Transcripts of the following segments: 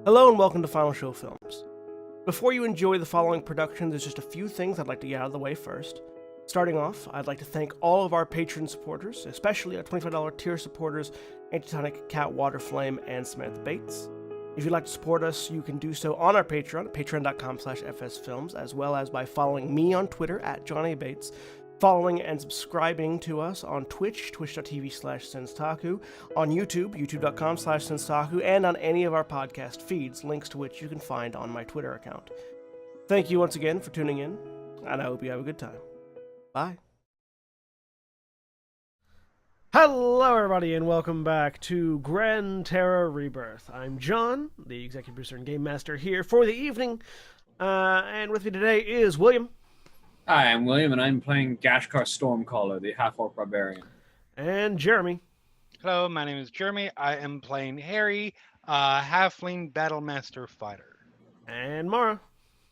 Hello and welcome to Final Show Films. Before you enjoy the following production, there's just a few things I'd like to get out of the way first. Starting off, I'd like to thank all of our patron supporters, especially our $25 tier supporters, Antitonic, Cat, Waterflame, and Samantha Bates. If you'd like to support us, you can do so on our Patreon at patreon.com/fsfilms, as well as by following me on Twitter at Johnny Bates, following and subscribing to us on Twitch, twitch.tv/Senstaku, on YouTube, youtube.com/Senstaku, and on any of our podcast feeds, links to which you can find on my Twitter account. Thank you once again for tuning in, and I hope you have a good time. Bye. Hello, everybody, and welcome back to Gran Terra Rebirth. I'm John, the executive producer and game master here for the evening, and with me today is William. Hi, I'm William, and I'm playing Gashkar Stormcaller, the half-orc barbarian. And Jeremy. Hello, my name is Jeremy. I am playing Harry, halfling battlemaster fighter. And Mara.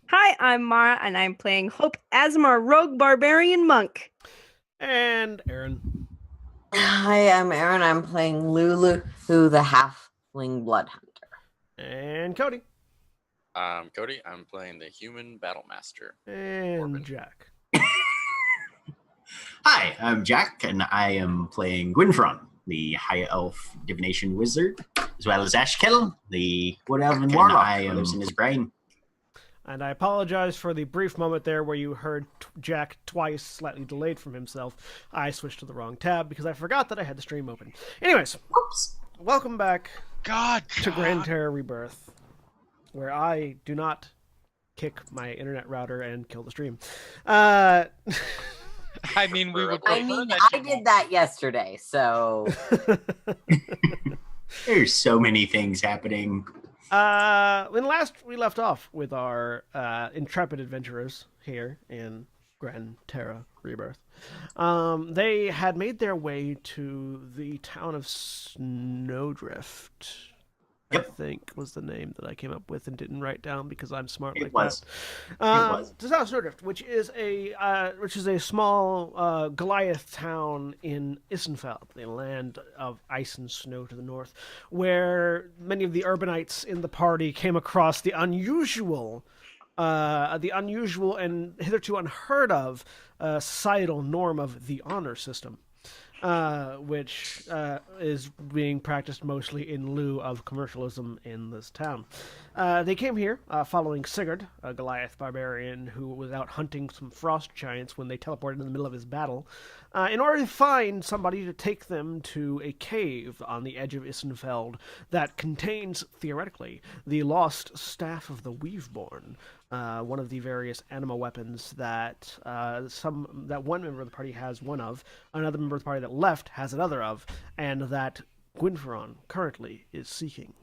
Hi, I'm Mara, and I'm playing Hope Asmar, rogue barbarian monk. And Aaron. Hi, I'm Aaron. I'm playing Lulu, the halfling blood hunter. And Cody. I'm Cody. I'm playing the human battlemaster. And Corbin. Jack. Hi, I'm Jack, and I am playing Gwynfron, the high elf divination wizard, as well as Ashkel, the wood elven warlock who lives in his brain. And I apologize for the brief moment there where you heard Jack twice, slightly delayed from himself. I switched to the wrong tab because I forgot that I had the stream open. Anyways, Whoops. welcome back God. to Gran Terra Rebirth, where I do not kick my internet router and kill the stream. I mean, we would. I did that yesterday, so There's so many things happening. When last we left off with our intrepid adventurers here in Gran Terra Rebirth, they had made their way to the town of Snowdrift. Yep. I think was the name that I came up with and didn't write down because I'm smart It like was. that. It was. The town of Snowdrift, which is a small Goliath town in Isenfeld, the land of ice and snow to the north, where many of the urbanites in the party came across the unusual and hitherto unheard of societal norm of the honor system. Which is being practiced mostly in lieu of commercialism in this town. They came here following Sigurd, a Goliath barbarian who was out hunting some frost giants when they teleported in the middle of his battle, in order to find somebody to take them to a cave on the edge of Isenfeld that contains, theoretically, the lost Staff of the Weaveborn, one of the various animal weapons that one member of the party has one of, another member of the party that left has another of, and that Gwynfron currently is seeking.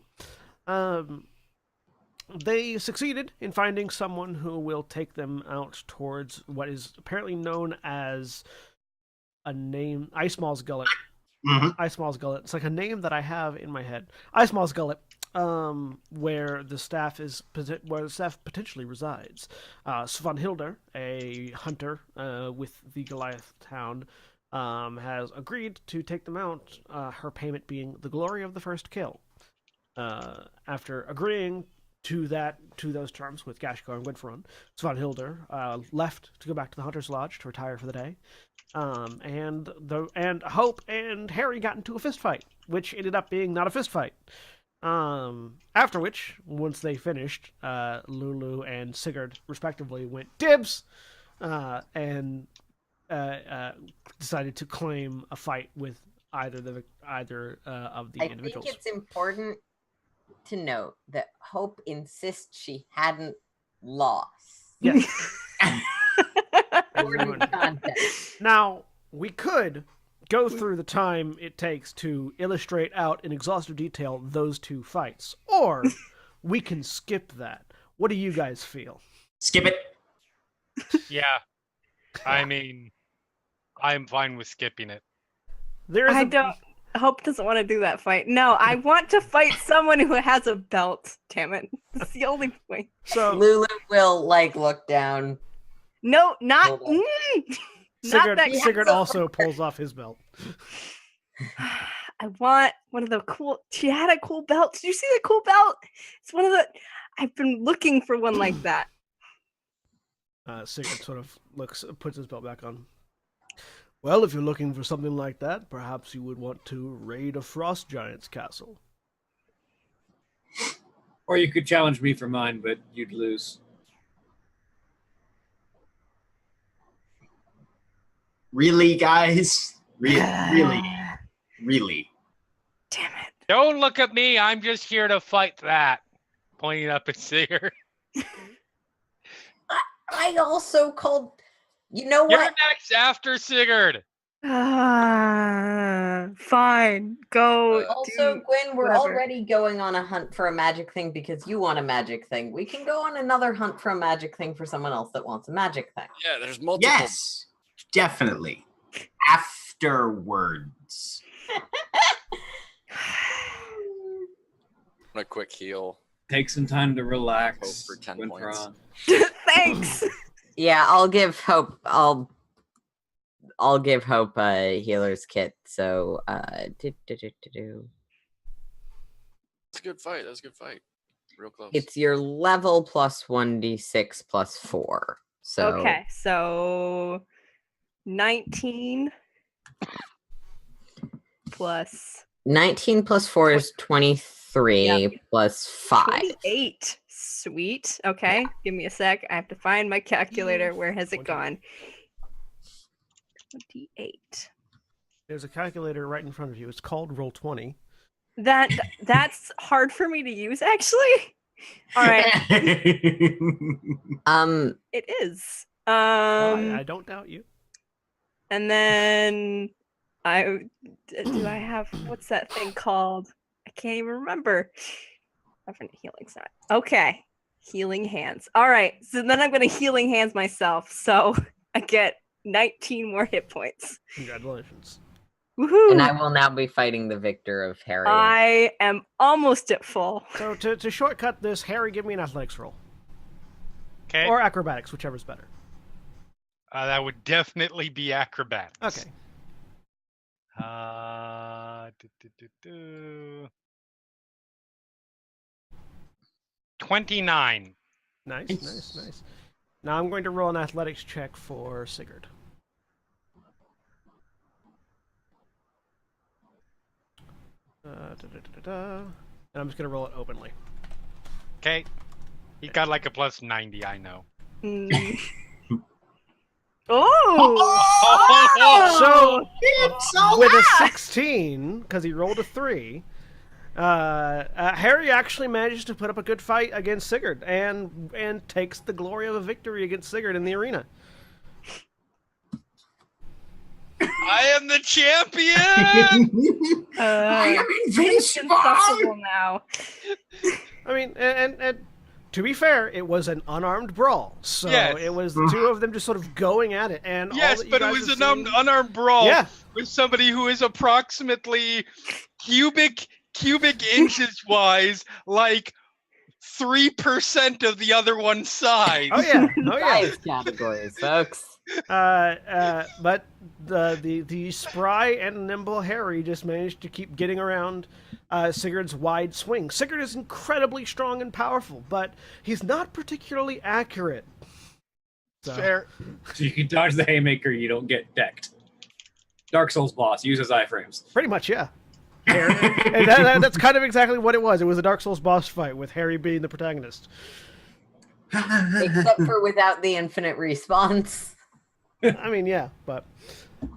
They succeeded in finding someone who will take them out towards what is apparently known as a name, Icemaw's Gullet. Mm-hmm. Icemaw's Gullet. It's like a name that I have in my head. Icemaw's Gullet. Where the staff potentially resides. Svanhilder, a hunter with the Goliath town, has agreed to take them out, her payment being the glory of the first kill. After agreeing to those terms with Gashkar and Gwynfron, Svanhilder left to go back to the Hunter's Lodge to retire for the day. And Hope and Harry got into a fist fight, which ended up being not a fist fight. After which, once they finished, Lulu and Sigurd respectively went dibs, and decided to claim a fight with either of the individuals. I think it's important to note that Hope insists she hadn't lost. Yes. Important context. Now, we could go through the time it takes to illustrate out in exhaustive detail those two fights, or we can skip that. What do you guys feel? Skip it. Yeah. I mean, I'm fine with skipping it. Hope doesn't want to do that fight. No, I want to fight someone who has a belt. Damn it. It's the only way. So Lulu will look down. No, not. Sigurd also pulls off his belt. I want one of the cool. She had a cool belt. Did you see the cool belt? It's one of the. I've been looking for one like that. Sigurd sort of puts his belt back on. Well, if you're looking for something like that, perhaps you would want to raid a frost giant's castle. Or you could challenge me for mine, but you'd lose. Really, guys? Really? Damn it. Don't look at me. I'm just here to fight that. Pointing up at Sigurd. I also called. You know You're what? next after Sigurd. Fine. Go. Also, do Gwen, we're whatever. already going on a hunt for a magic thing because you want a magic thing. We can go on another hunt for a magic thing for someone else that wants a magic thing. Yeah, there's multiple. Yes, definitely. Afterwards. A quick heal. Take some time to relax. Hope for 10 Gwen points. Thrawn. Thanks. Yeah, I'll give Hope. I'll give Hope a healer's kit. So, It's a good fight. That's a good fight. Real close. it's your level plus 1d6 plus 4. So Okay, so 19 plus 19 plus 4 is 23 Yep. plus 5. 28. Sweet. Okay, give me a sec. I have to find my calculator. Where has it 28. gone? 28. There's a calculator right in front of you. It's called Roll20. That's hard for me to use, actually. All right, it is. I don't doubt you. And then do I have what's that thing called? I can't even remember. Different healing side. Okay, healing hands. All right, so then I'm gonna healing hands myself. So I get 19 more hit points. Congratulations. Woohoo! And I will now be fighting the victor of Harry. I am almost at full. So to shortcut this, Harry, give me an athletics roll. Okay. Or acrobatics, whichever's better. That would definitely be acrobatics. Okay. 29. Nice. Now I'm going to roll an athletics check for Sigurd. And I'm just going to roll it openly. Okay. He got like a plus 90, I know. Mm. Oh! So, with a 16, because he rolled a 3, Harry actually manages to put up a good fight against Sigurd and takes the glory of a victory against Sigurd in the arena. I am the champion! I am It's invincible. impossible now. I mean, and to be fair, it was an unarmed brawl, so Yes. it was the two of them just sort of going at it. And all Yes, that you but it guys was have an seen- unarmed brawl Yeah, with somebody who is approximately cubic inches wise, like 3% of the other one's size. oh yeah. Size categories, folks. But the spry and nimble Harry just managed to keep getting around Sigurd's wide swing. Sigurd is incredibly strong and powerful, but he's not particularly accurate. So, Fair. So you can dodge the haymaker, you don't get decked. Dark Souls boss uses iframes. pretty much, yeah. And that's kind of exactly what it was. It was a Dark Souls boss fight with Harry being the protagonist. Except for without the infinite response. I mean, yeah, but...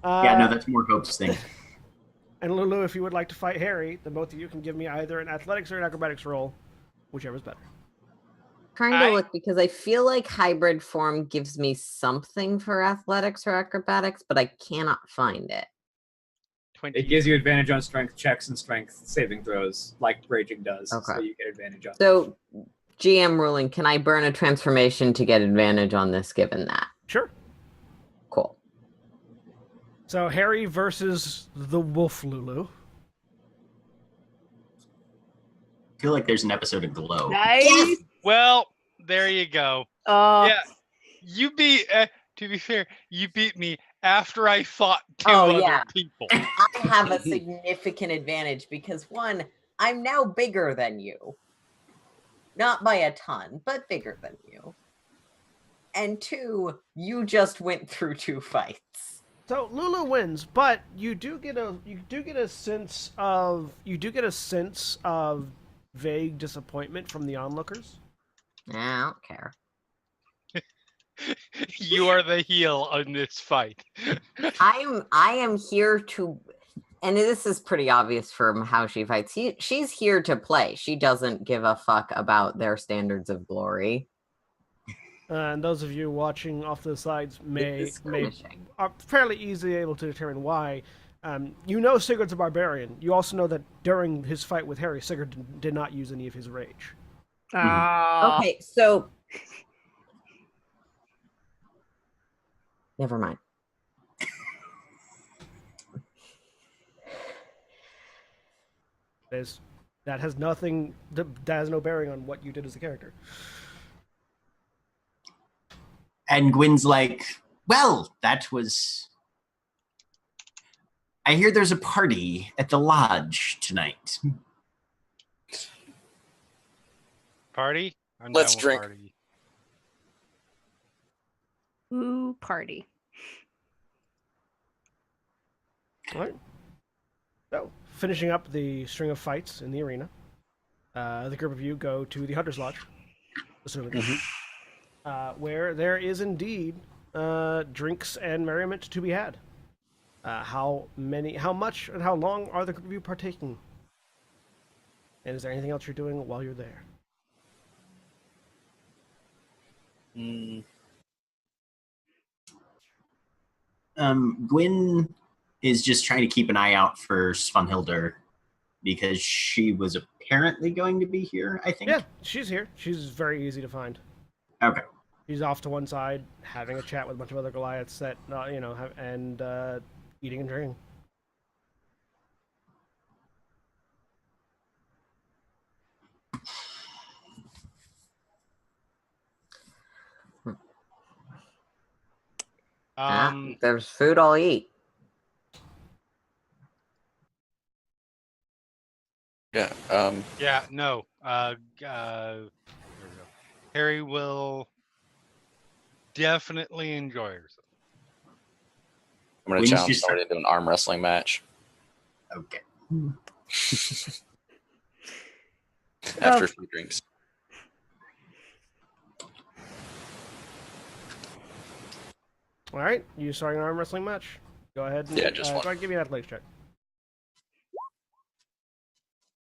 Yeah, no, that's more Hope's thing. And Lulu, if you would like to fight Harry, then both of you can give me either an athletics or an acrobatics roll, whichever's better. Trying to look because I feel like hybrid form gives me something for athletics or acrobatics, but I cannot find it. 20. It gives you advantage on strength checks and strength saving throws, like Raging does. Okay. So you get advantage on. So, GM ruling, can I burn a transformation to get advantage on this given that? Sure. Cool. So Harry versus the wolf Lulu. I feel like there's an episode of Glow. Nice. Well, there you go. Oh, Yeah. You beat, to be fair, you beat me after I fought two Oh, other yeah. people. I have a significant advantage because one, I'm now bigger than you. Not by a ton, but bigger than you. And two, you just went through 2 fights. So Lulu wins, but you do get a sense of vague disappointment from the onlookers. I don't care. You are the heel in this fight. I am here to, and this is pretty obvious from how she fights. She's here to play. She doesn't give a fuck about their standards of glory. And those of you watching off to the sides are fairly easily able to determine why. You know Sigurd's a barbarian. You also know that during his fight with Harry, Sigurd did not use any of his rage. Okay, so never mind. That has nothing. That has no bearing on what you did as a character. And Gwyn's like, well, that was... I hear there's a party at the lodge tonight. Party? Let's drink. Party. Ooh, party. All right. So, finishing up the string of fights in the arena, the group of you go to the Hunter's Lodge, assuming, where there is indeed drinks and merriment to be had. How much, and how long are the group of you partaking? And is there anything else you're doing while you're there? Gwyn is just trying to keep an eye out for Svanhildur because she was apparently going to be here, I think. Yeah, she's here. She's very easy to find. Okay. She's off to one side, having a chat with a bunch of other Goliaths that, eating and drinking. There's food I'll eat. Yeah. Yeah, no. Here we go. Harry will definitely enjoy herself. I'm going to challenge somebody to an arm wrestling match. Okay. After a few drinks. All right, you starting an arm wrestling match? Go ahead. And, Yeah, just one. Go ahead, give me an athletics check.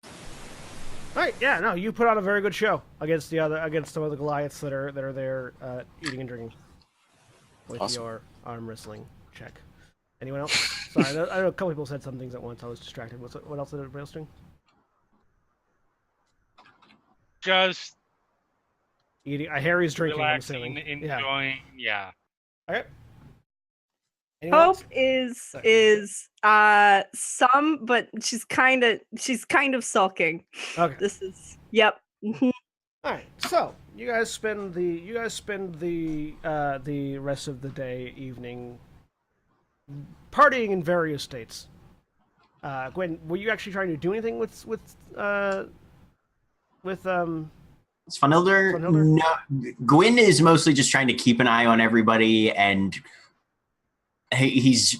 All right, yeah, no, you put on a very good show against some of the Goliaths that are there eating and drinking with Awesome. your arm wrestling check. Anyone else? Sorry, I know a couple people said some things at once. I was distracted. What else did everybody else do? Just Eating. Harry's drinking. relaxing, I'm assuming. enjoying. Yeah. Okay. Anyone Hope else? is some, but she's kind of sulking. Okay. This is mhm. All right, so you guys spend the rest of the day, evening, partying in various states. Gwen, were you actually trying to do anything with Svanhildur? No, Gwyn is mostly just trying to keep an eye on everybody, and he's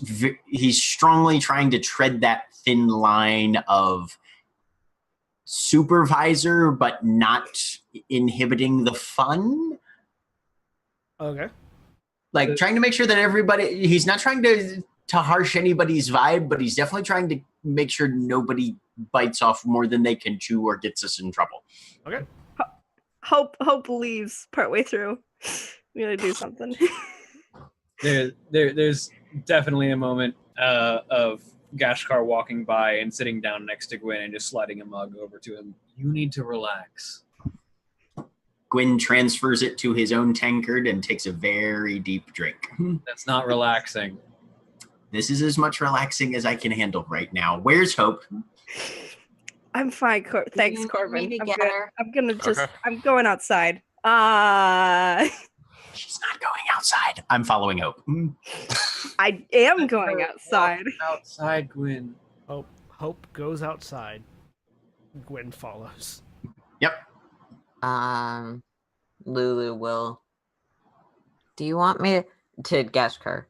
strongly trying to tread that thin line of supervisor, but not inhibiting the fun. Okay. Like trying to make sure that everybody, he's not trying to harsh anybody's vibe, but he's definitely trying to make sure nobody bites off more than they can chew or gets us in trouble. Okay. Hope leaves partway through. We gotta do something. There's definitely a moment of Gashkar walking by and sitting down next to Gwyn and just sliding a mug over to him. You need to relax. Gwyn transfers it to his own tankard and takes a very deep drink. That's not relaxing. This is as much relaxing as I can handle right now. Where's Hope? I'm fine. Thanks, Corbin. Maybe I'm get good. her. I'm gonna just. Okay. I'm going outside. She's not going outside. I'm following Hope. I am going outside. Outside, Gwyn. Hope goes outside. Gwen follows. Yep. Lulu will. Do you want me to Geshkar?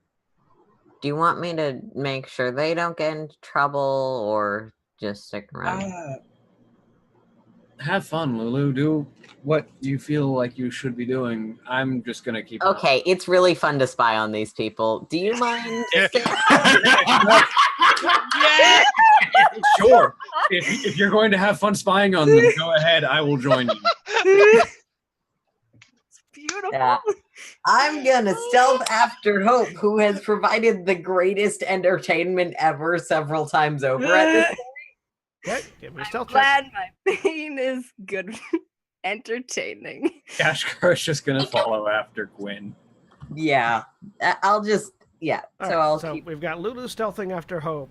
Do you want me to make sure they don't get into trouble, or just stick around? Have fun, Lulu. Do what you feel like you should be doing. I'm just gonna keep. Okay, it's really fun to spy on these people. Do you mind? Yeah. Sure. If you're going to have fun spying on them, go ahead. I will join you. It's beautiful. Yeah. I'm gonna stealth after Hope, who has provided the greatest entertainment ever several times over at this point. Okay, give me a I'm stealth check. glad my pain is good, entertaining. Kashkar is just gonna follow after Gwyn. Yeah, I'll just All so right, I'll so keep. we've got Lulu stealthing after Hope,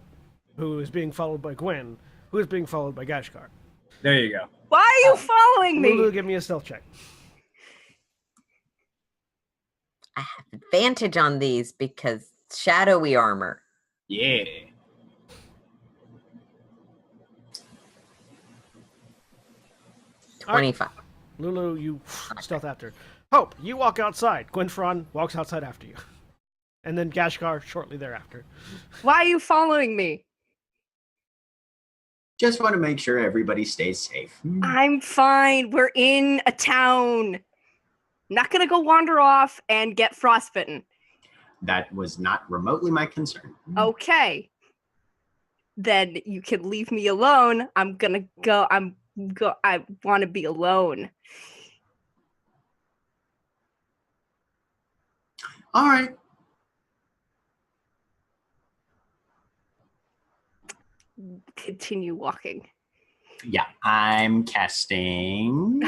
who is being followed by Gwen, who is being followed by Gashkar. There you go. Why are you following me? Lulu, give me a stealth check. I have advantage on these because shadowy armor. Yeah. All right. 25. Lulu, you stealth after. Hope, you walk outside. Gwen Fron walks outside after you. And then Gashkar shortly thereafter. Why are you following me? Just want to make sure everybody stays safe. I'm fine. We're in a town. Not gonna go wander off and get frostbitten. That was not remotely my concern. Okay. Then you can leave me alone. I'm gonna go. I want to be alone. All right. Continue walking. Yeah, I'm casting.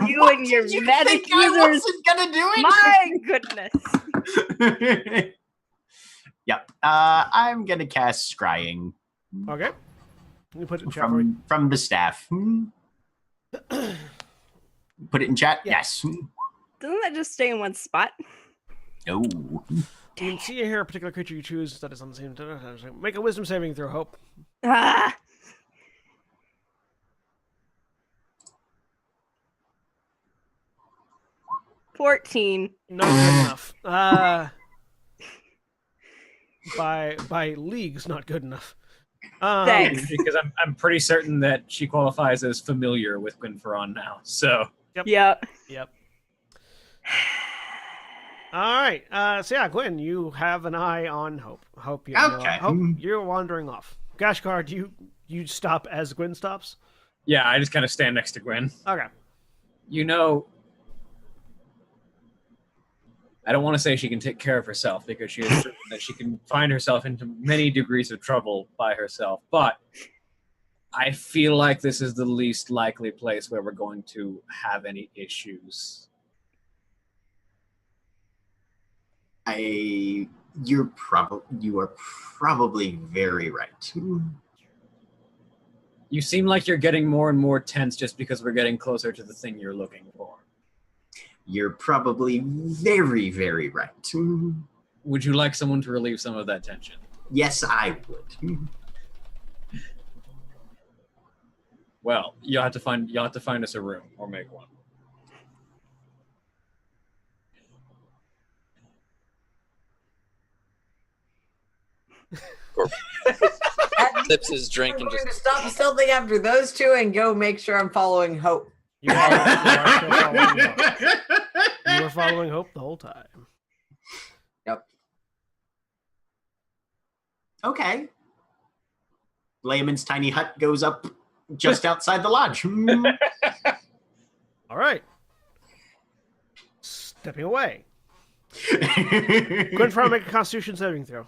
You and your Did medic think I users. wasn't gonna do it? My goodness. Yep. I'm gonna cast scrying Okay. You put it in chat for me. from the staff. Put it in chat. Yeah. Yes. Doesn't that just stay in one spot? No. You can see here a particular creature you choose that is on the same. Make a wisdom saving throw, Hope. Ah. $14. Not good enough. By leagues, not good enough. Thanks. Because I'm pretty certain that she qualifies as familiar with Gwynferon now. So Yep. Yep. All right. So yeah, Gwen, you have an eye on Hope. Hope you're wandering off. Gashkar, do you stop as Gwen stops? yeah, I just kind of stand next to Gwen. Okay. You know, I don't want to say she can take care of herself because she has proven that she can find herself into many degrees of trouble by herself. But I feel like this is the least likely place where we're going to have any issues. You are probably very right. You seem like you're getting more and more tense just because we're getting closer to the thing you're looking for. You're probably very, very right. Would you like someone to relieve some of that tension? Yes, I would. Well, you'll have to find us a room or make one. Sips his drink I'm and going just to stop stealthing after those two and go make sure I'm following Hope. You are still following Hope. You were following Hope the whole time. Yep. Okay. Layman's tiny hut goes up just outside the lodge. All right. Stepping away. Gwen Frown, make a Constitution saving throw.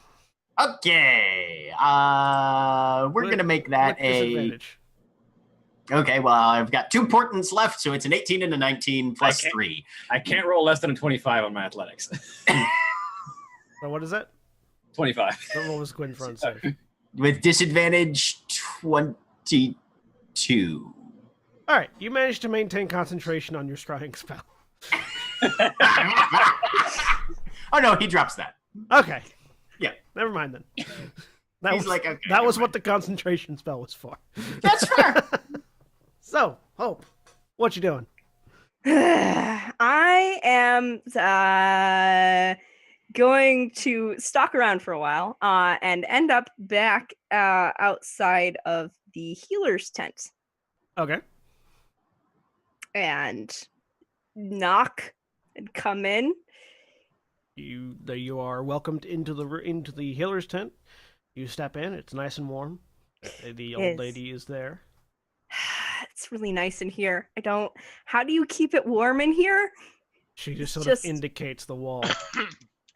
Okay. We're With- gonna make that with disadvantage. Okay, well, I've got 2 portents left, so it's an 18 and a 19 plus Okay. 3. I can't roll less than a 25 on my athletics. So what is that? 25. What was Gwen Frown save? With disadvantage, 22. All right, you managed to maintain concentration on your scrying spell. Oh no, he drops that. Okay. Yeah. Never mind then. That He's was, like, okay, that was never what the concentration spell was for. That's fair. So, Hope, what you doing? I am going to stalk around for a while and end up back outside of the healer's tent Okay. and knock and come in. You are welcomed into the healer's tent. You step in. It's nice and warm. The old Yes. lady is there. It's really nice in here. How do you keep it warm in here? She just It's sort just- of indicates the wall.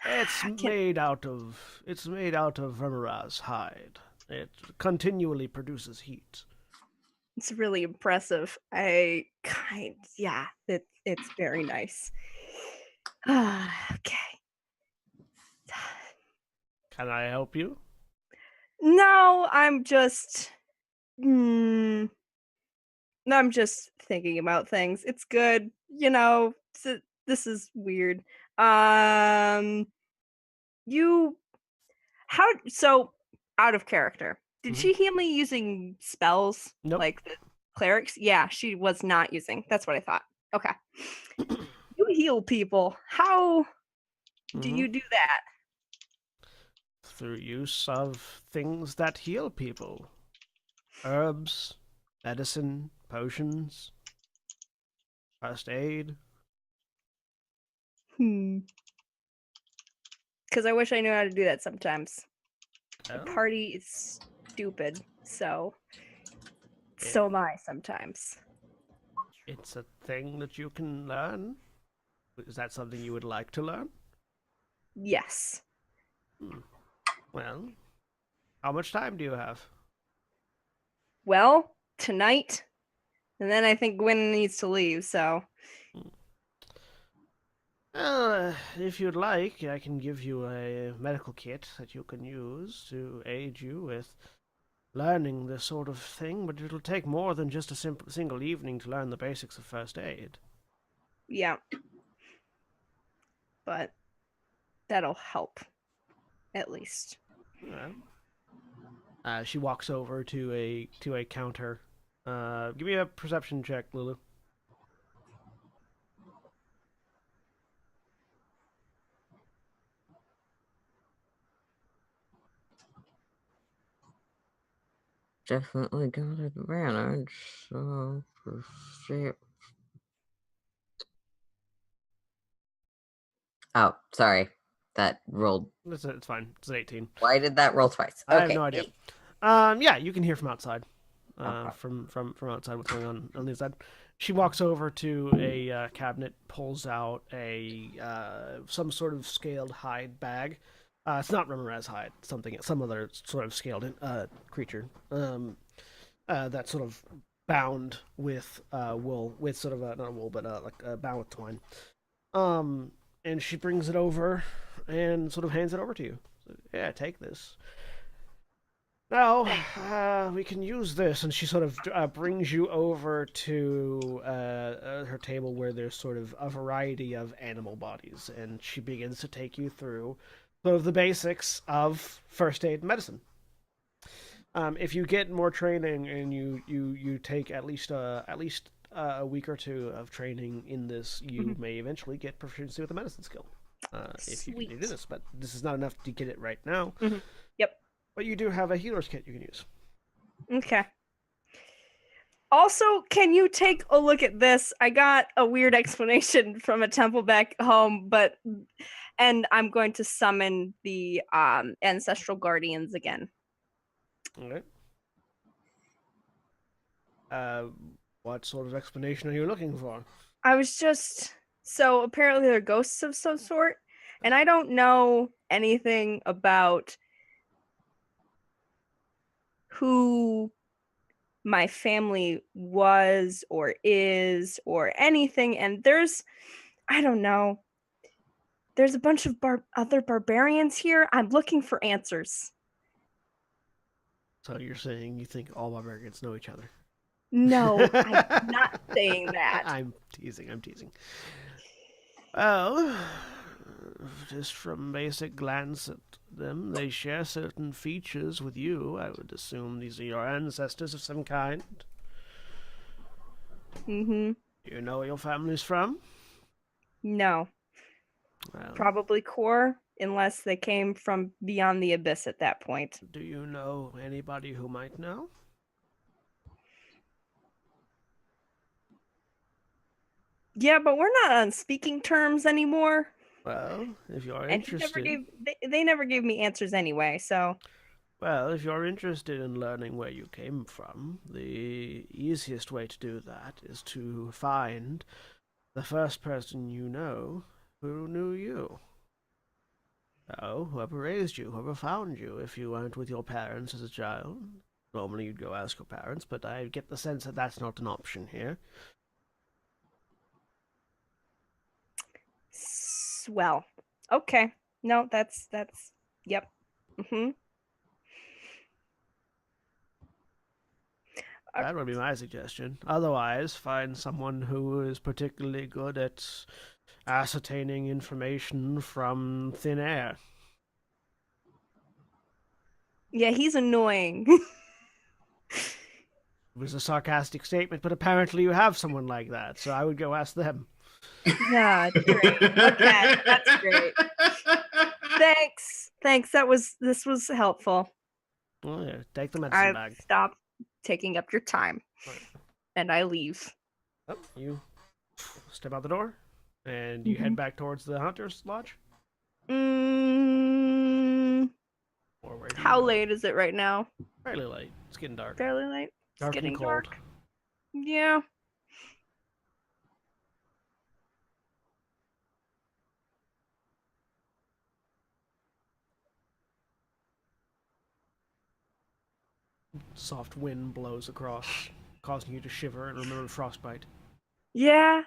It's Can't- made out of Remora's hide. It continually produces heat. It's really impressive. It's very nice. Okay. Can I help you? No, I'm just I'm just thinking about things. It's good, this is weird. You so out of character. Did Mhm. she heal me using spells Nope. like the clerics? Yeah, she was not using. That's what I thought. Okay. You heal people. How do Mhm. you do that? Through use of things that heal people. Herbs, medicine, potions, first aid. Because I wish I knew how to do that sometimes. The Oh, party is stupid, so Yeah. so am I sometimes. it's a thing that you can learn. Is that something you would like to learn? Yes. Well, how much time do you have? Well, tonight, and then I think Gwen needs to leave, so If you'd like, I can give you a medical kit that you can use to aid you with learning this sort of thing, but it'll take more than just a single evening to learn the basics of first aid. yeah. But that'll help, at least. Well, she walks over to a counter. Give me a perception check, Lulu. Definitely got advantage. So shit. Oh, sorry. That rolled. It's fine. It's an 18. Why did that roll twice? I have Okay, no idea. 8. Yeah, you can hear from outside. Okay. From outside what's going on the inside. She walks over to a cabinet, pulls out a some sort of scaled hide bag. It's not Remora's hide, some other sort of scaled creature. That's sort of bound with wool, with sort of not wool, but bound with twine. And she brings it over and sort of hands it over to you. So, yeah, take this. Now, we can use this, and she sort of brings you over to her table where there's sort of a variety of animal bodies, and she begins to take you through sort of the basics of first aid medicine. If you get more training and you take at least a week or two of training in this, you may eventually get proficiency with the medicine skill. If you can do this, but this is not enough to get it right now. Yep. But you do have a healer's kit you can use. Okay. Also, can you take a look at this? I got a weird explanation from a temple back home, and I'm going to summon the ancestral guardians again. Okay. What sort of explanation are you looking for? I was so apparently they're ghosts of some sort, and I don't know anything about who my family was or is or anything, and I don't know, there's a bunch of other barbarians here. I'm looking for answers. So you're saying you think all barbarians know each other? No, I'm not saying that. I'm teasing. Oh, just from basic glance at them, they share certain features with you. I would assume these are your ancestors of some kind. Mm-hmm. Do you know where your family's from? No. Well, Probably core, unless they came from beyond the abyss at that point. do you know anybody who might know? Yeah, but we're not on speaking terms anymore. Well, if you're And he never interested, they never gave me answers anyway, so well, if you're interested in learning where you came from, the easiest way to do that is to find the first person you know who knew you. So, whoever raised you, whoever found you, if you weren't with your parents as a child. Normally you'd go ask your parents, but I get the sense that that's not an option here. well, okay. No, that's yep. Mm-hmm. That would be my suggestion. Otherwise, find someone who is particularly good at ascertaining information from thin air. Yeah, he's annoying. It was a sarcastic statement, but apparently you have someone like that, so I would go ask them. Yeah, great. Okay, that's great. Thanks. This was helpful. Oh, yeah, take the medicine I bag. stop taking up your time. Right. And I leave. Oh, you step out the door, and you head back towards the hunter's lodge? Mm, Or where do you how go? late is it right now? Fairly late. It's getting dark. Fairly late. It's Dark getting and cold. dark. Yeah. Soft wind blows across, causing you to shiver and remember frostbite. Yeah.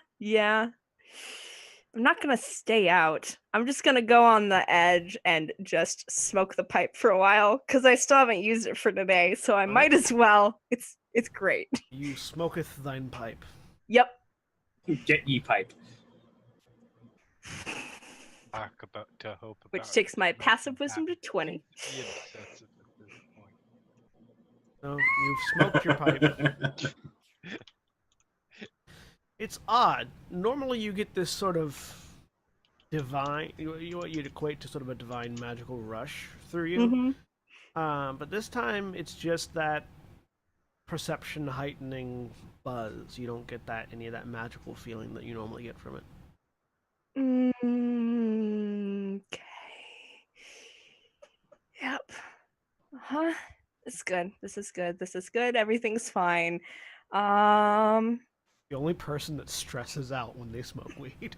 I'm not gonna stay out. I'm just gonna go on the edge and just smoke the pipe for a while because I still haven't used it for today, so I might as well. It's great. You smoketh thine pipe. Yep. Get ye pipe. Talk about to hope about. Which takes my making passive wisdom to happen. 20. Be obsessive at this point. No, you've smoked your pipe. It's odd. Normally you get this sort of divine, you'd equate to sort of a divine magical rush through you. Mm-hmm. But this time it's just that perception heightening buzz. You don't get any of that magical feeling that you normally get from it. Okay. Yep. Uh-huh. It's good. This is good. Everything's fine. The only person that stresses out when they smoke weed.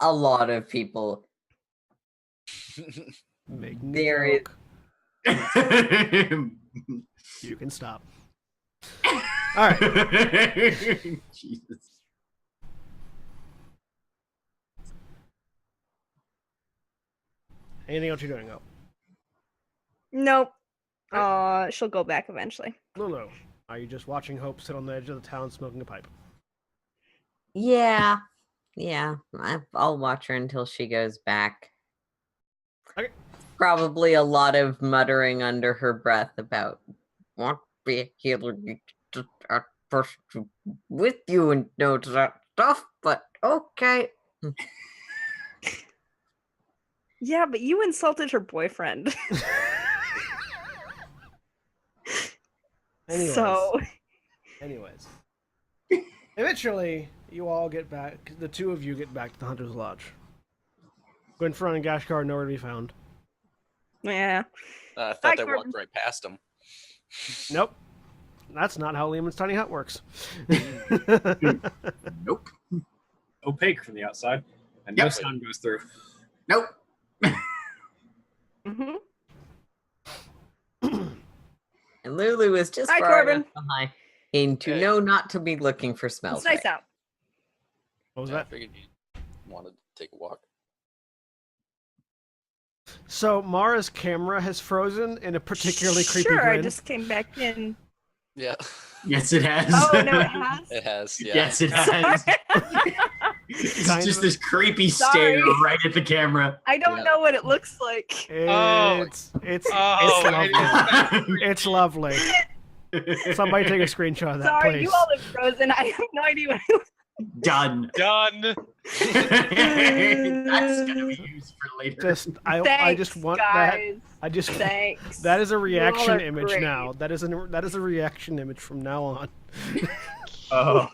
A lot of people. Making There a is- joke. You can stop. All right. Jesus. Anything else you're doing? Oh, Nope. She'll go back eventually. Lulu, are you just watching Hope sit on the edge of the town smoking a pipe? Yeah. I'll watch her until she goes back. Okay. Probably a lot of muttering under her breath about won't be a healer person with you and knows that stuff, but okay. Yeah, but you insulted her boyfriend. Anyways, eventually you all get back. The two of you get back to the Hunter's Lodge. Gwynfron and Gashgar are nowhere to be found. Yeah. I thought Hi, they Corbin. walked right past him. Nope. That's not how Lehman's tiny hut works. Nope. Opaque from the outside, and Yep. no sound goes through. Nope. Mm-hmm. And Lulu is just Hi, far Corbin. enough behind to Hey. know not to be looking for smells. It's nice right. out. What was Yeah, I that? figured you wanted to take a walk. So Mara's camera has frozen in a particularly creepy Sure, grin. I just came back in. Yeah. Yes, it has. Oh no, it has. It has, yeah. Yes, it has. It's Kind just of. this creepy Sorry. stare right at the camera. I don't Yeah. know what it looks like. It's Oh, lovely. it It's lovely. Somebody take a screenshot of that, Sorry, please. you all are frozen. I have no idea what it Done. Done. That's gonna be used for later. Just I Thanks, just want guys. that. I just Thanks. that is a You all reaction are image great. now. That is a reaction image from now on. Oh.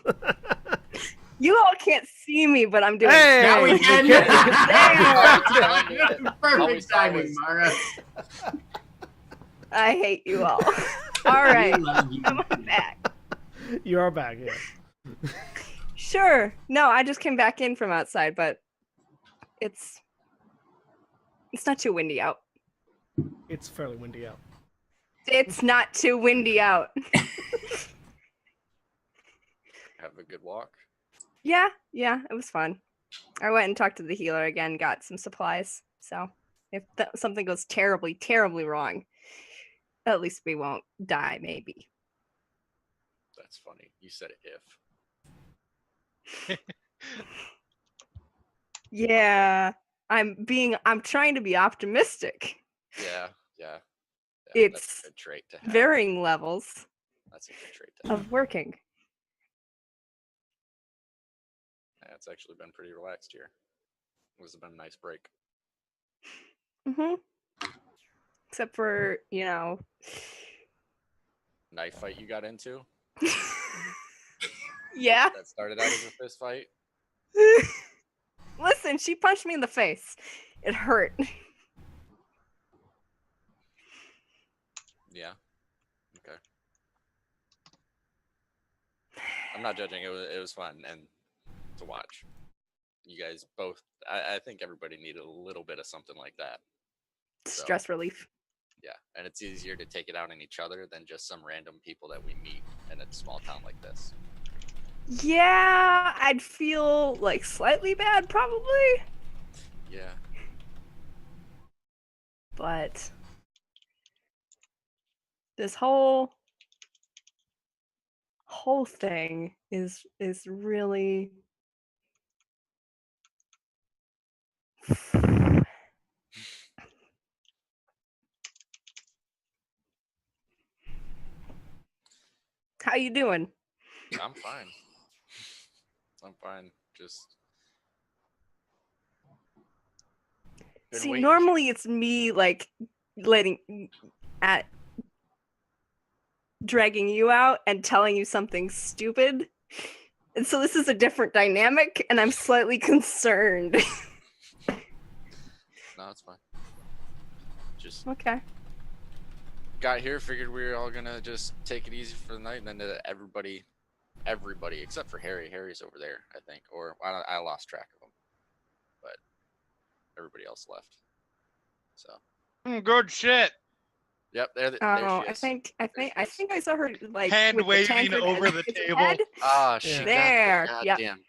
You all can't see me, but I'm doing. Hey! Now we can. There. Perfect timing, Mara. I hate you all. All right, We love you. come on back. You are back, yeah. Sure. No, I just came back in from outside, but it's not too windy out. It's fairly windy out. It's not too windy out. Have a good walk. Yeah, it was fun. I went and talked to the healer again, got some supplies. So if something goes terribly, terribly wrong, at least we won't die, maybe. That's funny. You said if. Yeah, I'm trying to be optimistic. Yeah. That's It's a good trait to have. varying levels That's a good trait to have. of working. Yeah, it's actually been pretty relaxed here. It's been a nice break. Hmm. Except for, Knife fight you got into? yeah. That started out as a fist fight? Listen, she punched me in the face. It hurt. Yeah. Okay. I'm not judging. It was fun and to watch. You guys both. I think everybody needed a little bit of something like that. So, Stress relief. yeah, and it's easier to take it out on each other than just some random people that we meet in a small town like this. Yeah, I'd feel like slightly bad probably, Yeah. but this whole thing is really How you doing? I'm fine. I'm fine. Just. been See, waiting. normally it's me like dragging you out and telling you something stupid. And so this is a different dynamic and I'm slightly concerned. No, it's fine. Just Okay. got here, figured we were all gonna just take it easy for the night, and then everybody except for Harry. Harry's over there, I think, or I lost track of him, but everybody else left. So, Good shit. yep, there Oh, she I is. think she I is. think I saw her like Hand with the waving tankard over as the its table. head. Ah, she got There, the yep. goddamn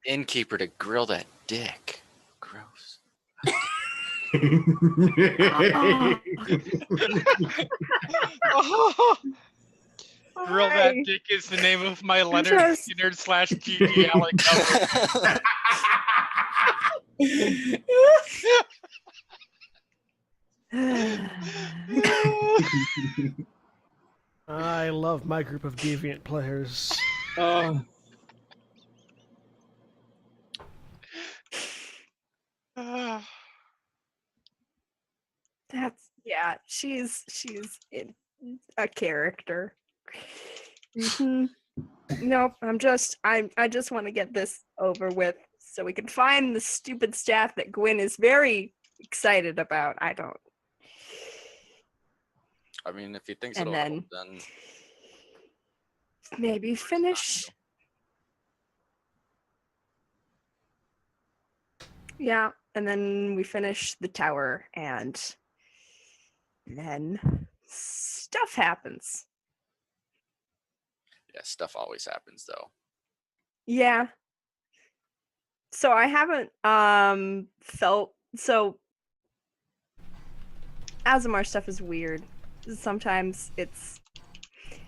innkeeper to grill that dick. Gross. Grill Hi. That Dick is the name of my Leonard Just- Skinner / GG Allen cover. I love my group of deviant players. Oh. She's a character. Mhm. Nope, I just want to get this over with so we can find the stupid staff that Gwyn is very excited about. I don't. I mean, if he thinks And it'll then- help, then Maybe finish. Yeah, and then we finish the tower and then stuff happens. yeah, stuff always happens though. Yeah. So I haven't felt so Azamar stuff is weird. Sometimes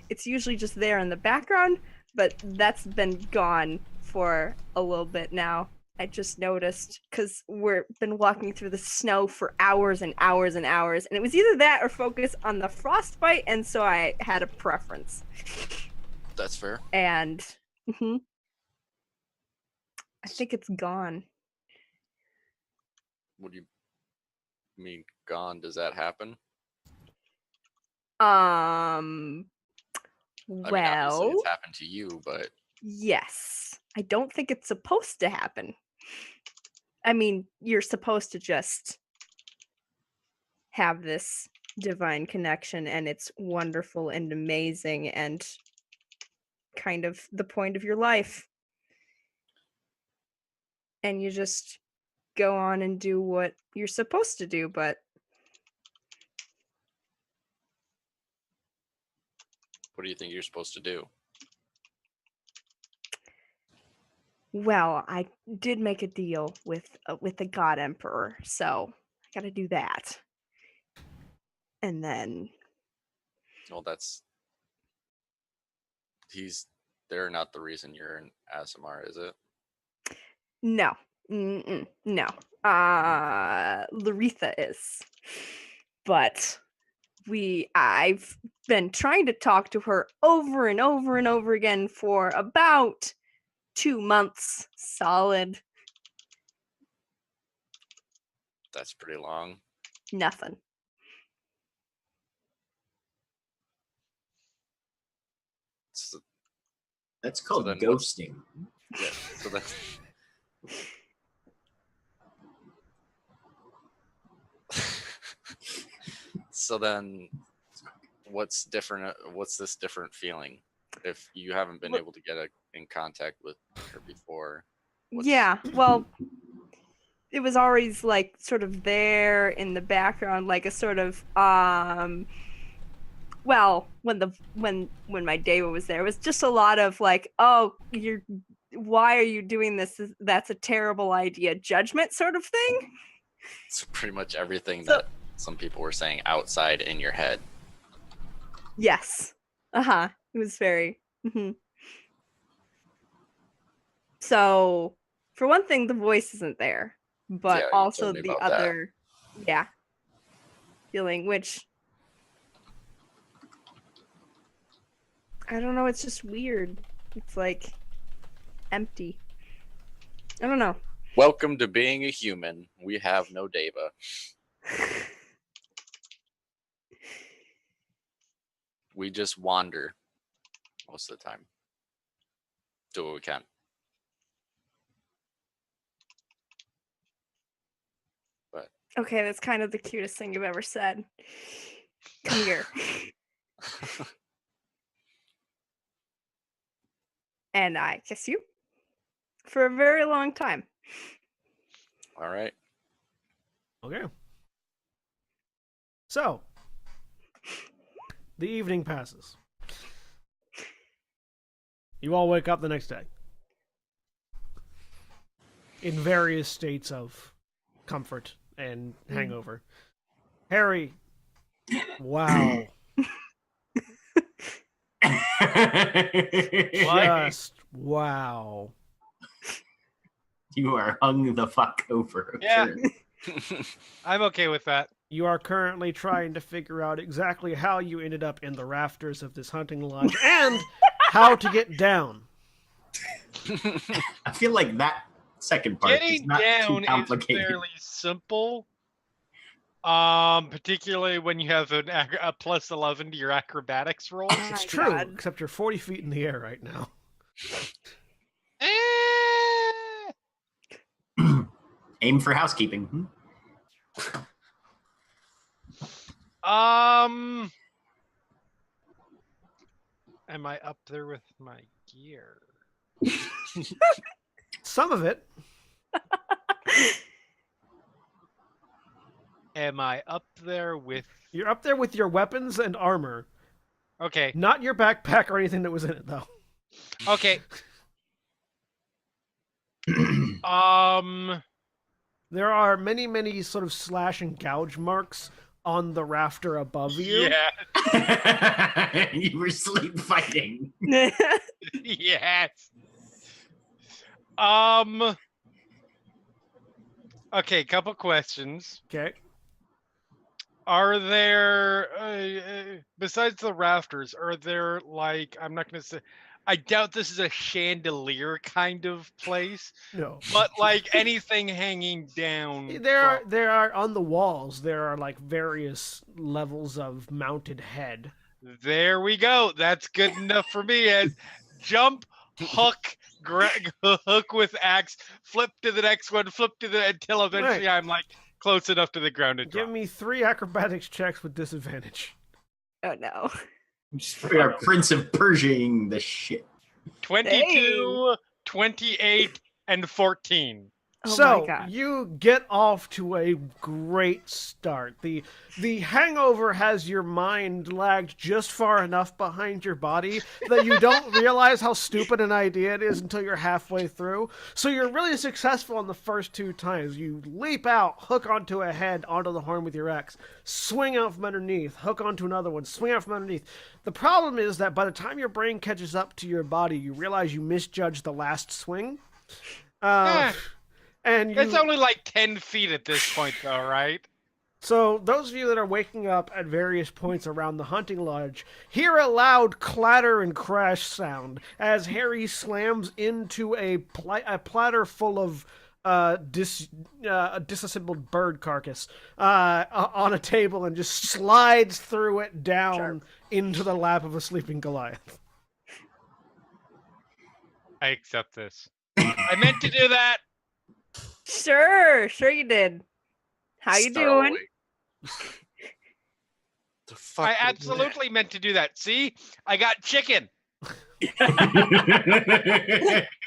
it's usually just there in the background, but that's been gone for a little bit now. I just noticed because we've been walking through the snow for hours and hours and hours, and it was either that or focus on the frostbite, and so I had a preference. That's fair. And I think it's gone. What do you mean gone? Does that happen? Well, I mean, obviously it's happened to you, but yes. I don't think it's supposed to happen. I mean, you're supposed to just have this divine connection, and it's wonderful and amazing and kind of the point of your life. And you just go on and do what you're supposed to do, but what do you think you're supposed to do? well, I did make a deal with the God Emperor, so I got to do that. And then Well, they're not the reason you're in ASMR, is it? no. No. Laretha is. But I've been trying to talk to her over and over and over again for about 2 months solid. That's pretty long. Nothing. So, That's called then ghosting. yeah. So then, so then, what's different? What's this different feeling? If you haven't been able to get in contact with her before. Yeah, well, it was always like sort of there in the background, like a sort of well, when my David was there, it was just a lot of like, oh, why are you doing this? That's a terrible idea. Judgment sort of thing. It's pretty much everything that some people were saying outside in your head. Yes. It was very. So, for one thing, the voice isn't there, but Yeah, you also told me the about that. other, feeling, which I don't know. It's just weird. It's like empty. I don't know. Welcome to being a human. We have no Deva. We just wander most of the time. Do what we can. But Okay, that's kind of the cutest thing you've ever said. Come here. And I kiss you for a very long time. all right. Okay. So, the evening passes. You all wake up the next day in various states of comfort and hangover. Harry, wow. Just wow. You are hung the fuck over. Yeah. apparently. I'm okay with that. You are currently trying to figure out exactly how you ended up in the rafters of this hunting lodge and how to get down. I feel like that second part is Getting not down too is complicated. fairly simple. Particularly when you have a plus 11 to your acrobatics roll. Oh It's my true, God. except you're 40 feet in the air right now. Aim for housekeeping. Am I up there with my gear? Some of it. Am I up there with? You're up there with your weapons and armor. Okay. Not your backpack or anything that was in it, though. Okay. There are many, many sort of slash and gouge marks on the rafter above you. Yeah. You were sleep fighting. Yes. Okay, couple questions. Okay. Are there, besides the rafters, are there like, I'm not going to say, I doubt this is a chandelier kind of place, No. but like anything hanging down. There are on the walls. There are like various levels of mounted head. There we go. That's good enough for me. As jump, hook, hook with axe, flip to the next one, flip to the until eventually I'm like close enough to the ground to Give drop. me 3 acrobatics checks with disadvantage. Oh no. We are Prince of Persiaing the shit. 22, 28, and 14. Oh my So god. you get off to a great start. The hangover has your mind lagged just far enough behind your body that you don't realize how stupid an idea it is until you're halfway through. So you're really successful on the first 2 times. You leap out, hook onto a head, onto the horn with your axe, swing out from underneath, hook onto another one, swing out from underneath. The problem is that by the time your brain catches up to your body, you realize you misjudged the last swing. And It's only like 10 feet at this point, though, right? So those of you that are waking up at various points around the hunting lodge hear a loud clatter and crash sound as Harry slams into a platter full of disassembled bird carcass on a table and just slides through it down into the lap of a sleeping Goliath. I accept this. I meant to do that. Sure you did. How you doing? The fuck I did I do that? absolutely meant to do that. See? I got chicken.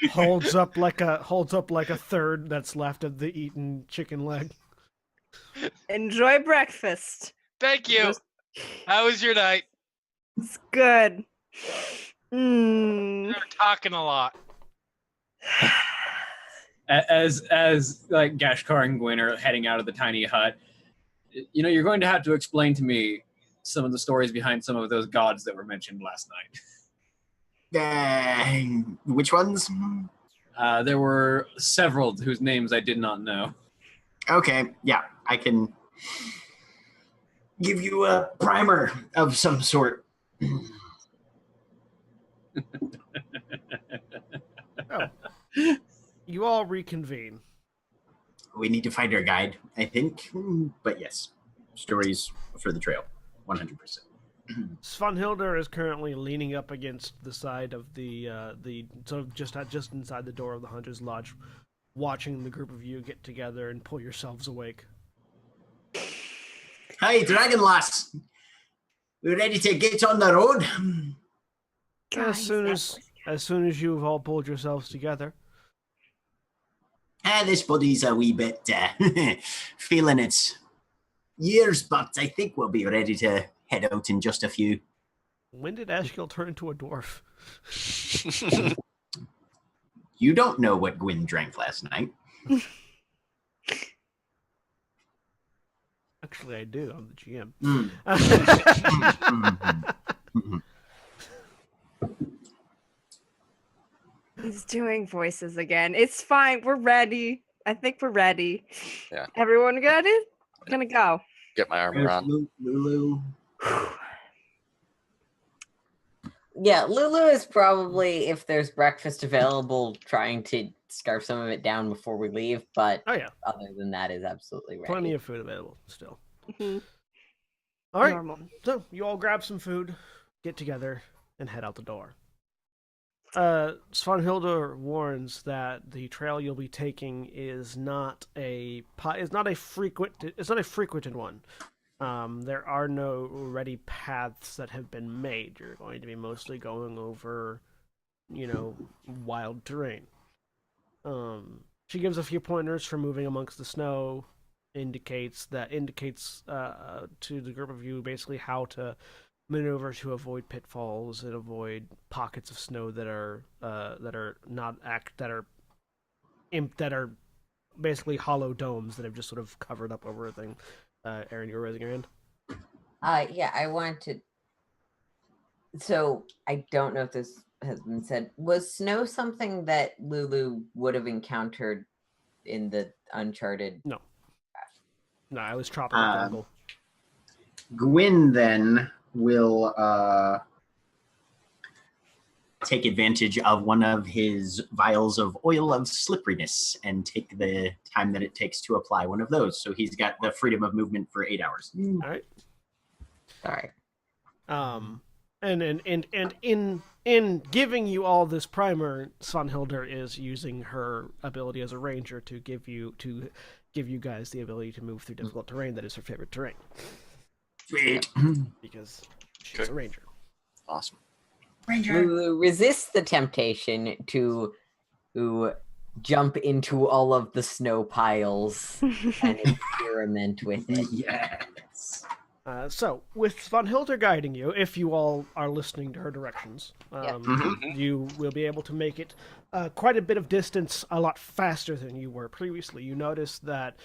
holds up like a third that's left of the eaten chicken leg. Enjoy breakfast. Thank you. How was your night? It's good. You're talking a lot. As like Gashkar and Gwyn are heading out of the tiny hut, you know, you're going to have to explain to me some of the stories behind some of those gods that were mentioned last night. Which ones? There were several whose names I did not know. Okay, yeah, I can give you a primer of some sort. Oh. You all reconvene. We need to find our guide, I think. But yes, stories for the trail, 100%. Svanhilda is currently leaning up against the side of the sort of just inside the door of the Hunter's Lodge, watching the group of you get together and pull yourselves awake. Hi, Dragon Lass. We're ready to get on the road. As soon as you've all pulled yourselves together. This body's a wee bit feeling its years, but I think we'll be ready to head out in just a few. When did Ashkill turn into a dwarf? You don't know what Gwyn drank last night. Actually, I do. I'm the GM. He's doing voices again. It's fine. We're ready. I think we're ready. Yeah. Everyone got it? Gonna go. Get my armor on. Lulu. Yeah, Lulu is probably, if there's breakfast available, trying to scarf some of it down before we leave, but Oh yeah, other than that is absolutely ready. plenty of food available still. Mhm. All right, Normal. so you all grab some food, get together, and head out the door. Svanhilda warns that the trail you'll be taking is not a frequented one. There are no ready paths that have been made. You're going to be mostly going over, wild terrain. She gives a few pointers for moving amongst the snow. Indicates to the group of you basically how to maneuver to avoid pitfalls and avoid pockets of snow that are basically hollow domes that have just sort of covered up over everything. Aaron, you were raising your hand. Yeah, I want to. So I don't know if this has been said. Was snow something that Lulu would have encountered in the Uncharted? No, I was chopping the jungle. Gwyn then will take advantage of one of his vials of oil of slipperiness and take the time that it takes to apply one of those. So he's got the freedom of movement for 8 hours. All right. Sorry. And in giving you all this primer, Svanhilder is using her ability as a ranger to give you guys the ability to move through difficult terrain that is her favorite terrain. Sweet. Because she's a ranger. Awesome. Lulu resists the temptation to jump into all of the snow piles and experiment with it. Yes. So, with Svanhilder guiding you, if you all are listening to her directions, you will be able to make it quite a bit of distance a lot faster than you were previously. You notice that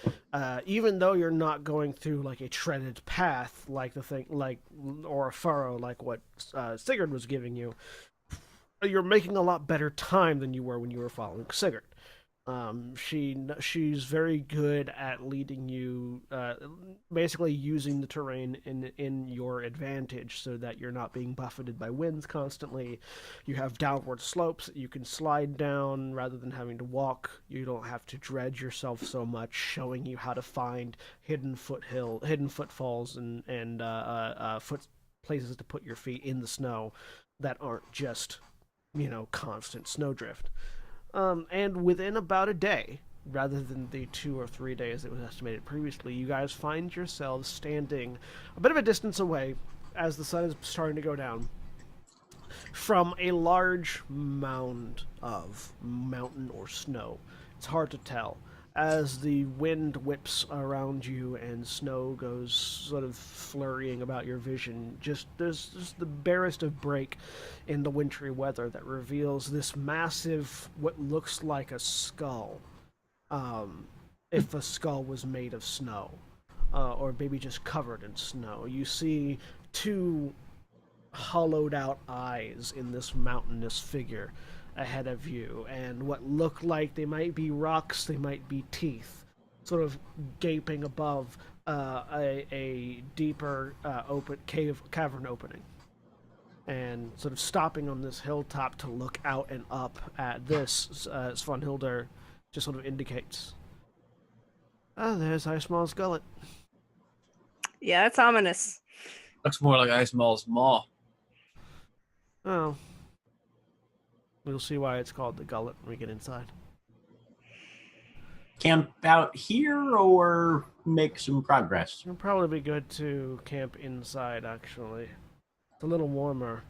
even though you're not going through like a treaded path, or a furrow like what Sigurd was giving you, you're making a lot better time than you were when you were following Sigurd. She's very good at leading you, basically using the terrain in your advantage so that you're not being buffeted by winds constantly. You have downward slopes that you can slide down rather than having to walk. You don't have to dredge yourself so much, showing you how to find hidden footfalls and places to put your feet in the snow that aren't just, constant snowdrift. And within about a day, rather than the 2 or 3 days that was estimated previously, you guys find yourselves standing a bit of a distance away as the sun is starting to go down from a large mound of mountain or snow. It's hard to tell. As the wind whips around you and snow goes sort of flurrying about your vision, there's just the barest of break in the wintry weather that reveals this massive, what looks like a skull, if a skull was made of snow, or maybe just covered in snow. You see 2 hollowed out eyes in this mountainous figure ahead of you, and what look like they might be rocks, they might be teeth, sort of gaping above a deeper cavern opening, and sort of stopping on this hilltop to look out and up at this. Svanhilder just sort of indicates, there's Icemal's gullet. Yeah, that's ominous. Looks more like Icemal's maw. Oh. We'll see why it's called the gullet when we get inside. Camp out here or make some progress? It'll probably be good to camp inside, actually. It's a little warmer,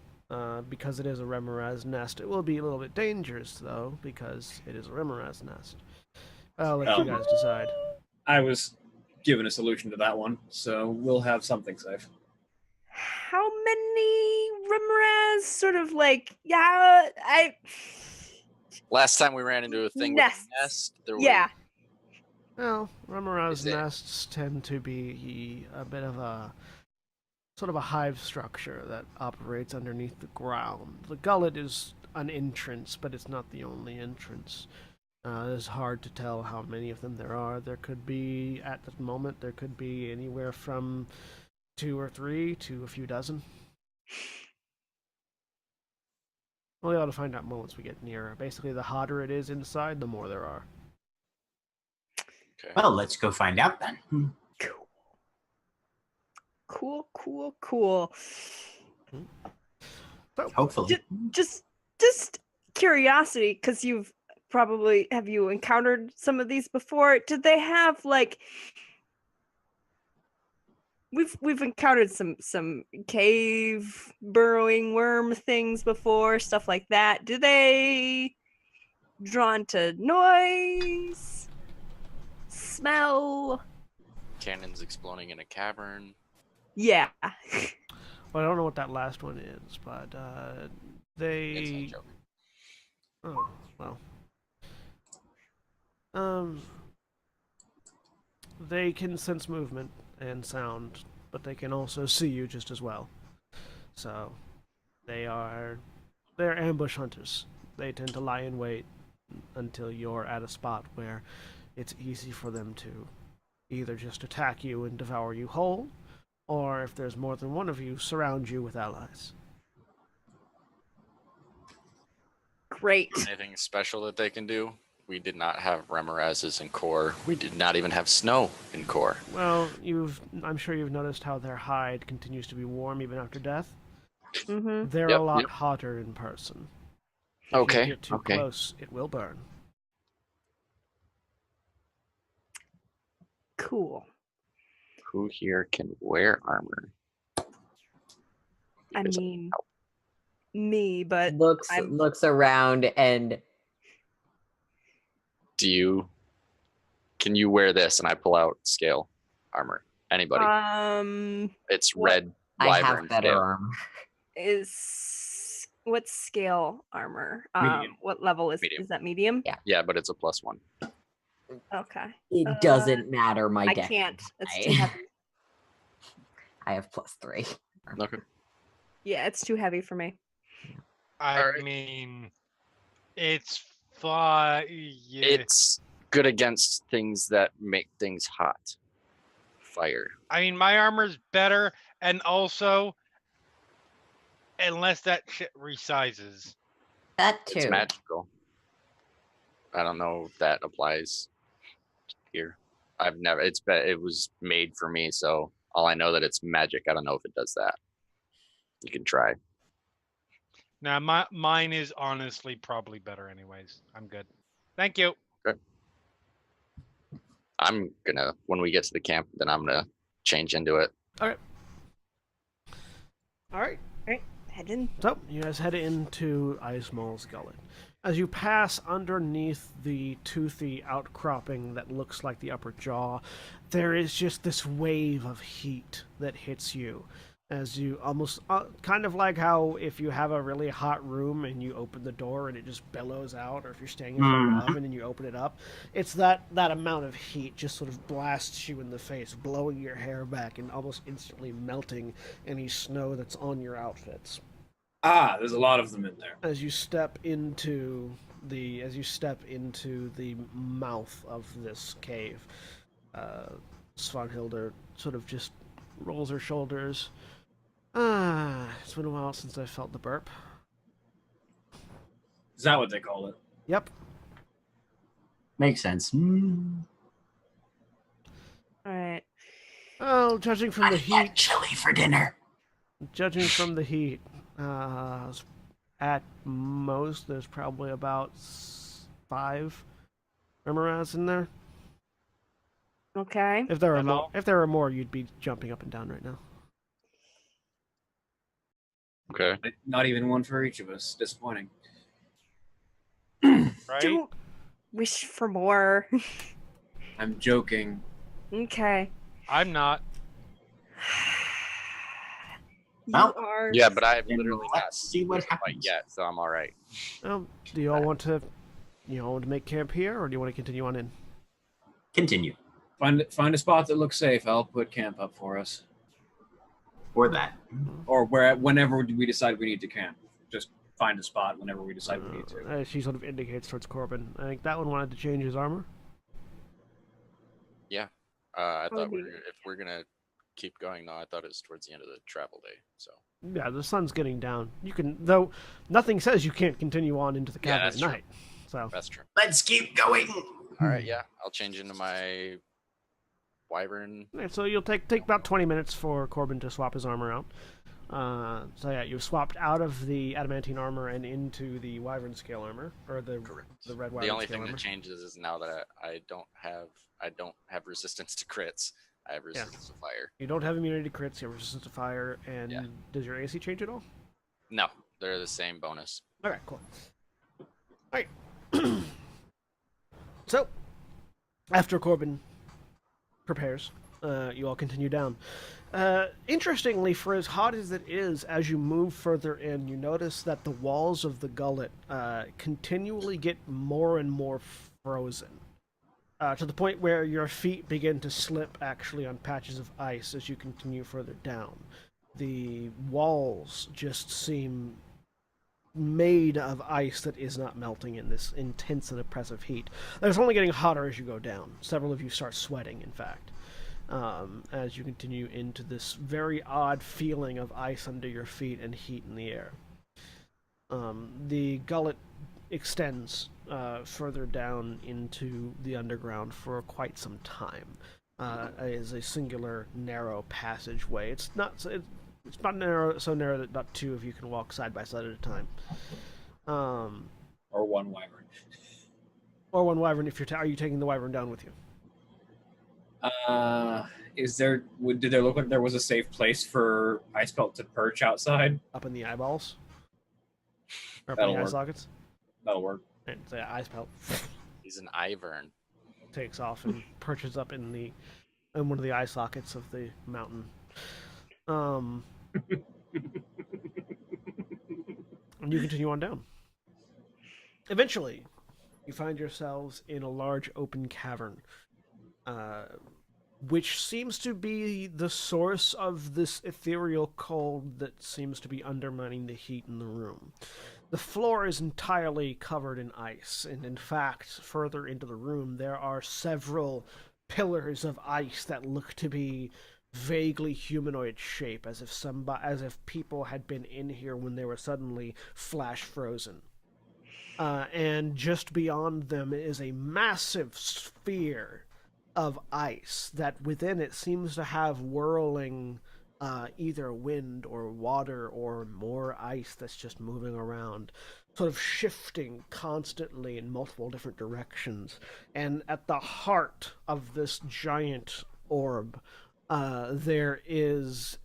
because it is a Remoraz nest. It will be a little bit dangerous, though, because it is a Remoraz nest. I'll let you guys decide. I was given a solution to that one, so we'll have something safe. How many Rimraz sort of Last time we ran into a thing with a nest, there was Well, Remoraz nests tend to be a bit of a sort of a hive structure that operates underneath the ground. The gullet is an entrance, but it's not the only entrance. It's hard to tell how many of them there are. There could be, at the moment, anywhere from 2 or 3 to a few dozen. We'll be able to find out more once we get nearer. Basically, the hotter it is inside, the more there are. Okay. Well, let's go find out then. Cool. So, Hopefully. Just curiosity, because have you encountered some of these before? Did they have we've encountered some cave burrowing worm things before, stuff like that. Do they drawn to noise, smell? Cannons exploding in a cavern. Yeah. Well, I don't know what that last one is, but they. Inside joke. Oh well. They can sense movement and sound but they can also see you just as well. So they're ambush hunters. They tend to lie in wait until you're at a spot where it's easy for them to either just attack you and devour you whole, or if there's more than one of you, surround you with allies. Great. Anything special that they can do? We did not have Remorazes in core. We did not even have snow in core. Well, I'm sure you've noticed how their hide continues to be warm even after death. Mm-hmm. They're Yep, a lot yep. hotter in person. If Okay, you get too okay. close, it will burn. Cool. Who here can wear armor? I Because mean, me, but I'm- looks around and can you wear this? And I pull out scale armor. Anybody? It's what red I wyvern have better scale. armor. what's scale armor? Medium. What level is Medium. that? Medium? Yeah. Yeah, but it's a +1. Okay. It doesn't matter. My I deck. can't. It's too heavy. I have +3. Okay. Yeah, it's too heavy for me. I Alright. mean, it's fine. Yeah. It's good against things that make things hot. Fire. I mean, my armor's better, and also, unless that shit resizes. That It's too. magical. I don't know if that applies here. I've never. It was made for me, so all I know that it's magic. I don't know if it does that. You can try. Now, mine is honestly probably better, anyways. I'm good. Thank you. I'm gonna when we get to the camp, then I'm gonna change into it. All right. Head in. So, you guys head into Ismael's Gullet. As you pass underneath the toothy outcropping that looks like the upper jaw, there is just this wave of heat that hits you. As you almost, kind of like how if you have a really hot room and you open the door and it just bellows out, or if you're staying in front of an oven and you open it up, it's that amount of heat just sort of blasts you in the face, blowing your hair back and almost instantly melting any snow that's on your outfits. There's a lot of them in there. As you step into the mouth of this cave, Svanhilder sort of just rolls her shoulders. It's been a while since I felt the burp. Is that what they call it? Yep. Makes sense. All right. Well, judging from the heat, Chili for dinner. at most there's probably about 5 Remoraz in there. Okay. If there are Hello? more, you'd be jumping up and down right now. Okay. Not even one for each of us. Disappointing. Right? Don't wish for more. I'm joking. Okay. I'm not. You Well, are. Yeah, but I've Then literally not let's see what this fight happens. yet, so I'm all right. Do you all want to, make camp here, or do you want to continue on in? Continue. Find a spot that looks safe. I'll put camp up for us. Or that. Or whenever we decide we need to camp. Just find a spot whenever we decide we need to. She sort of indicates towards Corbin. I think that one wanted to change his armor. I thought Maybe. if we're gonna keep going, though, I thought it was towards the end of the travel day. So Yeah, the sun's getting down. You can, though, nothing says you can't continue on into the Yeah, cavern that's at true. night. So, that's true. Let's keep going. All right, yeah, I'll change into my wyvern. yeah, so you'll take about 20 minutes for Corbin to swap his armor out. So yeah, you've swapped out of the adamantine armor and into the wyvern scale armor, or the red wyvern The only scale thing armor. that changes is now that I don't have resistance to crits. I have resistance to fire. You don't have immunity to crits, you have resistance to fire, and Yeah. does your AC change at all? No, they're the same bonus. Okay, cool. Alright. So, after Corbin prepares, you all continue down. Interestingly, for as hot as it is, as you move further in, you notice that the walls of the gullet continually get more and more frozen. to the point where your feet begin to slip actually on patches of ice as you continue further down. The walls just seem made of ice that is not melting in this intense and oppressive heat. It's only getting hotter as you go down. Several of you start sweating, in fact, as you continue into this very odd feeling of ice under your feet and heat in the air. The gullet extends further down into the underground for quite some time. Is a singular narrow passageway. It's not narrow, so narrow that not two of you can walk side by side at a time. Or one wyvern. Or one wyvern if are you taking the wyvern down with you? Did there look like there was a safe place for Ice Belt to perch outside? Up in the eyeballs? Or up That'll in the eye work. sockets? That'll work. And the ice pelt He's an Ivern. takes off and perches up in one of the eye sockets of the mountain. And you continue on down. Eventually, you find yourselves in a large open cavern, which seems to be the source of this ethereal cold that seems to be undermining the heat in the room. The floor is entirely covered in ice, and in fact, further into the room, there are several pillars of ice that look to be vaguely humanoid shape, as if people had been in here when they were suddenly flash frozen. And just beyond them is a massive sphere of ice that within it seems to have whirling either wind or water or more ice that's just moving around, sort of shifting constantly in multiple different directions. And at the heart of this giant orb, there is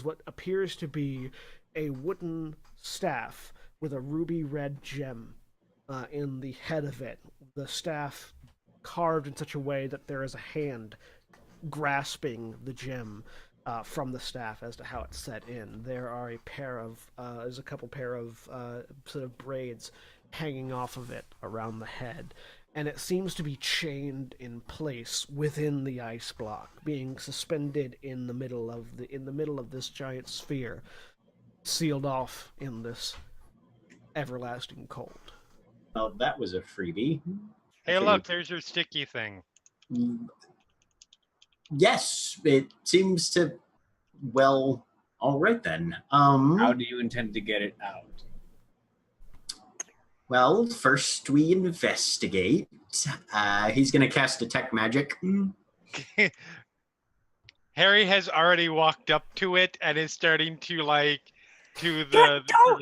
what appears to be a wooden staff with a ruby red gem in the head of it. The staff carved in such a way that there is a hand grasping the gem from the staff as to how it's set in. There are there's a couple pair of sort of braids hanging off of it around the head, and it seems to be chained in place within the ice block, being suspended in the middle of this giant sphere, sealed off in this everlasting cold. Well, that was a freebie. Hey, look, there's your sticky thing. Yes, it seems to. Well, all right then. How do you intend to get it out? Well, first we investigate. He's going to cast Detect Magic. Harry has already walked up to it and is starting to Don't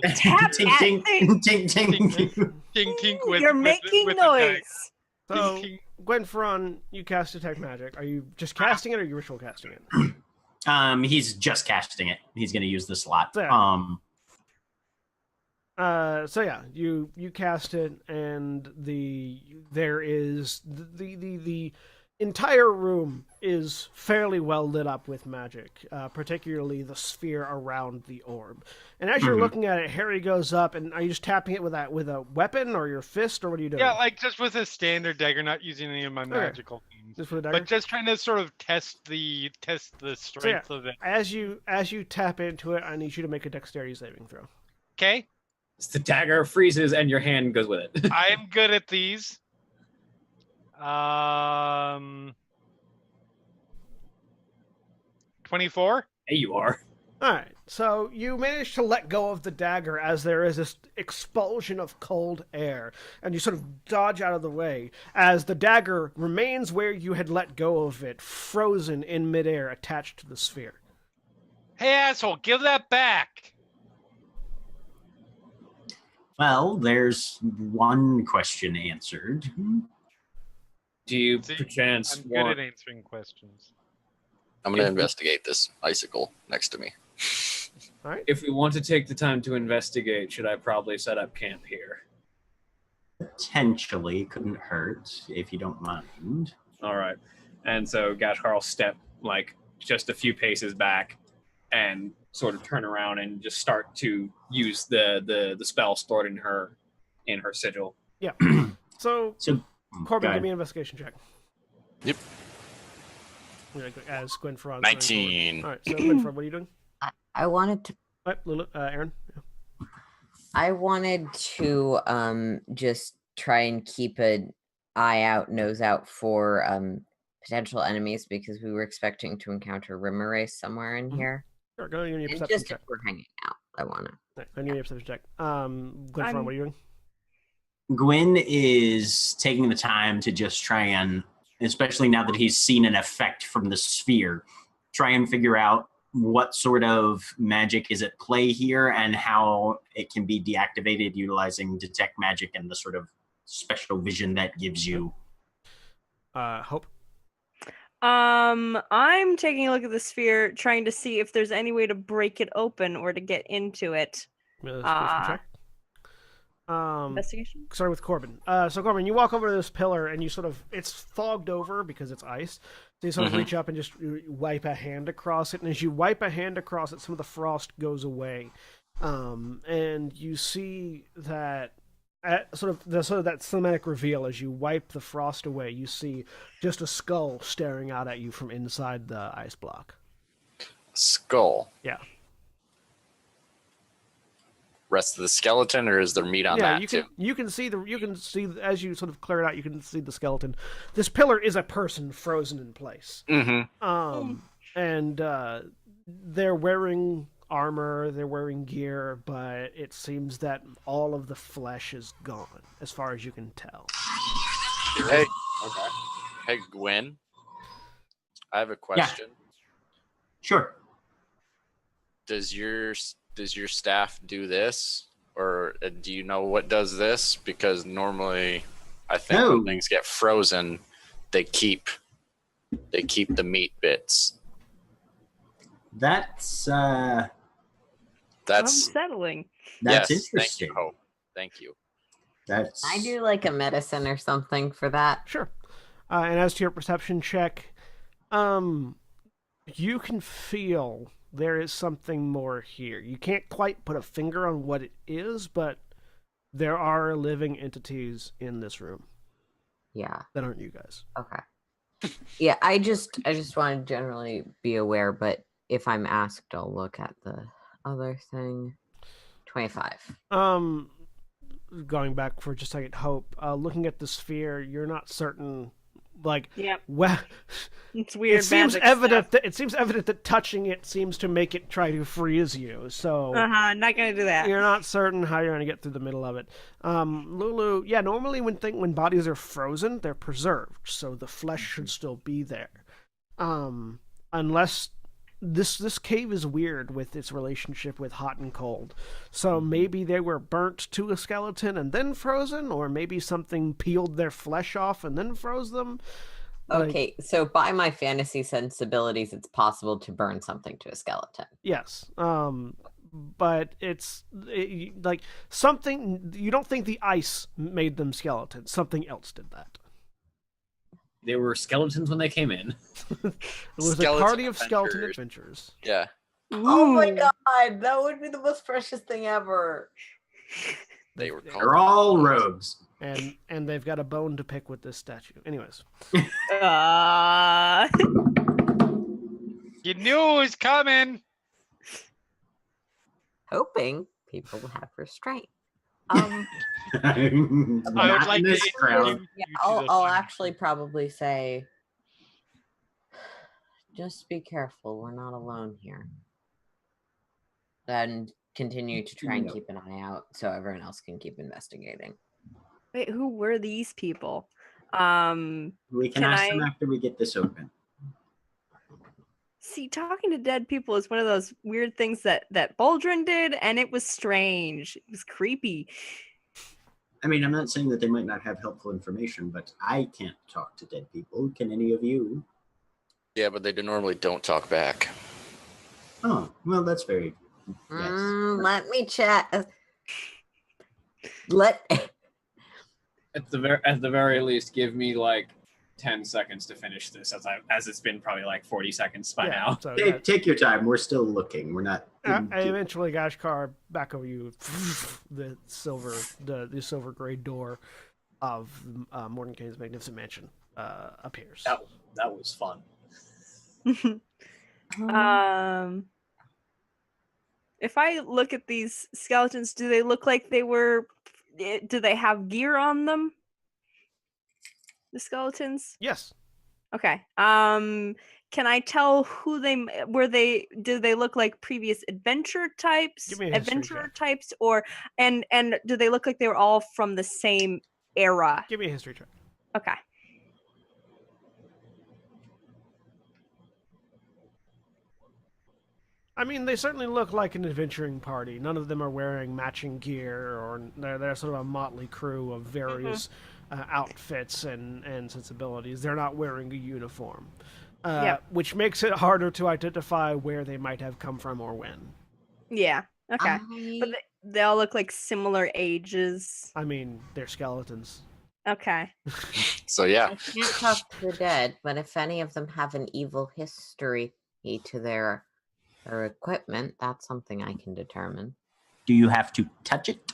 tap Tink, at tink, things. tink, tink. tink with. You're with- making with the tag. noise. So, Tink. Gwenferon, you cast Detect Magic. Are you just casting it, or are you ritual casting it? He's just casting it. He's going to use the slot. Yeah. So yeah, you cast it, and the entire room is fairly well lit up with magic, particularly the sphere around the orb. And as you're looking at it, Harry goes up, and are you just tapping it with a weapon or your fist, or what are you doing? Yeah, like just with a standard dagger, not using any of my magical things, Just with a dagger? but just trying to sort of test the strength of it. As you tap into it, I need you to make a dexterity saving throw. Okay, The dagger freezes and your hand goes with it. I am good at these. 24. Hey, you are. Alright, so you manage to let go of the dagger as there is this expulsion of cold air, and you sort of dodge out of the way as the dagger remains where you had let go of it, frozen in midair, attached to the sphere. Hey, asshole, give that back. Well, there's one question answered. Do you See, perchance I'm good want... at answering questions. I'm gonna investigate this icicle next to me. Alright? If we want to take the time to investigate, should I probably set up camp here? Potentially, couldn't hurt if you don't mind. All right. And so Gashkar will step like just a few paces back and sort of turn around and just start to use the spell stored in her sigil. Yeah. So, So, Corbin, go give me ahead. an investigation check. Yep. As Gwen Frog. 19. All right, so Gwen Frog, what are you doing? I wanted to. What, Lulu, Aaron? Yeah. I wanted to just try and keep an eye out, nose out for potential enemies because we were expecting to encounter Rimmer somewhere in here. Sure, go ahead and give me a And perception just check. if we're hanging out, I wanna. Right, go ahead and give me a perception check. Gwen Frog, I'm- what are you doing? Gwen is taking the time to just try and, especially now that he's seen an effect from the sphere, try and figure out what sort of magic is at play here and how it can be deactivated utilizing detect magic and the sort of special vision that gives you. Hope. I'm taking a look at the sphere, trying to see if there's any way to break it open or to get into it. Give me a perception check. Investigation. Starting with Corbin. So Corbin, you walk over to this pillar and you sort of, it's fogged over because it's ice. So you sort of reach up and just wipe a hand across it. And as you wipe a hand across it, some of the frost goes away. And you see that sort of that cinematic reveal as you wipe the frost away, you see just a skull staring out at you from inside the ice block. Skull. Yeah. Rest of the skeleton, or is there meat on that too? You can see as you sort of clear it out, you can see the skeleton. This pillar is a person frozen in place. Mm-hmm. And they're wearing armor, they're wearing gear, but it seems that all of the flesh is gone, as far as you can tell. Hey, okay. Hey, Gwen. I have a question. Sure. Does your staff do this, or do you know what does this? Because normally, I think when things get frozen, they keep the meat bits. That's Unsettling. That's yes, interesting. Thank you, Hope. Thank you. That's I do like a medicine or something for that. Sure. And as to your perception check, you can feel there is something more here. You can't quite put a finger on what it is, but there are living entities in this room Yeah. that aren't you guys. Okay. Yeah, I just want to generally be aware, but if I'm asked, I'll look at the other thing. 25. Going back for just a second, Hope, looking at the sphere, you're not certain, like, Yep. well, It's weird. it seems magic evident stuff. that touching it seems to make it try to freeze you. So Not gonna do that. you're not certain how you're going to get through the middle of it. Lulu, yeah, normally when bodies are frozen, they're preserved, so the flesh should still be there. Unless this cave is weird with its relationship with hot and cold. So maybe they were burnt to a skeleton and then frozen, or maybe something peeled their flesh off and then froze them. Okay, so by my fantasy sensibilities, it's possible to burn something to a skeleton. Yes. But like something, you don't think the ice made them skeletons. Something else did that. They were skeletons when they came in. It was Skeleton a party of skeleton adventurers. adventurers. Yeah. Oh my Ooh. god, that would be the most precious thing ever. They were called. they're all rogues. And they've got a bone to pick with this statue. Anyways. Uh, You knew it was coming. Hoping people have restraint. I would Not like in to this crowd. Yeah, I'll actually probably say, just be careful. We're not alone here. And continue to try and keep an eye out so everyone else can keep investigating. wait, who were these people? We can Can ask them I- after we get this open. See, talking to dead people is one of those weird things that Baldrin did, and it was strange. It was creepy. I mean, I'm not saying that they might not have helpful information, but I can't talk to dead people. Can any of you? Yeah, but they normally don't talk back. Oh, well, that's very. Yes. Let me chat. Let At the very least, give me like 10 seconds to finish this, as it's been probably like 40 seconds by now. So Take your time. We're still looking. We're not. eventually, Gashkar, back over you, the silver gray door. of Mordenkainen's magnificent mansion appears. That was fun. If I look at these skeletons, do they look like they were? Do they have gear on them? The skeletons? Yes. Okay. Can I tell who they were? Did they look like previous adventurer types, or and do they look like they were all from the same era? Give me a history check. Okay. I mean, they certainly look like an adventuring party. None of them are wearing matching gear, or they're sort of a motley crew of various outfits and sensibilities. They're not wearing a uniform, which makes it harder to identify where they might have come from or when. Yeah. Okay. But they all look like similar ages. I mean, they're skeletons. Okay. So yeah, I can't talk to the dead, but if any of them have an evil history to their equipment, that's something I can determine. Do you have to touch it?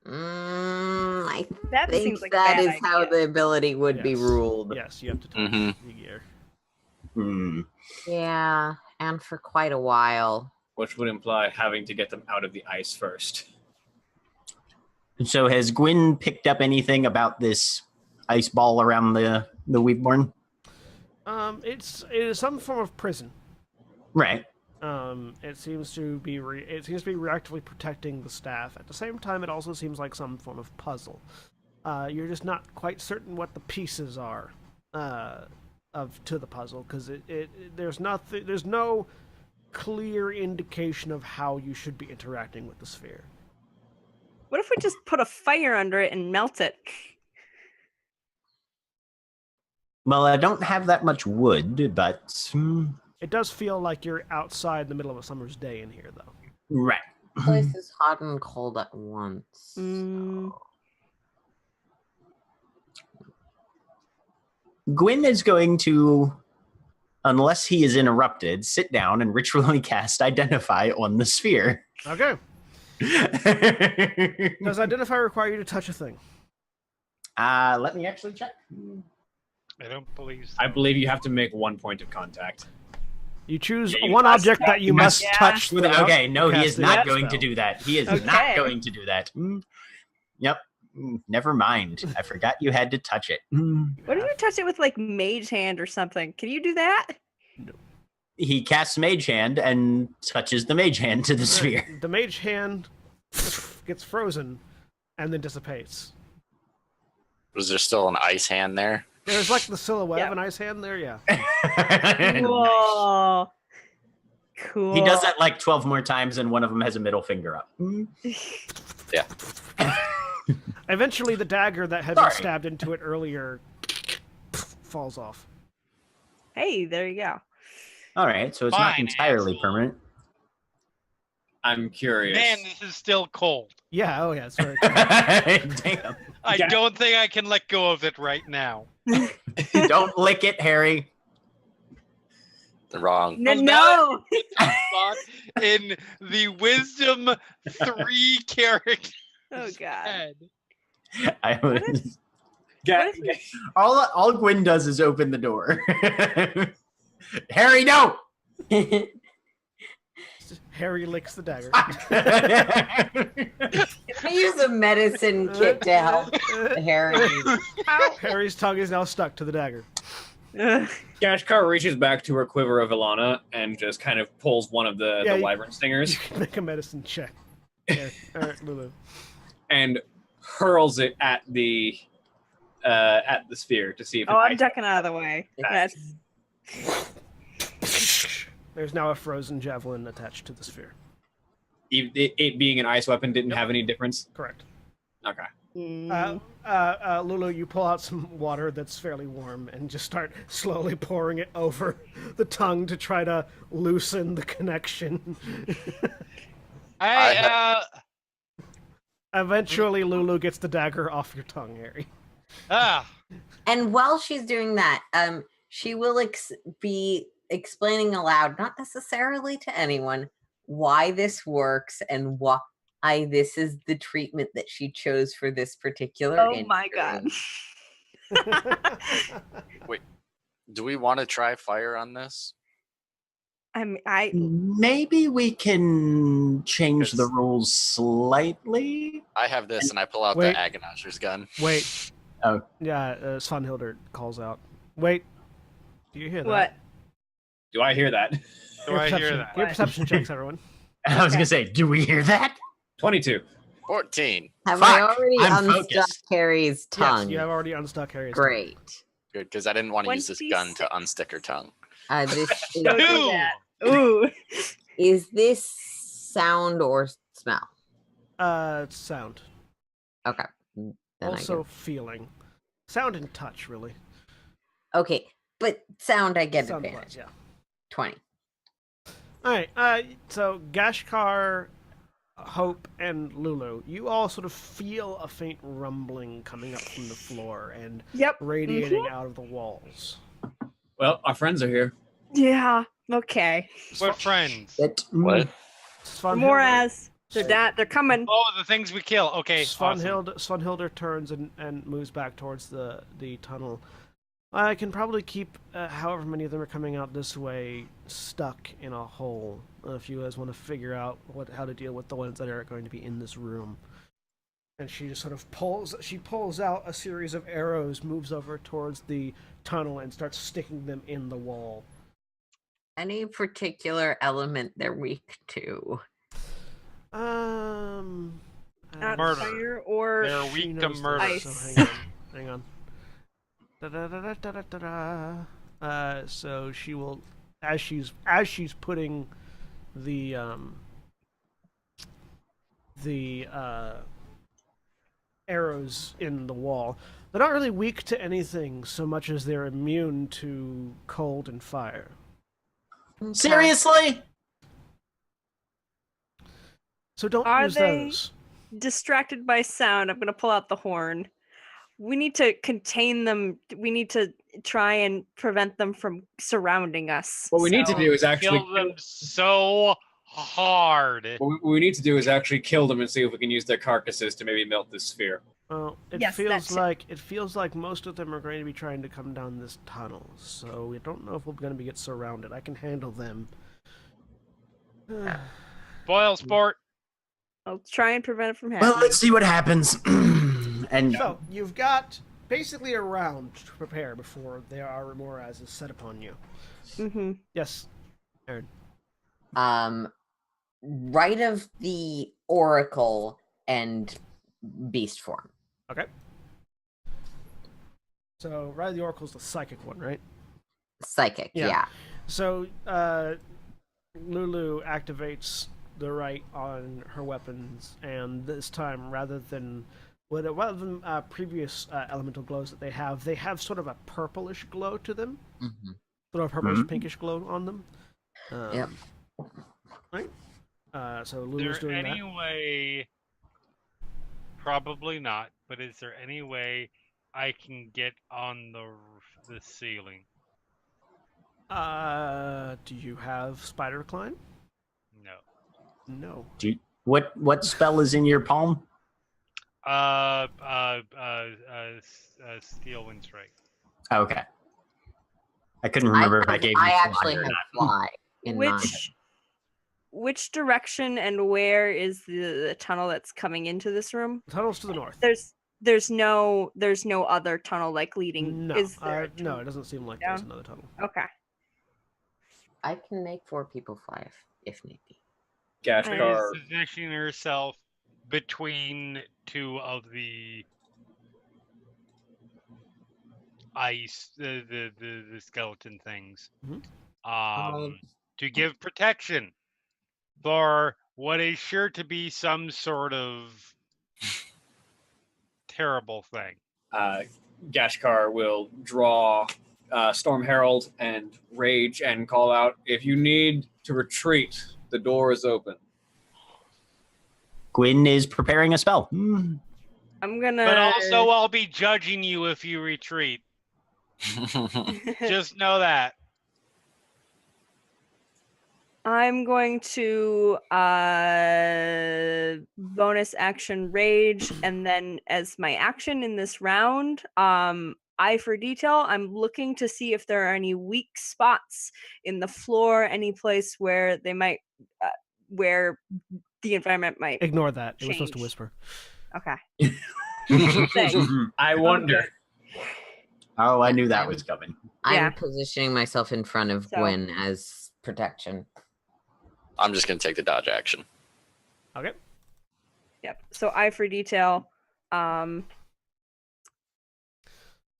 I That think seems like that a is bad how idea. the ability would be Yes. ruled. Yes, you have to touch the gear. Yeah, and for quite a while. Which would imply having to get them out of the ice first. So has Gwyn picked up anything about this ice ball around the Weeborn? It is some form of prison. Right. It seems to be reactively protecting the staff. At the same time, it also seems like some form of puzzle. You're just not quite certain what the pieces are to the puzzle, because there's no clear indication of how you should be interacting with the sphere. What if we just put a fire under it and melt it? Well, I don't have that much wood, but It does feel like you're outside in the middle of a summer's day in here, though. right. The place is hot and cold at once. So. Gwyn is going to, unless he is interrupted, sit down and ritually cast Identify on the sphere. Okay. Does Identify require you to touch a thing? Let me actually check. I don't believe so. I believe you have to make 1 point of contact. You choose Yeah, you one must object that you must touch. Okay, no, he is casting not that going to spell. do that. He is Okay. not going to do that. Yep. Never mind. I forgot you had to touch it. What if you touch it with like mage hand or something? Can you do that? He casts Mage Hand and touches the Mage Hand to the sphere. The mage hand gets frozen and then dissipates. was there still an ice hand there? There's like the silhouette Yeah. of an ice hand there, yeah. Whoa. Cool. He does that like 12 more times, and one of them has a middle finger up. Yeah. Eventually, the dagger that had been stabbed into it earlier falls off. Hey, there you go. All right, so it's not Fine, entirely asshole. permanent. I'm curious. Man, this is still cold. Yeah, oh yeah, it's very cool. Damn. I Yeah. don't think I can let go of it right now. Don't lick it, Harry. The wrong. No. Spot in the Wisdom 3 character Oh god. head. I was, What if all Gwyn does is open the door. Harry, no! Harry licks the dagger. I use a medicine kit to help Harry. Harry's tongue is now stuck to the dagger. Gashkar reaches back to her quiver of Ilana and just kind of pulls one of Yeah, the you- wyvern stingers You can make a medicine check. Yeah. All right, Lulu. and hurls it at the sphere to see if Oh, it I'm bites. ducking out of the way. That's There's now a frozen javelin attached to the sphere. It being an ice weapon didn't have any difference. Correct. Okay. Lulu, you pull out some water that's fairly warm and just start slowly pouring it over the tongue to try to loosen the connection. Eventually, Lulu gets the dagger off your tongue, Harry. And while she's doing that, she will be explaining aloud, not necessarily to anyone, why this works and what This is the treatment that she chose for this particular Oh my god. Wait, do we want to try fire on this? I Maybe we can change the Because- rules slightly. I have this, and I pull out Wait. the agonizer's gun. Wait. Oh. Yeah, Svanhilder calls out. Wait. Do you hear that? what? Do I hear that? Do Your I hear perception- that? Your What? perception checks, everyone. I was gonna say, do we hear that? 22. 14. Have Fuck, I already I'm unstuck focused. Carrie's tongue? Yes, you have already unstuck Harry's tongue. Great. Good, because I didn't want to use this gun 26. to unstick her tongue. This Don't do Two. that. Ooh. is this sound or smell? It's sound. Okay. Then Also feeling. Sound and touch, really. okay, but sound I get Sound advantage. plus, yeah. 20. Alright, so Gashkar, Hope, and Lulu, you all sort of feel a faint rumbling coming up from the floor and Yep. radiating out of the walls. Well, our friends are here. Yeah. Okay. What friends? What? Moraz. They're coming. Oh, the things we kill. Okay. Awesome. Svanhilder turns and moves back towards the tunnel. I can probably keep however many of them are coming out this way stuck in a hole. If you guys want to figure out how to deal with the ones that are going to be in this room. And she just sort of pulls out a series of arrows, moves over towards the tunnel, and starts sticking them in the wall. Any particular element they're weak to? Not Murder. fire or They're She weak to knows murder. this, Ice. so hang on. Da-da-da-da-da-da-da. So she will, as she's putting the arrows in the wall. They're not really weak to anything so much as they're immune to cold and fire. Seriously? So don't Are use they- those. distracted by sound. I'm gonna pull out the horn. We need to contain them. We need to try and prevent them from surrounding us. What we need to So- do is actually Kill them so hard. what we need to do is actually kill them and see if we can use their carcasses to maybe melt this sphere. Well, it Yes, feels that's it. like most of them are going to be trying to come down this tunnel. So we don't know if we're going to get surrounded. I can handle them. Spoil sport. I'll try and prevent it from happening. Well, let's see what happens. And So you've got basically a round to prepare before there are more as is set upon you. Mm-hmm. Yes, Aaron. Right of the oracle and beast form. Okay. So Ride of the Oracle's the psychic one, right? Psychic, Yeah. yeah. So Lulu activates the right on her weapons, and this time, rather than previous elemental glows that they have sort of a purplish glow to them, Mm-hmm. sort of a purplish pinkish glow on them. Yep. Right. So Is Lulu's there doing any way? Probably not. But is there any way I can get on the ceiling? that. Do you have Spider Climb? No. No. what spell is in your palm? Steel Wind Strike. Okay. I couldn't remember if I gave you I fly actually or have not. fly in mine. Which direction and where is the tunnel that's coming into this room? Tunnels to the north. There's no other tunnel like leading. No, Is there? no, it doesn't seem like down? there's another tunnel. Okay. I can make 4 people fly if need be. Gashkar, She's positioning herself between two of the ice, the skeleton things, Mhm. to give protection for what is sure to be some sort of terrible thing. Gashkar will draw Storm Herald and Rage and call out, "If you need to retreat, the door is open." Gwyn is preparing a spell. I'm gonna. But also, I'll be judging you if you retreat. Just know that. I'm going to bonus action rage, and then as my action in this round, eye for detail. I'm looking to see if there are any weak spots in the floor, any place where they might, where the environment might. Ignore that. It was supposed to Change. whisper. Okay. Thanks. I wonder. Oh, I knew that was coming. Yeah. I'm positioning myself in front of So- Gwen as protection. I'm just gonna take the dodge action. Okay. Yep. So eye for detail.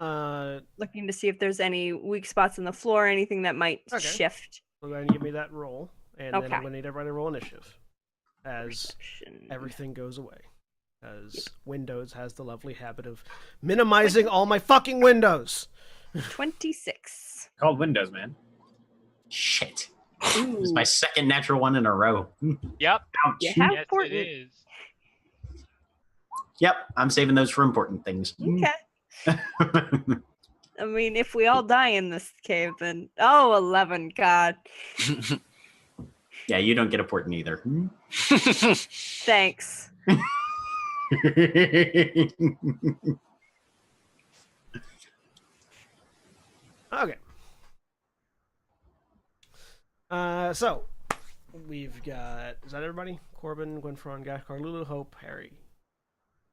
Looking to see if there's any weak spots in the floor, anything that might Okay. shift. So go ahead and give me that roll, and then Okay. I'm gonna need everybody to roll initiative as Perception. everything goes away. As Windows has the lovely habit of minimizing all my fucking windows. 26. Called Windows, man. Shit. Ooh. It's my second natural one in a row. Yep. Ouch. Yeah. How Yes, important? it is. Yep, I'm saving those for important things. Okay. I mean, if we all die in this cave, then 11. God, Yeah, you don't get important either. thanks. Okay. So we've got, is that everybody? Corbin, Gwynfron, Gashkar, Lulu, Hope, Harry.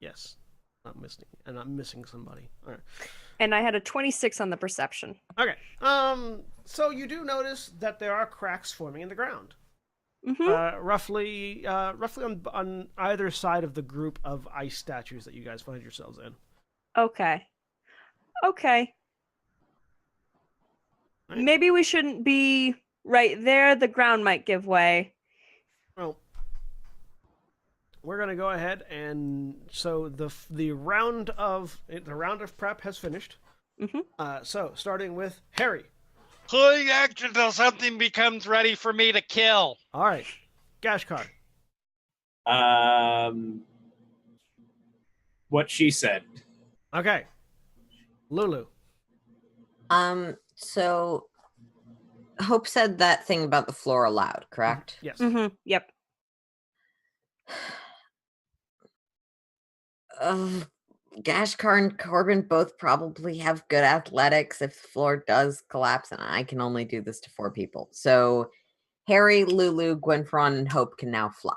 Yes. Not missing, and I'm missing somebody. All right. And I had a 26 on the perception. Okay. So you do notice that there are cracks forming in the ground. Mm-hmm. Roughly on either side of the group of ice statues that you guys find yourselves in. Okay. Okay. Right. Maybe we shouldn't be right there. The ground might give way. Well, we're gonna go ahead and so the round of prep has finished. Mm-hmm. So starting with Harry. Holding action until something becomes ready for me to kill. All right, Gashkar. What she said. Okay, Lulu. So Hope said that thing about the floor aloud, correct? Yes. Mm-hmm. Yep. Gashkar and Corbin both probably have good athletics if the floor does collapse, and I can only do this to 4 people. So Harry, Lulu, Gwynfron, and Hope can now fly.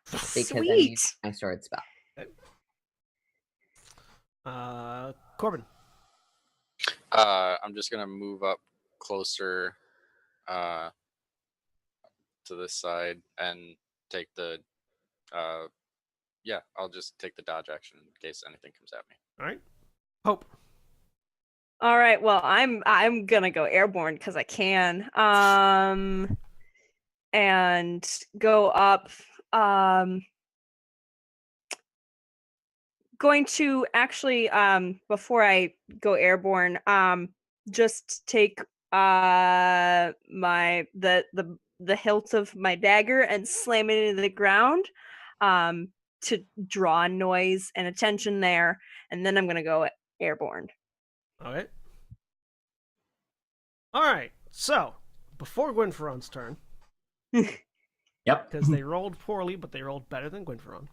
Because I Sweet. used my sword spell. Corbin. I'm just gonna move up closer to this side and take the I'll just take the dodge action in case anything comes at me. All right, Hope. All right. Well, I'm gonna go airborne because I can. And go up. Going to actually before I go airborne, just take the hilt of my dagger and slam it into the ground, to draw noise and attention there, and then I'm gonna go airborne. All right. All right. So before Gwynferon's turn, Yep. because they rolled poorly, but they rolled better than Gwynferon.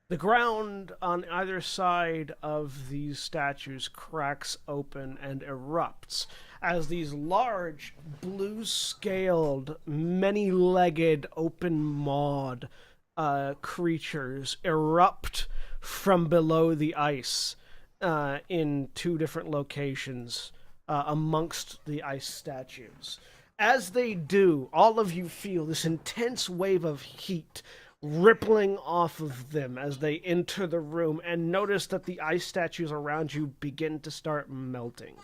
The ground on either side of these statues cracks open and erupts as these large, blue-scaled, many-legged, open-mawed creatures erupt from below the ice in 2 different locations amongst the ice statues. As they do, all of you feel this intense wave of heat rippling off of them as they enter the room and notice that the ice statues around you begin to start melting.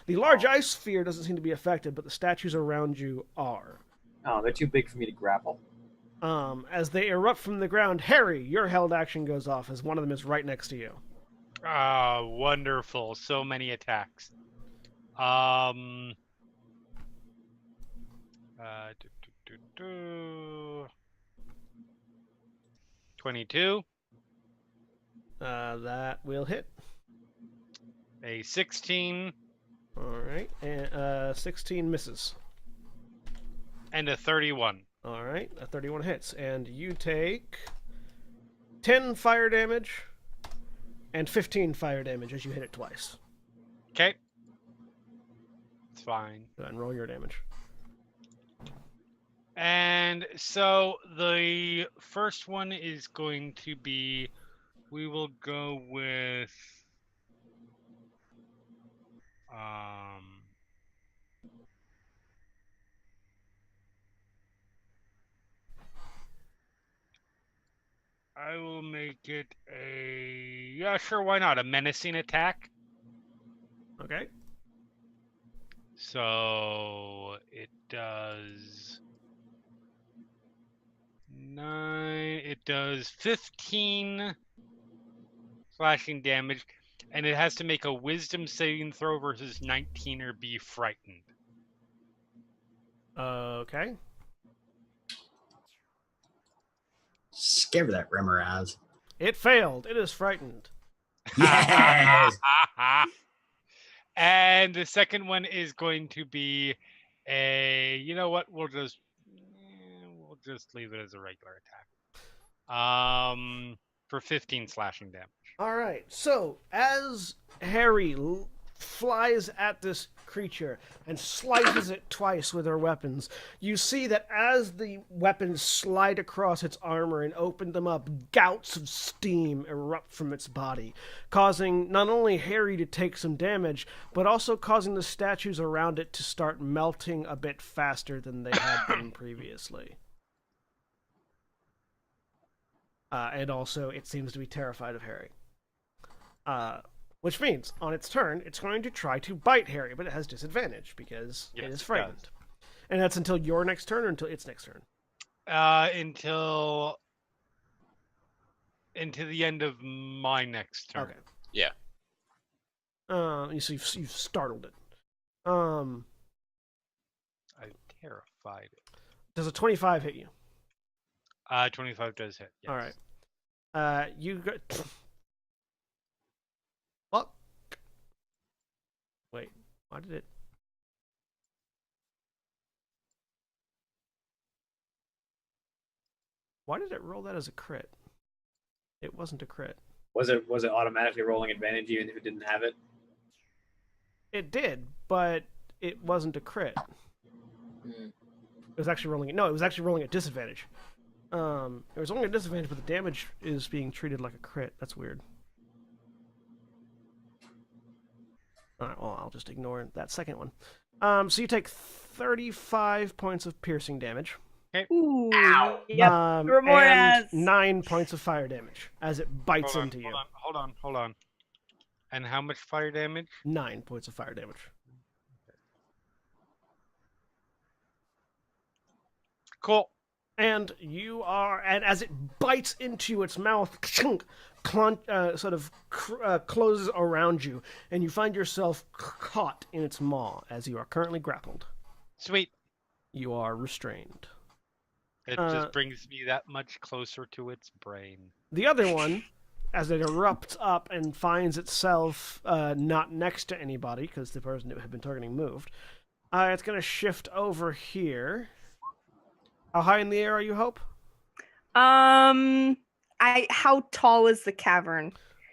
The large ice sphere doesn't seem to be affected, but the statues around you are. Oh, they're too big for me to grapple. As they erupt from the ground, Harry, your held action goes off as one of them is right next to you. Ah, wonderful. So many attacks. 22. That will hit. A 16. All right, and 16 misses. And a 31. All right, a 31 hits, and you take 10 fire damage and 15 fire damage as you hit it twice. Okay. It's fine. Go ahead and roll your damage. And so the first one is going to be, we will go with, I will make it yeah, sure, why not? A menacing attack. Okay. So it does 9, it does 15 slashing damage, and it has to make a wisdom saving throw versus 19 or be frightened. Okay. Scare that Remoraz. It failed. It is frightened. Yes. And the second one is going to be a, you know what? We'll just leave it as a regular attack. For 15 slashing damage. All right. So as Harry flies at this creature and slices it twice with her weapons, you see that as the weapons slide across its armor and open them up, gouts of steam erupt from its body, causing not only Harry to take some damage, but also causing the statues around it to start melting a bit faster than they had been previously. And also, it seems to be terrified of Harry. Which means, on its turn, it's going to try to bite Harry, but it has disadvantage because it is frightened. And that's until your next turn or until its next turn? Until the end of my next turn. Okay. Yeah. So you've startled it. I terrified it. Does a 25 hit you? 25 does hit. Yes. All right. You go. Fuck. Wait. Why did it? Why did it roll that as a crit? It wasn't a crit. Was it automatically rolling advantage even if it didn't have it? It did, but it wasn't a crit. Mm. It was actually rolling. No, it was actually rolling at disadvantage. It was only a disadvantage, but the damage is being treated like a crit. That's weird. All right, well, I'll just ignore that second one. So you take 35 points of piercing damage. Ooh. Ow. Yep. And Remoras. 9 points of fire damage as it bites into you. Hold on. And how much fire damage? 9 points of fire damage. Cool. And as it bites into its mouth, closes around you, and you find yourself caught in its maw as you are currently grappled. Sweet. You are restrained. It just brings me that much closer to its brain. The other one, as it erupts up and finds itself not next to anybody, because the person it had been targeting moved, it's going to shift over here. How high in the air are you, Hope? How tall is the cavern?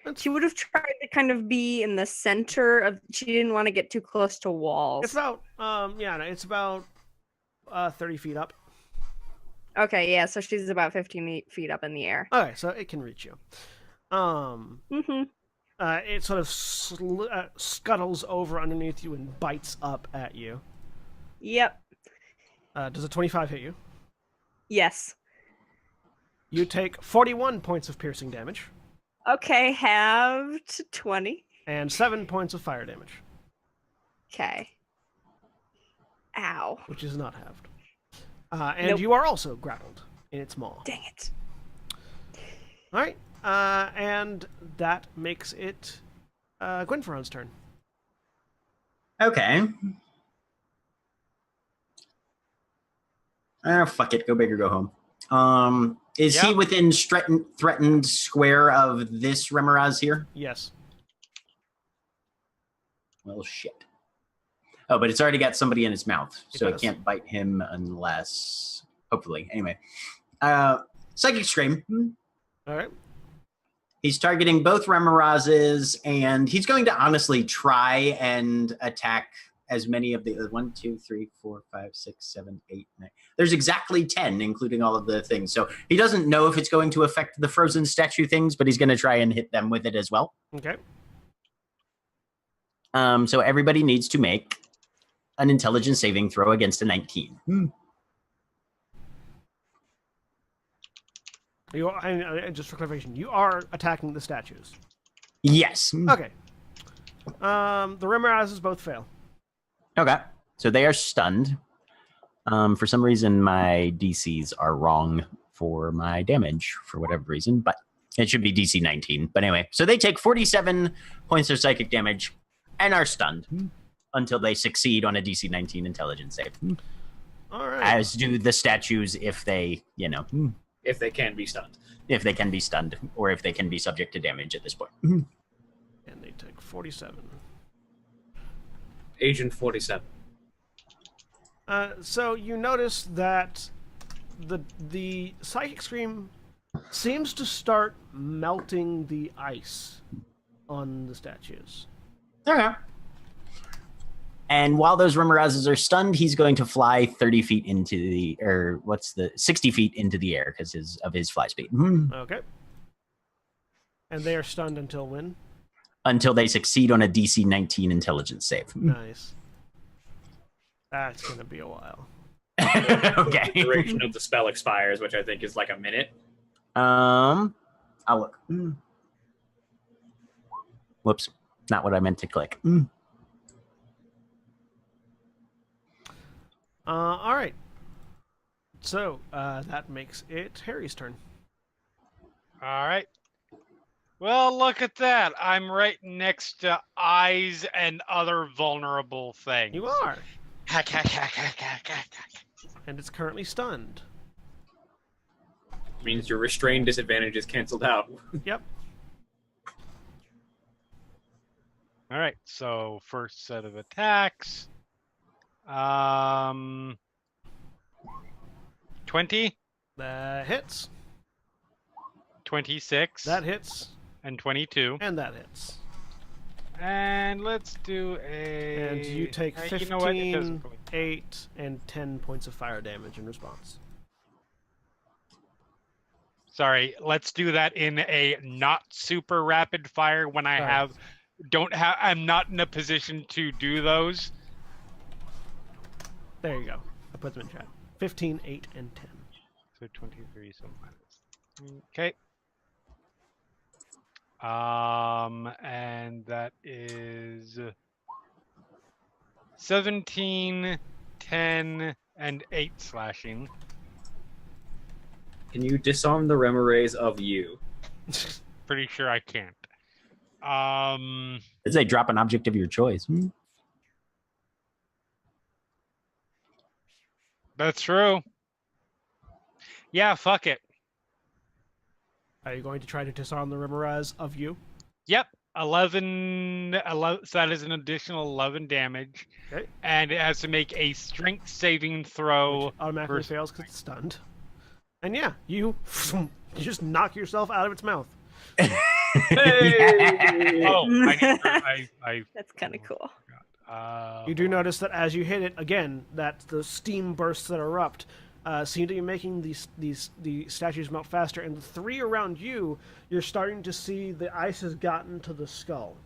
It's- She would have tried to kind of be in the center of. She didn't want to get too close to walls. It's about, it's about 30 feet up. Okay, yeah, so she's about 15 feet up in the air. Okay, so it can reach you. Mm-hmm. It sort of scuttles over underneath you and bites up at you. Yep. Does a 25 hit you? Yes. You take 41 points of piercing damage Okay, halved 20. and 7 points of fire damage, Okay. Ow. which is not halved. And Nope. you are also grappled in its maw. Dang it. All right, and that makes it Gwynferon's turn. Okay. Fuck it. Go big or go home. Is he Yep. within threatened square of this Remoraz here? Yes. Well, shit. Oh, but it's already got somebody in its mouth, so it does. can't bite him unless, hopefully. Anyway, Psychic Scream. All right. He's targeting both Remorazes, and he's going to honestly try and attack as many of the 1, 2, 3, 4, 5, 6, 7, 8, 9. There's exactly 10, including all of the things. So he doesn't know if it's going to affect the frozen statue things, but he's going to try and hit them with it as well. Okay. So everybody needs to make an intelligence saving throw against a 19. You are, and just for clarification, you are attacking the statues. Yes. Okay. The Remorazes both fail. Okay. So they are stunned. For some reason, my DCs are wrong for my damage for whatever reason, but it should be DC 19. But anyway, so they take 47 points of psychic damage and are stunned until they succeed on a DC 19 intelligence save. All right. As do the statues if they, If they can be stunned. if they can be stunned or if they can be subject to damage at this point. And they take 47. Agent 47. So you notice that the Psychic Scream seems to start melting the ice on the statues. Okay. And while those Remorazes are stunned, he's going to fly 30 feet into the, 60 feet into the air because of his fly speed. Okay. And they are stunned until when? Until they succeed on a DC 19 intelligence save. Nice. That's going to be a while. Okay. The duration of the spell expires, which I think is like a minute. I'll look. Whoops. Not what I meant to click. All right. So that makes it Harry's turn. All right. Well, look at that. I'm right next to eyes and other vulnerable things. You are. Hack, hack, hack, hack, hack, hack, hack. And it's currently stunned. Means your restrained disadvantage is canceled out. Yep. All right. So first set of attacks. 20, That hits. 26, That hits. and 22. And that hits. And let's do a. And you take You know what? It 15, doesn't really- 8, and 10 points of fire damage in response. Sorry, let's do that in a not super rapid fire when I Alright. I'm not in a position to do those. There you go. I put them in chat. 15, 8, and 10. So 23, so minus. Okay. And that is 17, 10, and 8 slashing. Can you disarm the Remorays of you? Pretty sure I can't. As they drop an object of your choice. That's true. Yeah, fuck it. Are you going to try to disarm the Remoraz of you? Yep. 11, so that is an additional 11 damage. Okay. And it has to make a strength saving throw. Which automatically versus- fails because it's stunned. And yeah, you just knock yourself out of its mouth. Oh, I That's kind of cool. You do notice that as you hit it again, that the steam bursts that erupt seem to be making the statues melt faster. And the three around you, you're starting to see the ice has gotten to the skull.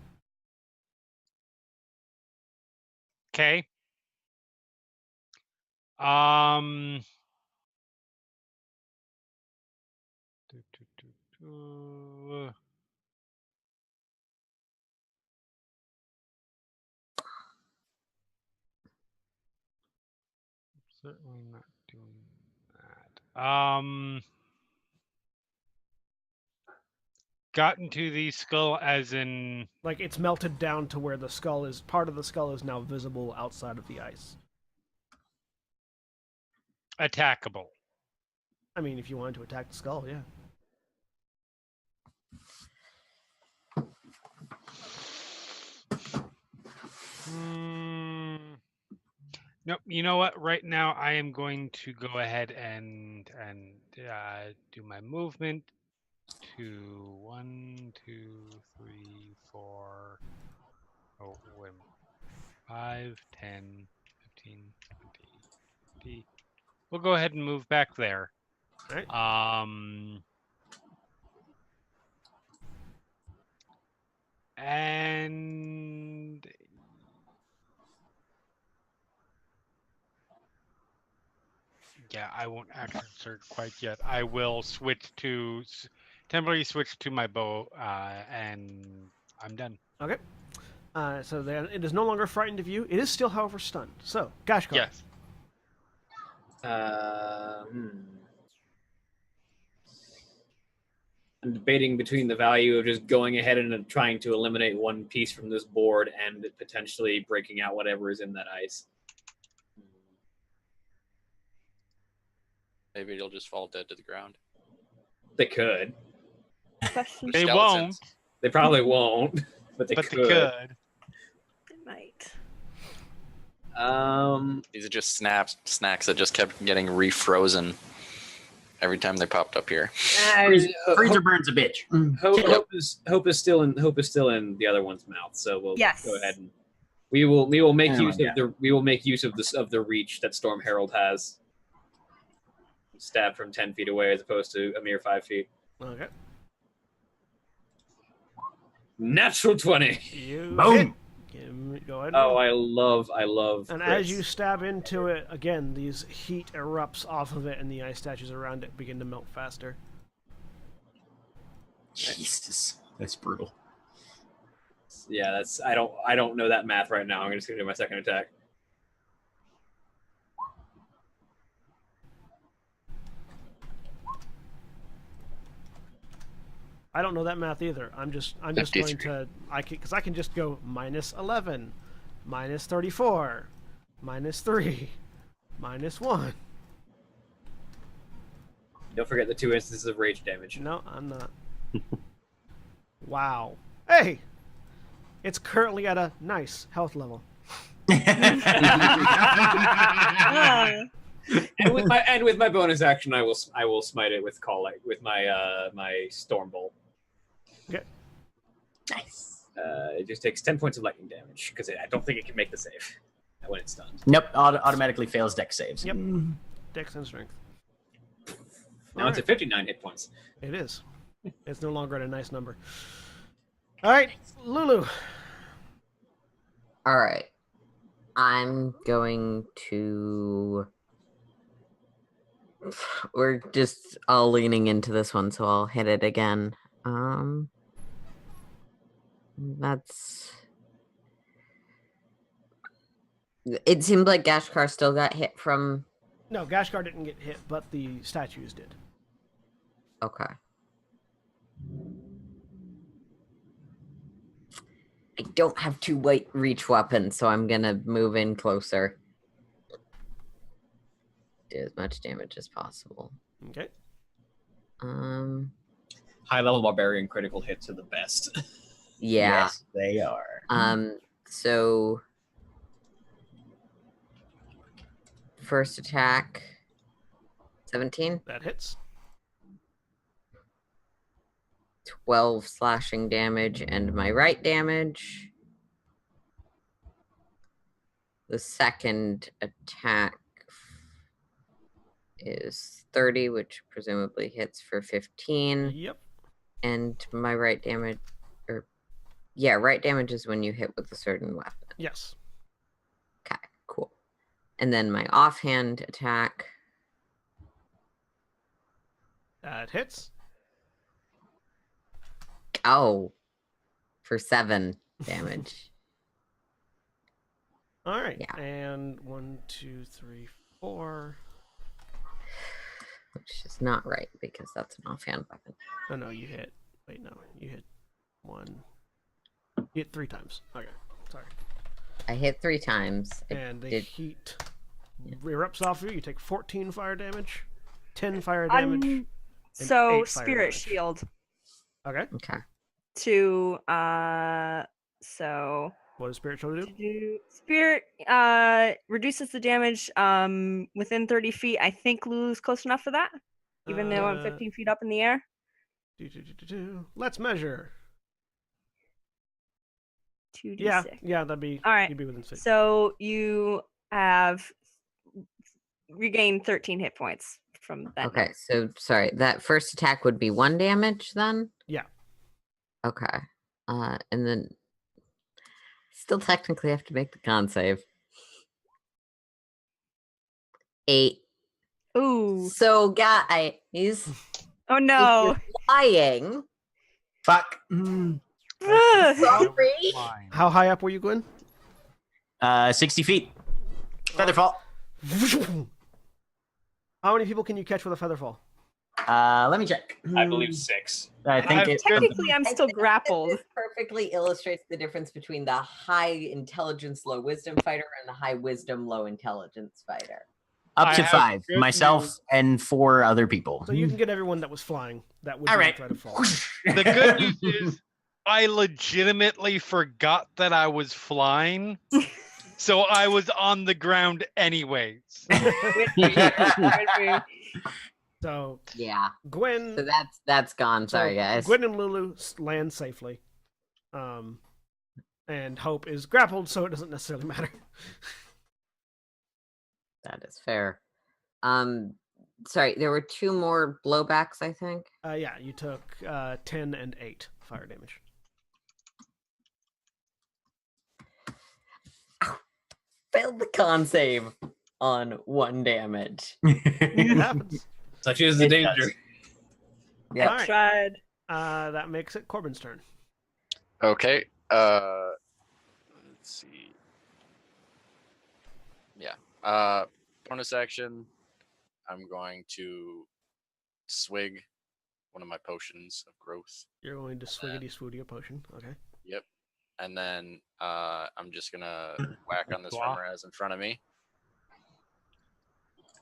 Okay. Certainly not doing that. Gotten to the skull as in Like it's melted down to where the skull is. Part of the skull is now visible outside of the ice. attackable. I mean, if you wanted to attack the skull, yeah. Nope. You know what? Right now, I am going to go ahead and do my movement to 1, 2, 3, 4. Oh, wait a minute. 5, 10, 15, 20, 50. We'll go ahead and move back there. All right. And yeah, I won't action surge quite yet. I will switch to temporarily switch to my bow, and I'm done. Okay. So then it is no longer frightened of you. It is still, however, stunned. So, Gashkar. Yes. I'm debating between the value of just going ahead and trying to eliminate one piece from this board and potentially breaking out whatever is in that ice. Maybe it'll just fall dead to the ground. They could. Question. They Skeletons. won't, They probably won't, but they but could. they could. It might. These are just snacks that just kept getting refrozen every time they popped up here. Freezer burns a bitch. Hope is still in the other one's mouth. So we'll Yes. go ahead and we will make Oh, use yeah. of the reach that Storm Herald has. Stab from 10 feet away as opposed to a mere 5 feet. Okay. Natural 20. You Boom. hit. Go ahead. Oh, I love. And crits. as you stab into it, again, these heat erupts off of it, and the ice statues around it begin to melt faster. Jesus, that's brutal. Yeah, that's I don't know that math right now. I'm just gonna do my second attack. I don't know that math either. I'm just going 53. to because I can just go minus 11, minus 34, minus 3, minus 1. Don't forget the 2 instances of rage damage. No, I'm not. Wow. Hey, it's currently at a nice health level. Ah, And with my bonus action, I will smite it with my storm bolt. Okay. Nice. It just takes 10 points of lightning damage because I don't think it can make the save when it's stunned. Nope, automatically fails deck saves. Yep. Dex and strength. Now it's at 59 hit points. It is. It's no longer at a nice number. All right, Lulu. All right. I'm going to. We're just all leaning into this one, so I'll hit it again. That's. It seemed like Gashkar still got hit from. No, Gashkar didn't get hit, but the statues did. Okay. I don't have two white reach weapons, so I'm gonna move in closer. Do as much damage as possible. Okay. High level barbarian critical hits are the best. Yeah. Yes, they are. So first attack 17, That hits. 12 slashing damage, and my right damage. The second attack is 30, which presumably hits for 15. Yep. And my right damage, right damage is when you hit with a certain weapon. Yes. Okay, cool. And then my offhand attack, That hits. for 7 damage. All right. Yeah. And 1, 2, 3, 4. Which is not right because that's an offhand weapon. Oh no, you hit. Wait, no, you hit 1. You hit 3 times. Okay, sorry. I hit 3 times. I And the did- heat erupts off of you. You take 14 fire damage, 10 fire damage. and so 8 fire spirit damage. shield Okay. Okay. to so What does spiritual do? Spirit reduces the damage within 30 feet. I think Lulu's close enough for that, even though I'm 15 feet up in the air. Let's measure. 2d6. Yeah, that'd be all right. You'd be within 6. So you have regained 13 hit points from that. Okay, so sorry, that first attack would be 1 damage then? Yeah. Okay. And then still technically have to make the con save. 8. Ooh. So guys, Oh no. flying. Fuck. Sorry. How high up were you, Gwen? 60 feet. Featherfall. How many people can you catch with a featherfall? Let me check. I believe 6. I think it. Technically, I'm still grappled. This perfectly illustrates the difference between the high intelligence, low wisdom fighter and the high wisdom, low intelligence fighter. Up I to have 5. good Myself news. and 4 other people. So you can get everyone that was flying. That would All be right. a threat of fall. The good news is I legitimately forgot that I was flying. So I was on the ground anyways. So Yeah. Gwen, So that's gone. Sorry, guys. Gwen and Lulu land safely. And Hope is grappled, so it doesn't necessarily matter. That is fair. Sorry, there were 2 more blowbacks, I think. Yeah, you took 10 and 8 fire damage. Failed the con save on 1 damage. It happens. Such is the It danger. does. Yeah. All right. Tried. That makes it Corbin's turn. Okay. Let's see. Yeah. Bonus action. I'm going to swig one of my potions of growth. You're going to swiggity swooty a potion. Okay. Yep. And then I'm just gonna whack on this Remoraz in front of me.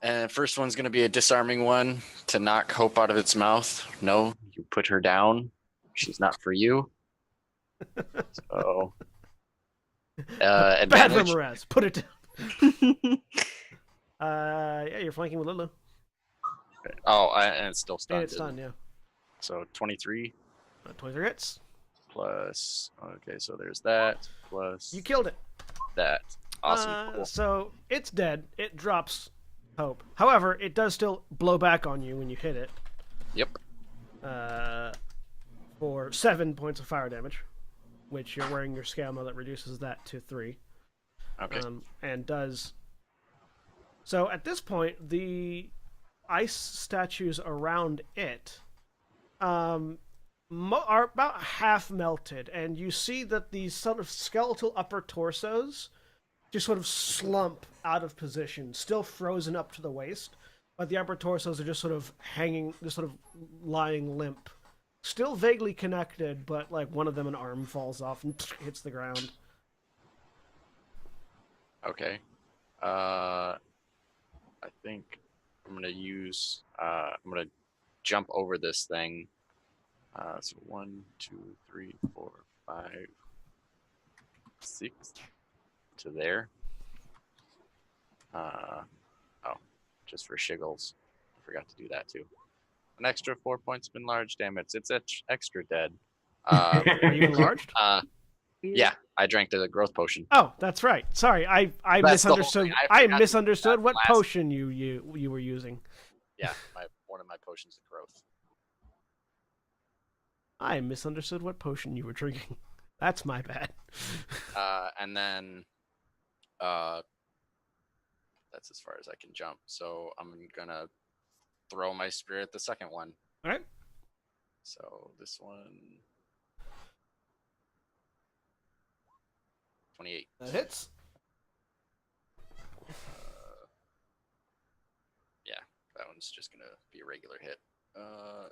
And first one's gonna be a disarming one to knock Hope out of its mouth. No, you put her down. She's not for you. So Bad advantage. Remoraz. Put it down. Yeah, you're flanking with Lulu. Oh, and it's still And stunned. it's done, yeah. So 23 23 hits. plus. Okay, so there's that plus You killed it. that. Awesome. Cool. So it's dead. It drops Hope. However, it does still blow back on you when you hit it. Yep. For 7 points of fire damage, which you're wearing your scale mail that reduces that to 3. Okay. And does. So at this point, the ice statues around it are about half melted, and you see that these sort of skeletal upper torsos just sort of slump out of position, still frozen up to the waist, but the upper torsos are just sort of hanging, just sort of lying limp. Still vaguely connected, but like one of them, an arm falls off and hits the ground. Okay. I think I'm gonna use. I'm gonna jump over this thing. So 1, 2, 3, 4, 5, 6 to there. Oh, just for shiggles. I forgot to do that too. An extra 4 points of enlarged damage. It's extra dead. Are you enlarged? Yeah, I drank the growth potion. Oh, that's right. Sorry, I That's the whole misunderstood. thing. I I forgot to do misunderstood that what last- potion you were using. Yeah, one of my potions of growth. I misunderstood what potion you were drinking. That's my bad. And then that's as far as I can jump. So I'm gonna throw my spear at the second one. All right. So this one 28. That hits. Yeah, that one's just gonna be a regular hit.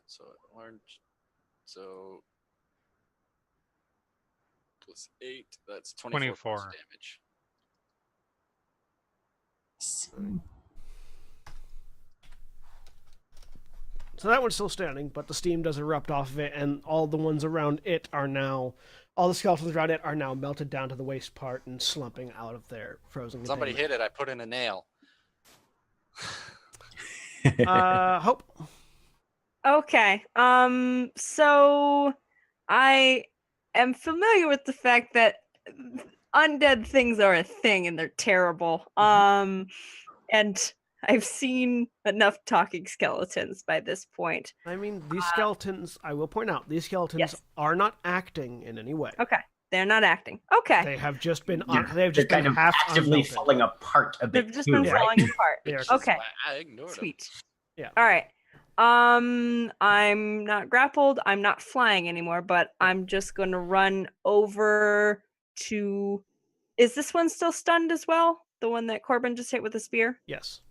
So orange. So plus 8. That's 24 points of damage. So that one's still standing, but the steam does erupt off of it, and all the ones around it are now All the skeletons around it are now melted down to the waste part and slumping out of their frozen Somebody containment. hit it. I put in a nail. Hope. Okay. So I am familiar with the fact that undead things are a thing and they're terrible. And I've seen enough talking skeletons by this point. I mean, these skeletons, I will point out, these skeletons Yes. are not acting in any way. Okay. They're not acting. Okay. They have just been They're been kind of half actively unmelted. falling apart a bit. They've just too, been right? falling apart. They are- Okay. I ignored him. Sweet. Yeah. All right. I'm not grappled. I'm not flying anymore, but I'm just going to run over to. Is this one still stunned as well? The one that Corbin just hit with a spear? Yes.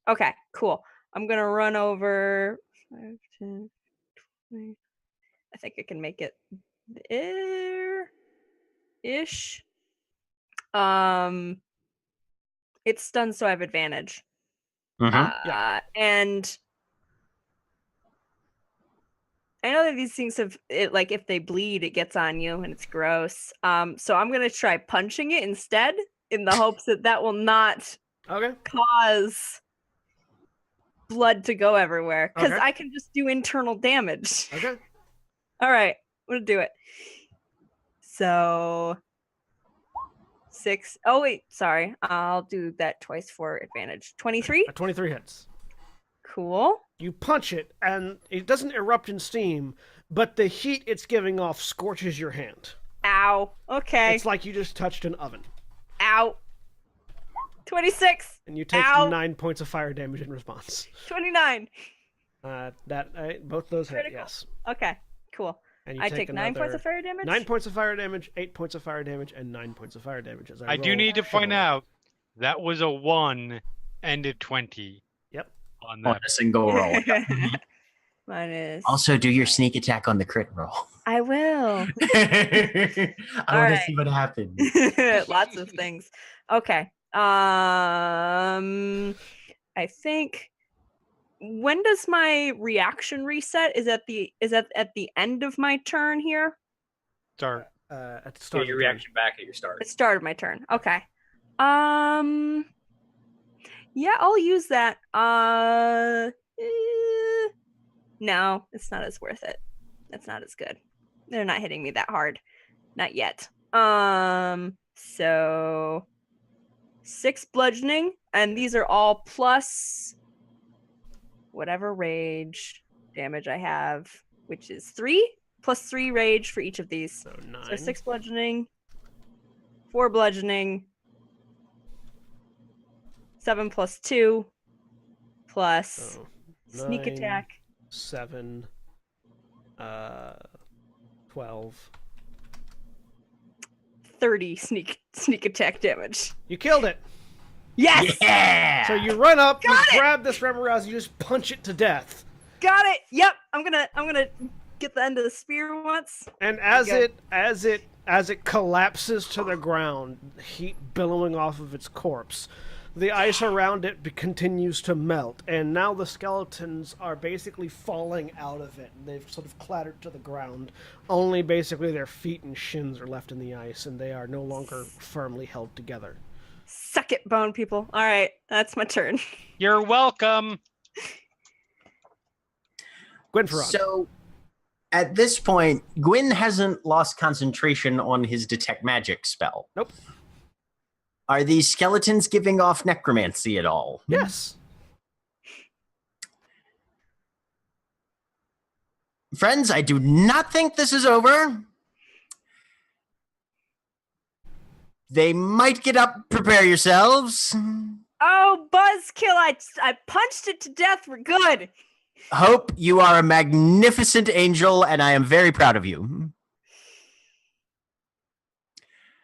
Okay, cool. I'm going to run over 5, 10, 20. I think I can make it there ish. It's stunned, so I have advantage. Mhm. And I know that these things have it, like if they bleed, it gets on you and it's gross. So I'm gonna try punching it instead, in the hopes that that will not Okay. cause blood to go everywhere. Because Okay. I can just do internal damage. Okay. All right, I'm gonna do it. So 6. Oh wait, sorry. I'll do that twice for advantage. 23. 23 hits. Cool. You punch it, and it doesn't erupt in steam, but the heat it's giving off scorches your hand. Ow. Okay. It's like you just touched an oven. Ow. 26. And you take Ow. 9 points of fire damage in response. 29. Both those hit, Critical. yes. Okay, cool. And you I take 9 points of fire damage? 9 points of fire damage, 8 points of fire damage, and 9 points of fire damage. As I do roll need to point heavily. out that was a 1 and a 20 Yep. on On that. a single roll. Minus. Also, do your sneak attack on the crit roll. I will. I want to right. see what happens. Lots of things. Okay. I think when does my reaction reset? Is that at the end of my turn here? Start. At the Get start your of the turn. reaction back at your start. It started my turn. Okay. Yeah, I'll use that. No, it's not as worth it. It's not as good. They're not hitting me that hard. Not yet. So 6 bludgeoning, and these are all plus whatever rage damage I have, which is 3 plus 3 rage for each of these. So 9. So 6 bludgeoning, 4 bludgeoning, 7 plus 2 plus So sneak 9, attack. 7, 12. 30 sneak attack damage. You killed it. Yes! Yeah! So you run up, you Got it! grab this Remoraz, you just punch it to death. Got it. Yep. I'm gonna get the end of the spear once. And as Good. it collapses to the ground, heat billowing off of its corpse, the ice around it continues to melt, and now the skeletons are basically falling out of it. They've sort of clattered to the ground. Only basically their feet and shins are left in the ice, and they are no longer firmly held together. Suck it, bone people. All right, that's my turn. You're welcome. Gwynferon. So, at this point, Gwyn hasn't lost concentration on his detect magic spell. Nope. Are these skeletons giving off necromancy at all? Yes. Friends, I do not think this is over. They might get up. Prepare yourselves. Oh, Buzzkill! I punched it to death. We're good. Hope, you are a magnificent angel, and I am very proud of you.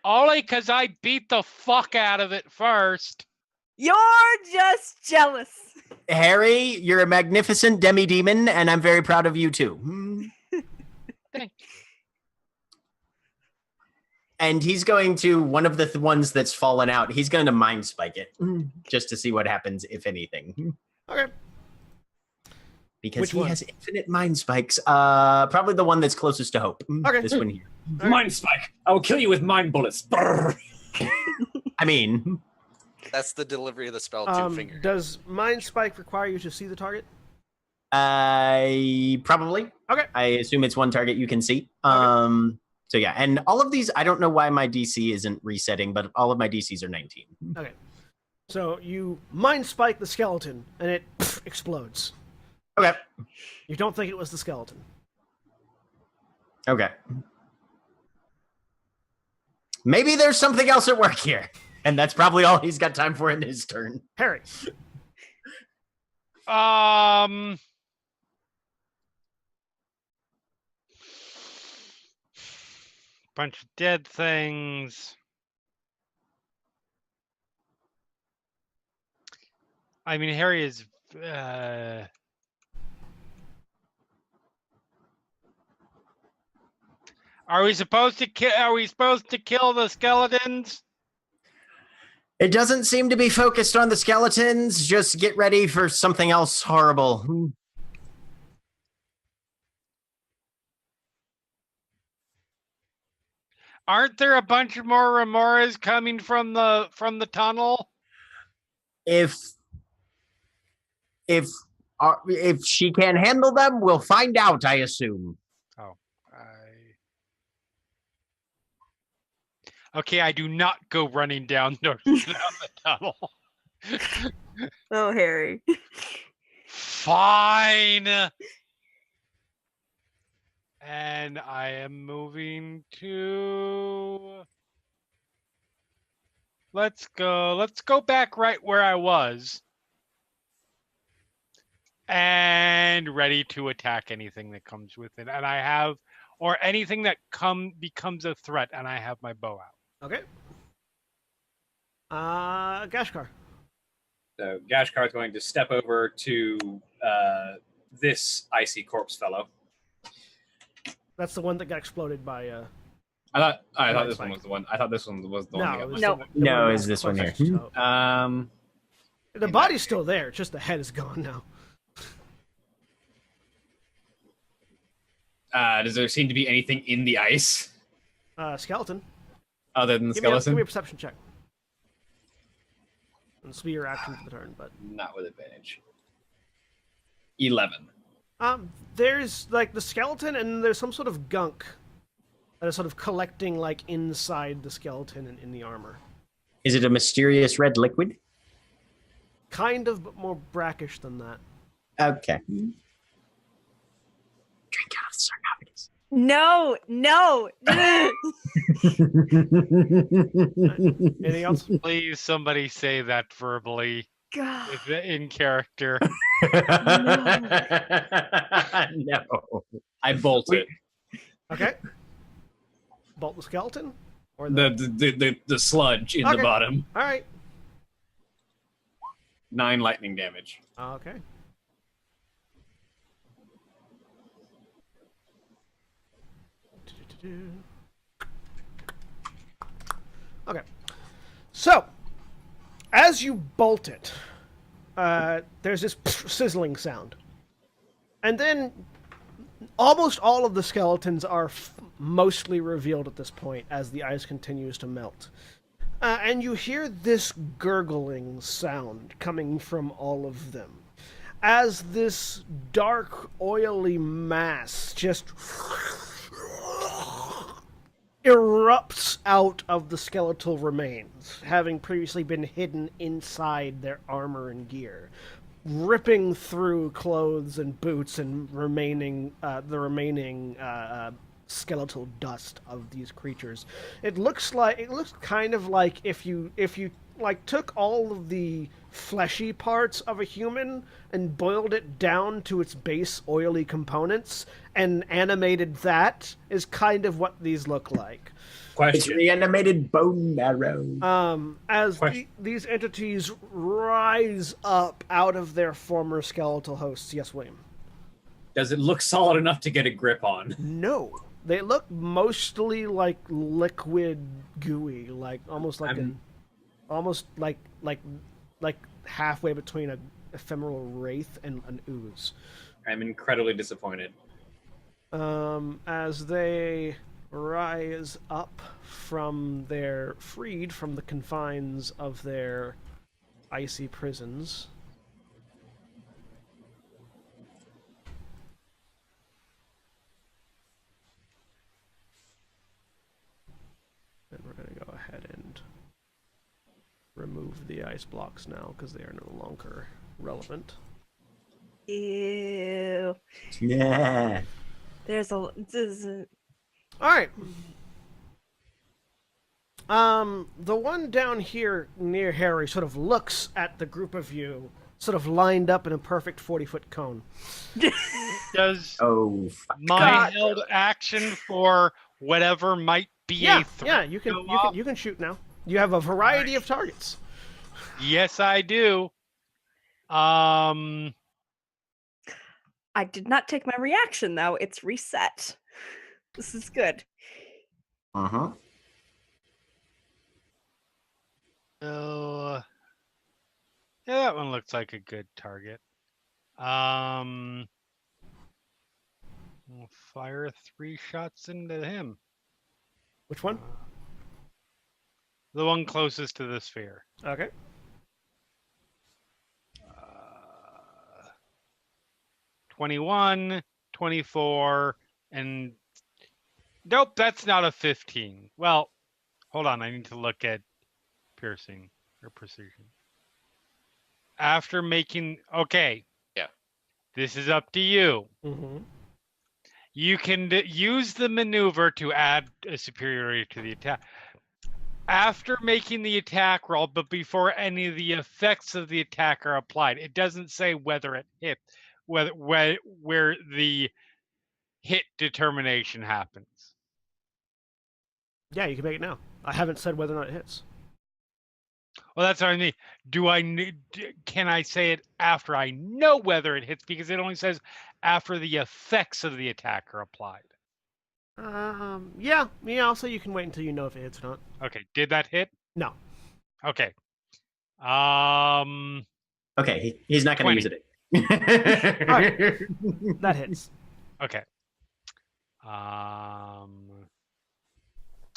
Only because I beat the fuck out of it first. You're just jealous. Harry, you're a magnificent demi-demon, and I'm very proud of you too. Thank And he's going to, one of the ones that's fallen out, he's going to mind spike it, just to see what happens, if anything. Okay. Because Which he one? has infinite mind spikes. Probably the one that's closest to Hope. Okay. This one here. Mind spike. I will kill you with mind bullets. Brrr. I mean, That's the delivery of the spell. 2 finger. Does Mind Spike require you to see the target? probably. Okay. I assume it's one target you can see. Okay. So yeah, and all of these, I don't know why my DC isn't resetting, but all of my DCs are 19. Okay. So you Mind Spike the skeleton, and it explodes. Okay. You don't think it was the skeleton. Okay. Maybe there's something else at work here, and that's probably all he's got time for in his turn. Harry. Bunch of dead things. I mean, Harry is. Are we supposed to kill? Are we supposed to kill the skeletons? It doesn't seem to be focused on the skeletons. Just get ready for something else horrible. Aren't there a bunch more remoras coming from the tunnel? If she can handle them, we'll find out, I assume. Okay, I do not go running down the tunnel. Oh, Harry. Fine. And I am moving to. Let's go back right where I was. And ready to attack anything that comes with it. And I have, or anything that becomes a threat, and I have my bow out. Okay. Gashkar. So Gashkar's going to step over to this icy corpse fellow. That's the one that got exploded by. I thought this spike. one was the one. I thought this one was the one. No, that it was No. the No, one it's that this one pushed, here. so- The body's still there, just the head is gone now. Does there seem to be anything in the ice Skeleton. other than the Give skeleton? me a perception check. And this will be your action for the turn, but Not with advantage. 11. there's like the skeleton, and there's some sort of gunk that is sort of collecting like inside the skeleton and in the armor. Is it a mysterious red liquid? Kind of, but more brackish than that. Okay. Drink out of the sarcophagus. No. Anything else? Please, somebody say that verbally God. in character. No. I bolt it. Okay. Bolt the skeleton? Or The sludge in Okay. the bottom. All right. 9 lightning damage. Okay. Okay. So, as you bolt it, there's this sizzling sound. And then almost all of the skeletons are mostly revealed at this point as the ice continues to melt. And you hear this gurgling sound coming from all of them. As this dark, oily mass just erupts out of the skeletal remains, having previously been hidden inside their armor and gear, ripping through clothes and boots and the remaining skeletal dust of these creatures. It looks kind of like if you like took all of the fleshy parts of a human and boiled it down to its base oily components and animated that, is kind of what these look like. It's Question. reanimated bone marrow. As Question. these entities rise up out of their former skeletal hosts. Yes, William? Does it look solid enough to get a grip on? No. They look mostly like liquid gooey, like almost like like halfway between a ephemeral wraith and an ooze. I'm incredibly disappointed. As they rise up from freed from the confines of their icy prisons. And we're going to go ahead and remove the ice blocks now because they are no longer relevant. Ew. Yeah. There's a. All right. The one down here near Harry sort of looks at the group of you, sort of lined up in a perfect 40-foot cone. Does Oh, fuck. my held action for whatever might be a threat? Yeah, you can shoot now. You have a variety of targets. Yes, I do. I did not take my reaction though. It's reset. This is good. Uh-huh. Oh, yeah, that one looks like a good target. We'll fire 3 shots into him. Which one? The one closest to the sphere. Okay. 21, 24, and nope, that's not a 15. Well, hold on, I need to look at piercing or precision. After making, okay. Yeah. This is up to you. Mm-hmm. You can use the maneuver to add a superiority to the attack. After making the attack roll, but before any of the effects of the attack are applied, it doesn't say whether it hit, where the hit determination happens. Yeah, you can make it now. I haven't said whether or not it hits. Well, that's what I mean. Can I say it after I know whether it hits? Because it only says after the effects of the attack are applied. Yeah. Also, you can wait until you know if it hits or not. Okay, did that hit? No. Okay. Okay, he's not going to 20. use it. All right. That hits. Okay.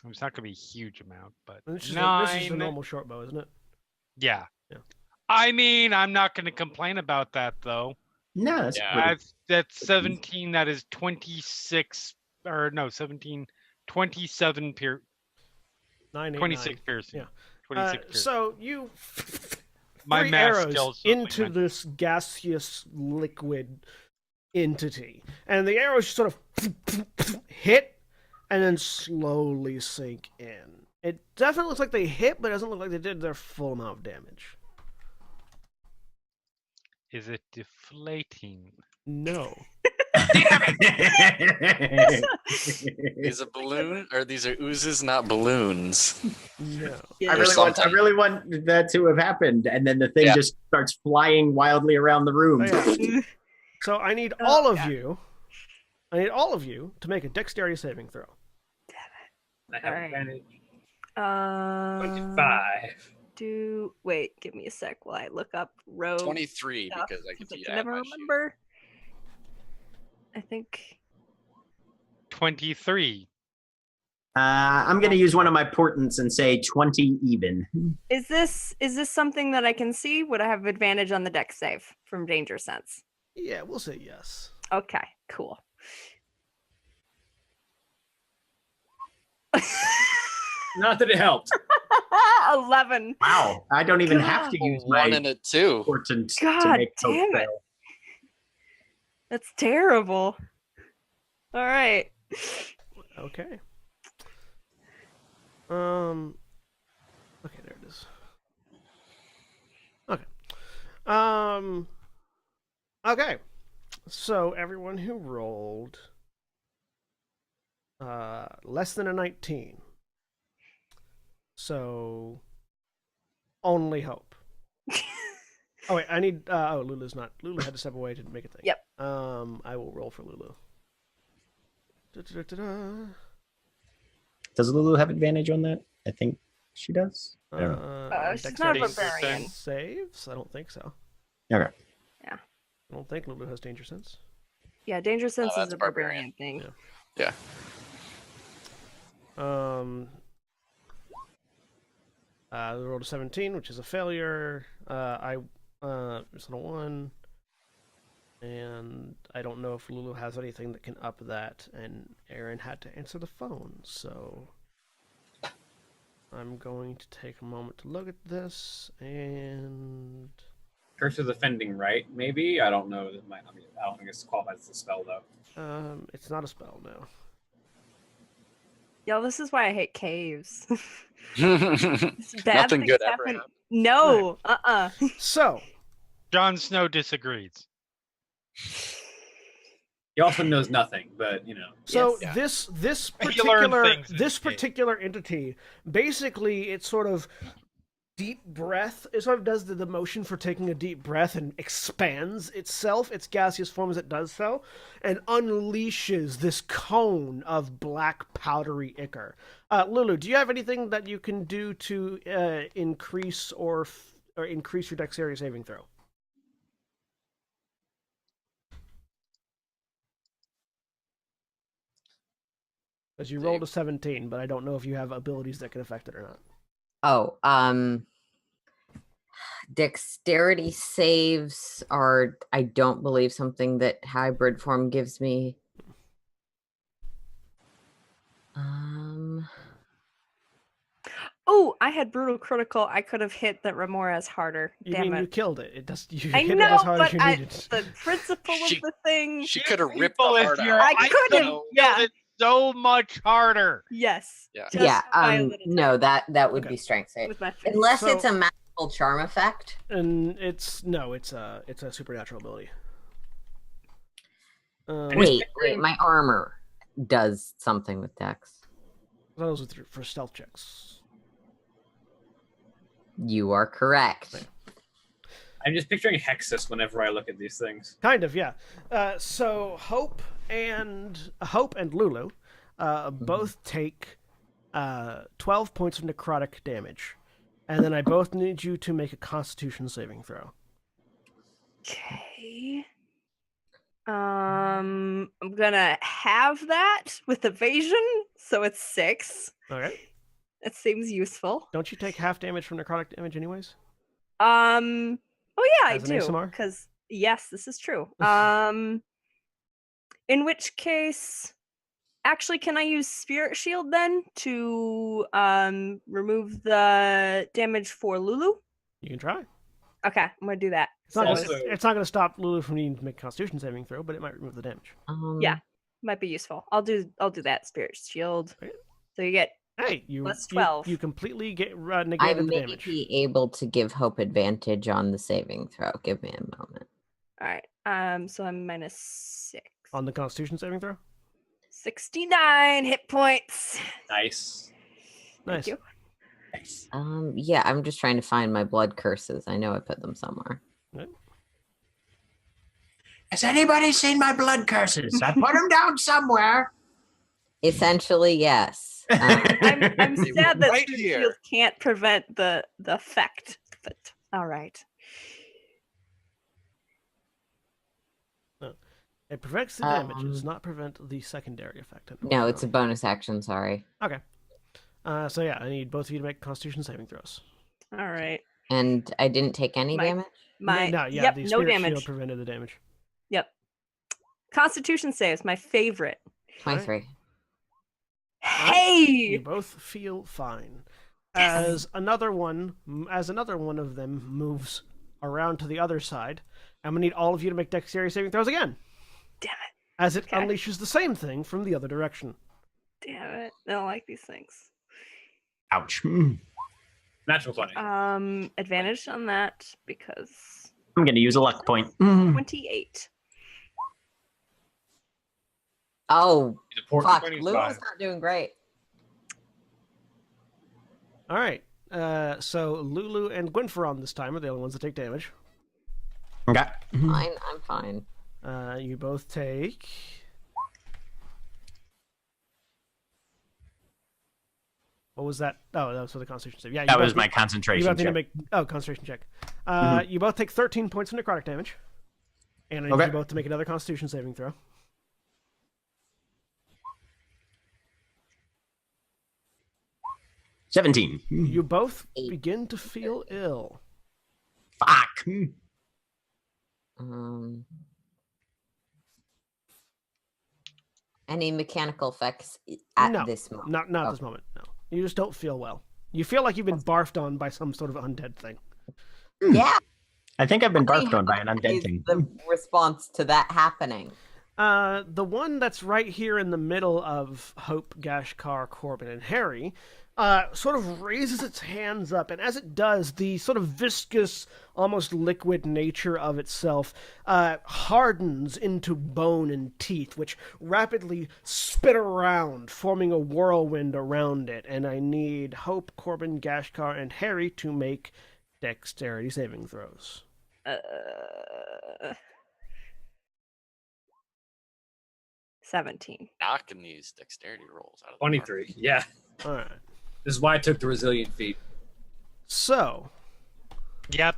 It's not going to be a huge amount, but This is 9. a normal short bow, isn't it? Yeah. Yeah. I mean, I'm not going to complain about that though. No, that's Yeah. pretty- That's 17. That is 26. Or no, 17. 27 9, 8, 26 9. piercing. Yeah. 26 piercing. So you My three math arrows skills into really this gaseous liquid entity, and the arrows sort of hit and then slowly sink in. It definitely looks like they hit, but it doesn't look like they did their full amount of damage. Is it deflating? No. These are balloon, or these are oozes, not balloons. No. Yeah. I really want that to have happened, and then the thing Yeah. just starts flying wildly around the room. Oh, yeah. So I need all of you. I need all of you to make a dexterity saving throw. I have Alright. advantage. 25. Wait, give me a sec while I look up rogue 23 stuff, because I get to I add can never my shield. remember. I think 23. I'm going to use one of my portents and say 20 even. is this something that I can see? Would I have advantage on the dex save from danger sense? Yeah, we'll say yes. Okay, cool. Not that it helped. 11. Wow, I don't even have to use One my and a 2. portent to God make hope damn it. fail. That's terrible. All right. Okay. Okay, there it is. Okay. Okay. So everyone who rolled less than a 19. So only hope. Oh wait, I need Lulu's not. Lulu had to step away to make a thing. Yep. I will roll for Lulu. Da-da-da-da-da. Does Lulu have advantage on that? I think she does. I don't know. She's not a Dexterity barbarian. Saves? I don't think so. Okay. I don't think Lulu has danger sense. Yeah, danger sense is that's a barbarian barbarian. thing. Yeah. Yeah. We rolled a 17, which is a failure. It's on a 1. And I don't know if Lulu has anything that can up that. And Aaron had to answer the phone, so I'm going to take a moment to look at this. And Curse of Offending Right, maybe? I don't know. It might not be. I don't think it's qualified as a spell, though. it's not a spell, no. Yo, this is why I hate caves. Nothing Bad good things ever happen. happened. No, So, Jon Snow disagrees. He also knows nothing, but, So Yes. this He learned particular things in this the game. particular entity, basically, it's sort of deep breath. It sort of does the motion for taking a deep breath and expands itself, its gaseous form as it does so, and unleashes this cone of black powdery ichor. Lulu, do you have anything that you can do to increase or increase your dexterity saving throw? Because you rolled a 17, but I don't know if you have abilities that can affect it or not. Oh, dexterity saves are, I don't believe, something that hybrid form gives me. Oh, I had brutal critical. I could have hit the Remorez harder. You Damn mean it. you killed it? It does. You I hit know, it as hard but as you I, needed. the principle of She- the thing. She could have ripped the People, if heart you're- out. I could have. killed Yeah. it so much harder. Yes. Yeah. just Yeah, by a little no, tiny that would Okay. be strength save. with my fist. Unless So- it's a magical charm effect. And it's a supernatural ability. Wait, my armor does something with dex. That was for stealth checks. You are correct. I'm just picturing Hexus whenever I look at these things. Kind of, yeah. So Hope and Lulu both take 12 points of necrotic damage, and then I both need you to make a Constitution saving throw. Okay. I'm gonna have that with evasion, so it's 6. Okay. That seems useful. Don't you take half damage from necrotic damage, anyways? Oh yeah, As I an do. ASMR? Because yes, this is true. In which case, actually, can I use Spirit Shield then to remove the damage for Lulu? You can try. Okay, I'm gonna do that. It's not, So gonna, it's not going to stop Lulu from needing to make a Constitution saving throw, but it might remove the damage. Yeah. might be useful. I'll do that Spirit Shield. Okay. So you get Hey, you Plus you- 12. You, completely get I negated the may damage. be able to give Hope advantage on the saving throw. Give me a moment. all right. So I'm minus 6. On the Constitution saving throw? 69 hit points. Nice. Nice. Thank you. Nice. Yeah, I'm just trying to find my blood curses. I know I put them somewhere. Has anybody seen my blood curses? I put them down somewhere. Essentially, yes. I'm They sad were that right Spirit here. Shield can't prevent the effect, but all right. It prevents the damage. It does not prevent the secondary effect. No, it's a bonus action. Sorry. Okay. So yeah, I need both of you to make Constitution saving throws. All right. And I didn't take any My- damage. No, yeah, yep, the no Spirit Shield damage. prevented the damage. Yep. Constitution saves, my favorite. 23. Hey! You both feel fine. As another one of them moves around to the other side, I'm gonna need all of you to make dexterity saving throws again. Damn it. As it Okay. unleashes the same thing from the other direction. Damn it. I don't like these things. Ouch. Natural 20. Advantage on that because I'm going to use a luck point. 28. Oh, He's a port fuck. 25. Lulu's not doing great. All right. So Lulu and Gwynferon this time are the only ones that take damage. Okay. Fine, I'm fine. You both take. What was that? Oh, that was for the Constitution save. Yeah, you That both was my need- concentration You both need to check. make concentration check. Mhm. You both take 13 points of necrotic damage, and I need Okay. you both to make another Constitution saving throw. 17. You both 8. begin to feel ill. Fuck. Any mechanical effects at No, this moment? Not at this moment. No, you just don't feel well. You feel like you've been barfed on by some sort of undead thing. Yeah. I think I've been How barfed on by an undead is thing. the response to that happening? The one that's right here in the middle of Hope, Gashkar, Corbin, and Harry, sort of raises its hands up, and as it does, the sort of viscous, almost liquid nature of itself hardens into bone and teeth, which rapidly spin around, forming a whirlwind around it. And I need Hope, Corbin, Gashkar, and Harry to make dexterity saving throws. 17. Knocking these dexterity rolls out of the 23. Yeah. All right. This is why I took the resilient feat. So, Yep.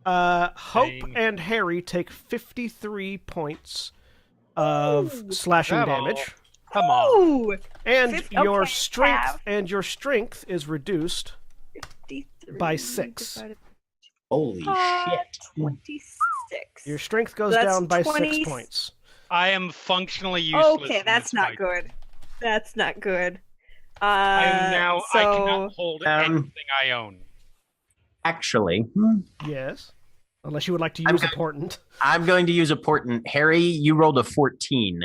Hope Dang. and Harry take 53 points of slashing That all- damage, Come on. Ooh! and 50 your okay, strength half. is reduced 53 by 6. divided Holy by shit. 26. Your strength goes That's down by 20 6 points. I am functionally useless. Okay, in that's this not fight. good. That's not good. I am now. I so cannot hold anything I own. Actually, Yes, unless you would like to I'm use a good. portent. I'm going to use a portent. Harry, you rolled a 14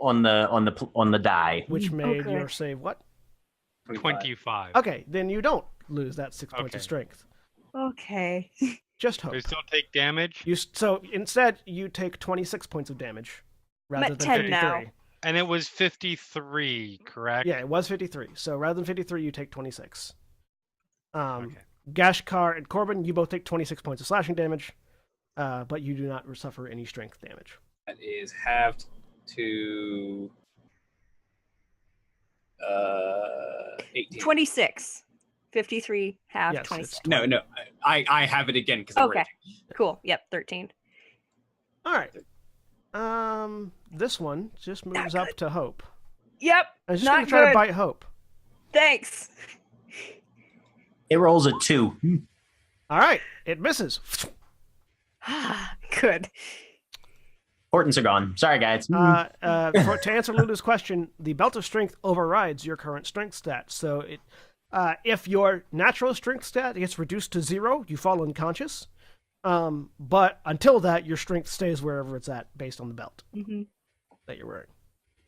on the die. Which made Okay. your save what? 25. Okay, then you don't lose that 6 points of Okay. strength. okay. Just Hope. They still take damage, So instead, you take 26 points of damage rather at than 10 53. now. and it was 53, correct? Yeah, it was 53. So rather than 53, you take 26. Okay. Gashkar and Corbin, you both take 26 points of slashing damage, but you do not suffer any strength damage. That is halved to 18. 26. 53, half, Yes, it's 26. No, I have it again because Okay. Cool. Yep, 13. All right. This one just moves up to Hope. Yep. I'm just Not going to try to good. bite Hope. Thanks. It rolls a 2. All right, it misses. Good. Portents are gone. Sorry, guys. To answer Lulu's question, the belt of strength overrides your current strength stat. So if your natural strength stat gets reduced to 0, you fall unconscious. But until that, your strength stays wherever it's at based on the belt that you're wearing.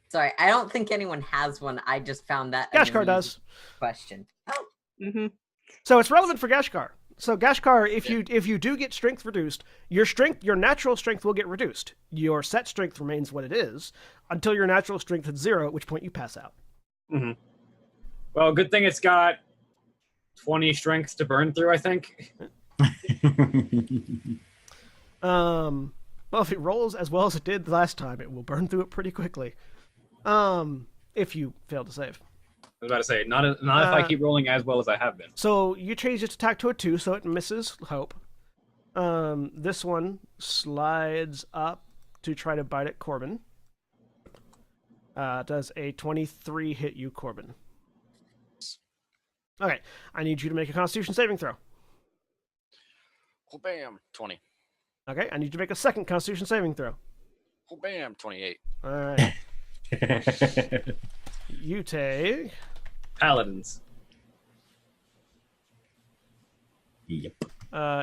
Sorry, I don't think anyone has one. I just found that an Gashkar amusing does. question. Oh, So it's relevant for Gashkar. So Gashkar, if you do get strength reduced, your natural strength will get reduced. Your set strength remains what it is until your natural strength hits 0, at which point you pass out. Mm-hmm. Well, good thing it's got 20 strengths to burn through, I think. Well, if it rolls as well as it did last time, it will burn through it pretty quickly. If you fail to save. I was about to say, not if I keep rolling as well as I have been. So you changed its attack to a 2, so it misses Hope. This one slides up to try to bite at Corbin. Does a 23 hit you, Corbin? Okay, I need you to make a Constitution saving throw. Oh, bam, 20. Okay, I need you to make a second Constitution saving throw. Oh, bam, 28. All right. You take... Paladins. Yep.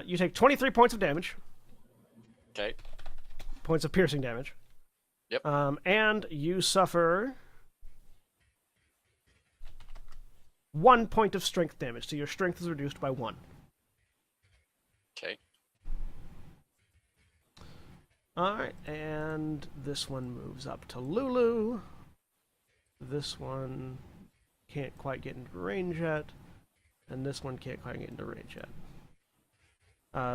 You take 23 points of damage. Okay. Points of piercing damage. Yep. And you suffer 1 point of strength damage, so your strength is reduced by 1. Okay. Alright, and this one moves up to Lulu. This one can't quite get into range yet. And this one can't quite get into range yet.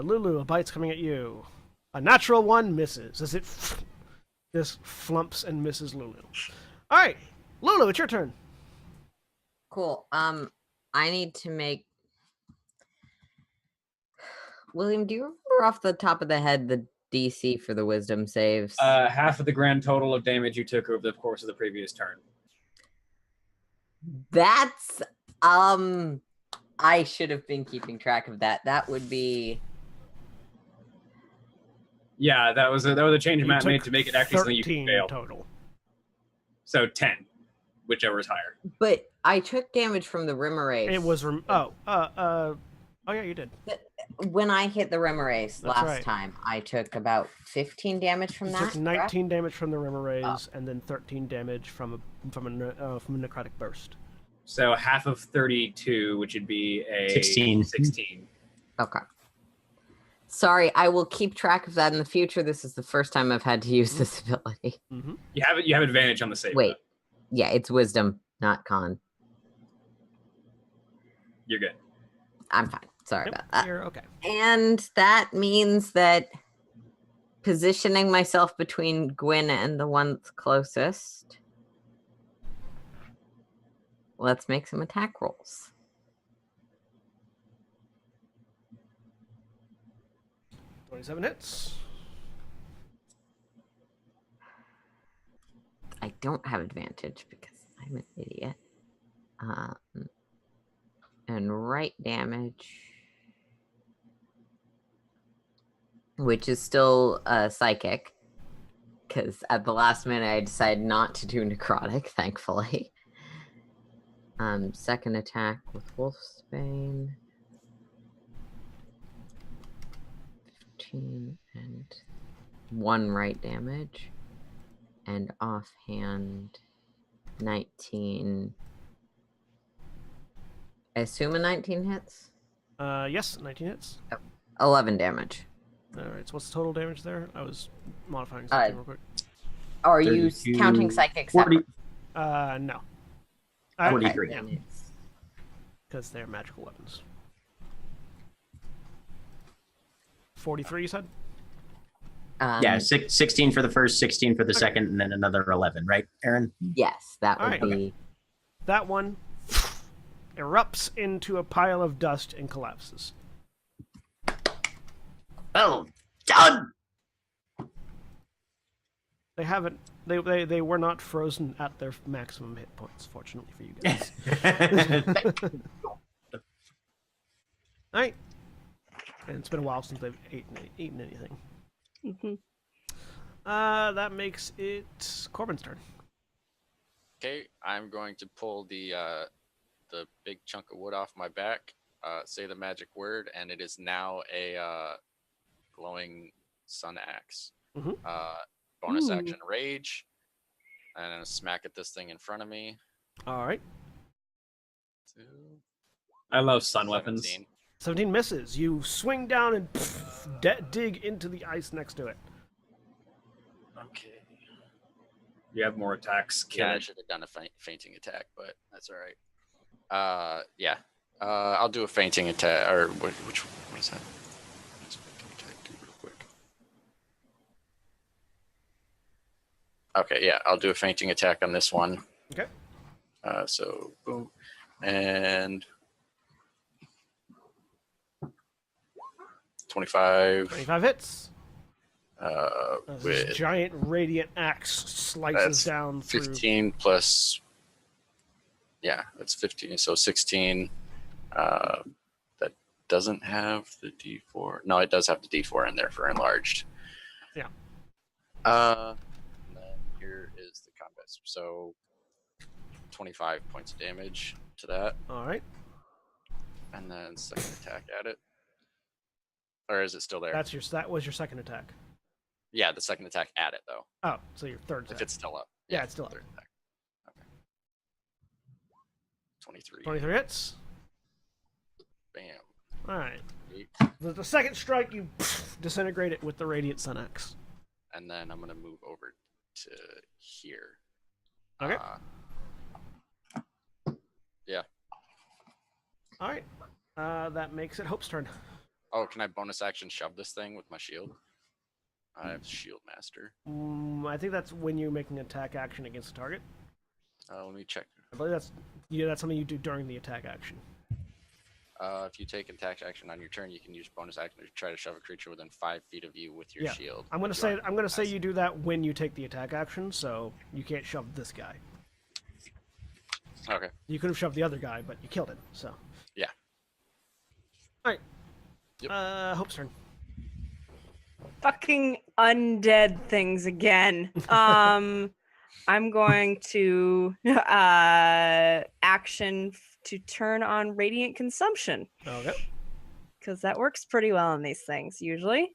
Lulu, a bite's coming at you. A natural 1 misses as it just flumps and misses Lulu. Alright, Lulu, it's your turn. cool. I need to make. William, do you remember off the top of the head the DC for the wisdom saves? Half of the grand total of damage you took over the course of the previous turn. That's I should have been keeping track of that. That would be Yeah, that was a change You Matt made took to make it actually something you can 13 fail. total. So 10, whichever is higher. but I took damage from the Rimerace. It was oh yeah, you did. When I hit the Rimerace That's last right. time, I took about 15 damage from You that. took 19 damage from the Rimmer Rays, Oh. and then 13 damage from a necrotic burst. So half of 32, which would be a 16. 16. Okay. Sorry, I will keep track of that in the future. This is the first time I've had to use this ability. Mm-hmm. You have advantage on the save. Wait. though. Yeah, it's wisdom, not con. You're good. I'm fine. Sorry about that. You're okay. And that means that positioning myself between Gwyn and the one that's closest. Let's make some attack rolls. $27 hits. I don't have advantage because I'm an idiot. And right damage, which is still psychic, because at the last minute I decided not to do necrotic, thankfully. Second attack with Wolfsbane. 15 and 1 right damage. And offhand 19. I assume a 19 hits? Yes, 19 hits. 11 damage. All right, so what's the total damage there? I was modifying something real quick. Are you 32, counting psychic 40, separate? No. 43. Yeah, because they're magical weapons. 43, you said? Yeah, 16 for the first, 16 for the second, and then another 11, right, Aaron? Yes, that would Alright, be. okay. That one erupts into a pile of dust and collapses. Well done! They haven't. They were not frozen at their maximum hit points, fortunately for you guys. Alright. And it's been a while since they've eaten anything. Mm-hmm. That makes it Corbin's turn. Okay, I'm going to pull the big chunk of wood off my back, say the magic word, and it is now a glowing sun axe. Mhm. Bonus Ooh. action rage, and I'm gonna smack at this thing in front of me. Alright. 2, I love sun weapons. 17. 17 misses. You swing down and dig into the ice next to it. Okay. You have more attacks. Yeah, I Kid. should have done a fainting attack, but that's all right. Yeah. I'll do a fainting attack, or what is that? What's a fainting attack do real quick? Okay, yeah, I'll do a fainting attack on this one. Okay. So boom, and 25. 25 hits. This With giant radiant axe slices That's down through. 15 plus, yeah, that's 15. So 16. That doesn't have the D4. No, it does have the D4 in there for enlarged. Yeah. And then here is the combat. So 25 points of damage to that, Alright. and then second attack at it. Or is it still there? That was your second attack. Yeah, the second attack at it though. Oh, so your third If attack. it's still up. Yeah, it's still up. Third attack. Okay. 23. 23 hits. Bam. Alright. 8. The second strike, you disintegrate it with the radiant sun axe. And then I'm gonna move over to here. Okay. Yeah. Alright. That makes it Hope's turn. Oh, can I bonus action shove this thing with my shield? I have Shield Master. I think that's when you're making an attack action against a target. Let me check. I believe that's something you do during the attack action. If you take an attack action on your turn, you can use bonus action to try to shove a creature within 5 feet of you with your Yeah. shield. I'm gonna say you do that when you take the attack action, so you can't shove this guy. Okay. You could have shoved the other guy, but you killed him. So. Yeah. All right. Yep. Hope's turn. Fucking undead things again. I'm going to action to turn on radiant consumption Okay. because that works pretty well on these things usually.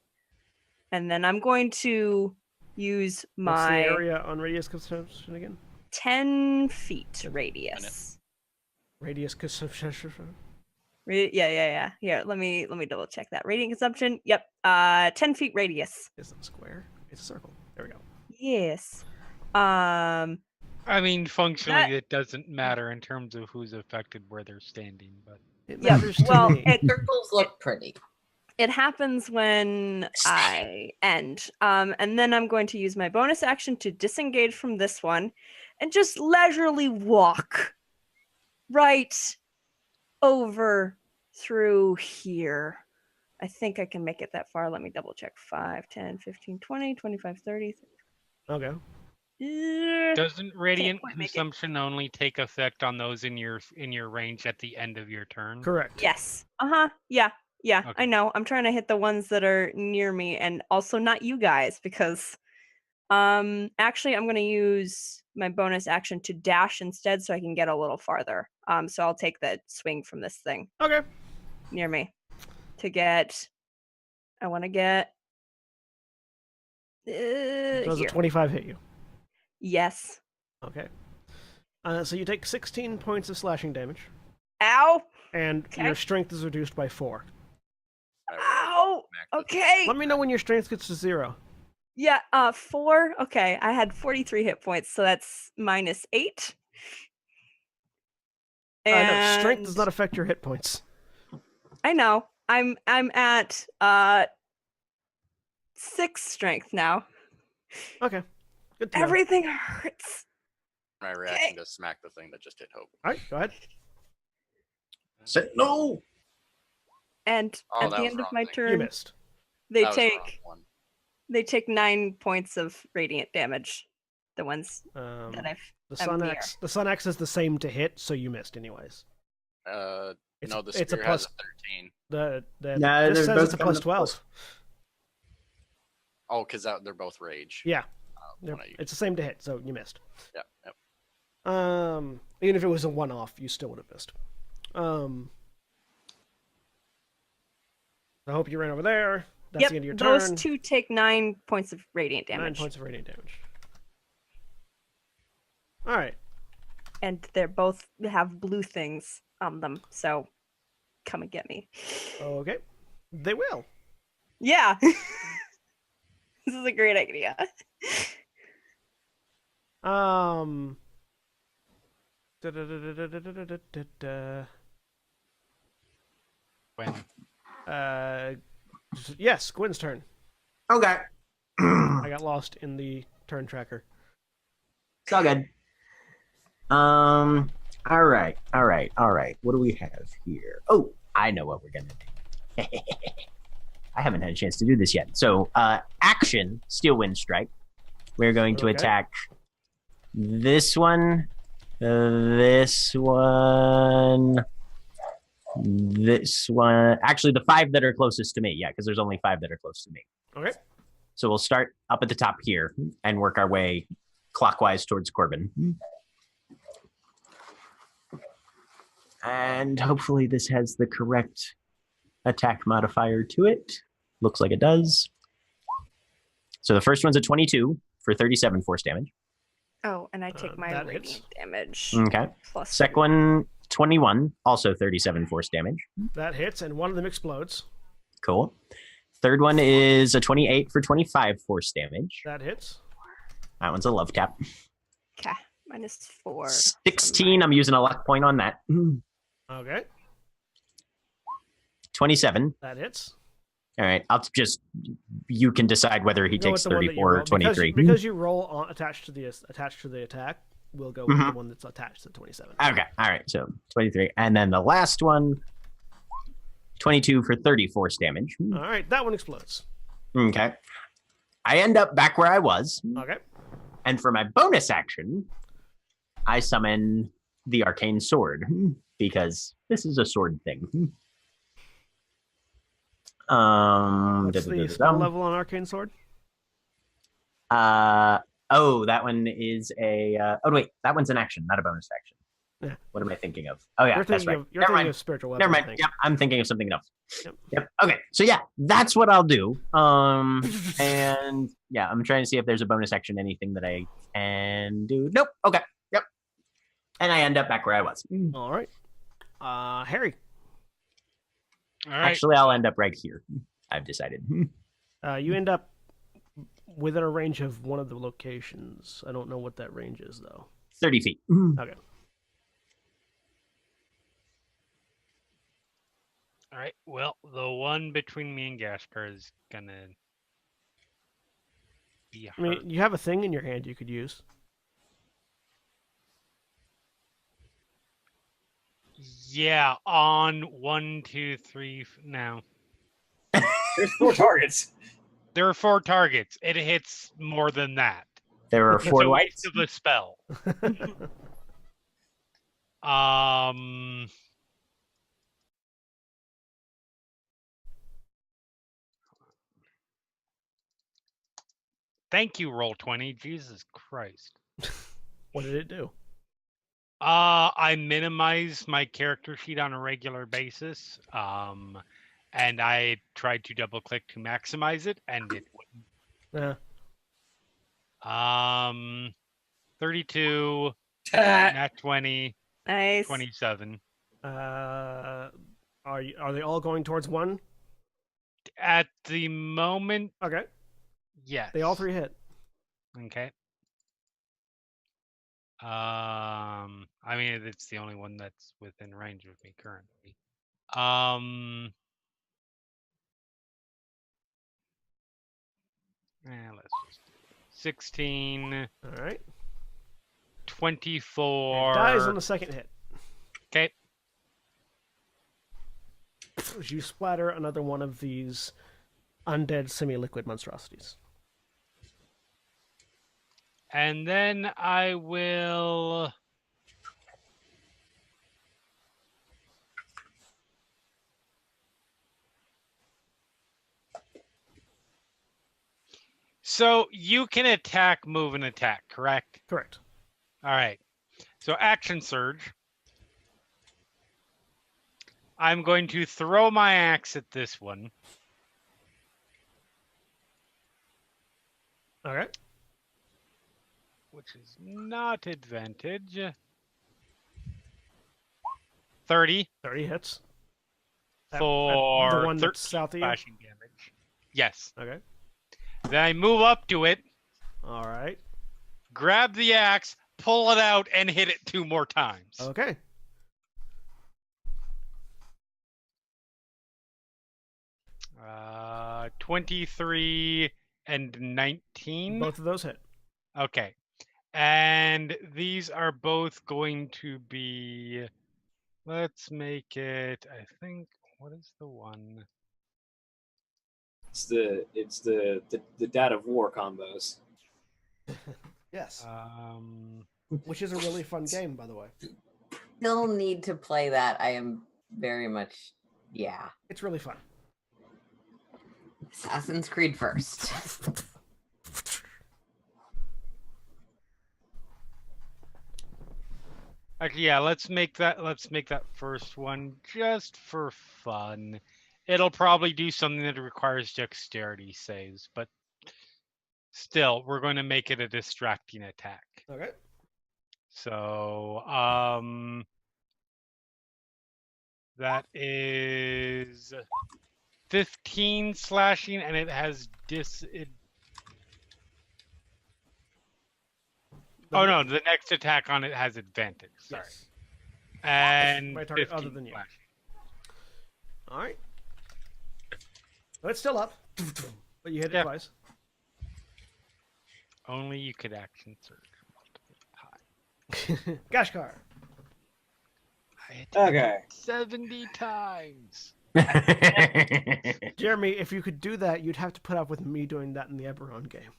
And then I'm going to use What's the my area on radius consumption again? 10 feet radius. Radius consumption. Yeah. Here, let me double check that. Radiant consumption. Yep. 10 feet radius. Is it a square? It's a circle. There we go. Yes. I mean, functionally, That- it doesn't matter in terms of who's affected where they're standing, but It Yeah, matters to well, me. Circles look pretty. It happens when I end. And then I'm going to use my bonus action to disengage from this one and just leisurely walk right over through here. I think I can make it that far. Let me double check. 5, 10, 15, 20, 25, 30. Okay. doesn't radiant quite make it. consumption only take effect on those in your range at the end of your turn? Correct. Yes. Yeah. I Okay. know. I'm trying to hit the ones that are near me and also not you guys because actually I'm going to use my bonus action to dash instead so I can get a little farther. So I'll take the swing from this thing Okay. near me to get I want to get Does a here. 25 hit you? Yes. Okay. So you take 16 points of slashing damage, Ow. and Okay. your strength is reduced by 4. Ow. Okay. Let me know when your strength gets to 0. Yeah, 4. Okay, I had 43 hit points, so that's -8. No, strength does And- not affect your hit points. I know. I'm at 6 strength now. Okay. Good to know. Everything hurts. My reaction to smack the thing that just hit Hope. All right, go ahead. No. And Oh, at that the was end of wrong my thing. You turn, missed. they That was the wrong take one. 9 points of radiant damage. The ones that I've The I'm sun near. axe. The sun axe is the same to hit, so you missed anyways. It's No, a- the it's a spear has plus- a 13. No, this they're says both it's a coming plus up 12. Oh, because they're both rage. Yeah, When I use- it's the same to hit, so you missed. Yep. Even if it was a one-off, you still would have missed. I hope you ran over there. That's yep, the end of your those turn. two take 9 points of radiant 9 damage. points of radiant damage. All right. And they're both have blue things on them, so come and get me. Okay. They will. Yeah. This is a great idea. When Yes, Gwen's turn. Okay. I got lost in the turn tracker. It's all good. All right. What do we have here? Oh, I know what we're gonna do. I haven't had a chance to do this yet. So, action, Steel Wind Strike. We're going to Okay. attack this one, this one, this one. Actually, the 5 that are closest to me. Yeah, because there's only 5 that are close to me. Okay. So we'll start up at the top here and work our way clockwise towards Corbin. And hopefully this has the correct attack modifier to it. Looks like it does. So the first one's a 22 for 37 force damage. Oh, and I take my that radiant hits. damage. Okay. Plus Second one, 21, also 37 force damage. That hits, and one of them explodes. Cool. Third one is a 28 for 25 force damage. That hits. That one's a love tap. Okay, -4. 16, I'm using a luck point on that. Okay. 27. That hits. All right, I'll just, you can decide whether he Go with takes the one that you 34 or roll. 23. Because you roll on, attached to the attack, we'll go with the Mhm. one that's attached to 27. Okay, all right, so 23. And then the last one, 22 for 30 force damage. All right, that one explodes. Okay. I end up back where I was. Okay. And for my bonus action, I summon the arcane sword because this is a sword thing. What's the spell level on Arcane Sword? That one is a. Oh wait, that one's an action, not a bonus action. Yeah. What am I thinking of? Oh yeah, that's right. You're thinking of spiritual weapons. Never mind. I think. Yep, I'm thinking of something else. Yep. Okay, so yeah, that's what I'll do. And yeah, I'm trying to see if there's a bonus action, anything that I can do. Nope. Okay. Yep. And I end up back where I was. All right. Harry. All right. Actually, I'll end up right here. I've decided. You end up within a range of one of the locations. I don't know what that range is, though. 30 feet. Okay. All right. Well, the one between me and Gaspar is gonna be hurt. I mean, you have a thing in your hand you could use. Yeah, on 1, 2, 3. Now There's 4 targets. there are 4 targets. It hits more than that. There are It's 4 a lights. waste of a spell. Thank you, Roll20. Jesus Christ. What did it do? I minimize my character sheet on a regular basis. And I tried to double click to maximize it, and it wouldn't. 32, nat 20, Nice. 27. Are they all going towards one? At the moment, Okay. yes. They all 3 hit. Okay. I mean, it's the only one that's within range of me currently. Let's just do 16, All right. 24. It dies on the second hit. Okay. As you splatter another one of these undead semi-liquid monstrosities. And then I will. So you can attack, move, and attack, correct? Correct. All right. So action surge. I'm going to throw my axe at this one. All right. Which is not advantage. 30 30 hits. for the one that's 13 south of you? slashing damage. Yes. Okay. Then I move up to it, All right. grab the axe, pull it out, and hit it 2 more times. Okay. Uh, 23 and 19. Both of those hit. Okay. And these are both going to be, let's make it, I think, what is the one? It's the dad of war combos. Yes. Which is a really fun game, by the way. Still need to play that. I am very much, yeah. It's really fun. Assassin's Creed first. Actually, yeah, let's make that first one just for fun. It'll probably do something that requires dexterity saves, but still, we're going to make it a distracting attack. Okay. So, that is 15 slashing, and it has Oh no, the next attack on it has advantage. Sorry. Yes. And My target 15 other than you. slashing. All right. Well, it's still up, but you hit it Yeah. twice. Only you could action surge multiple times. Gashkar. I hit it Okay. 70 times. Jeremy, if you could do that, you'd have to put up with me doing that in the Eberron game.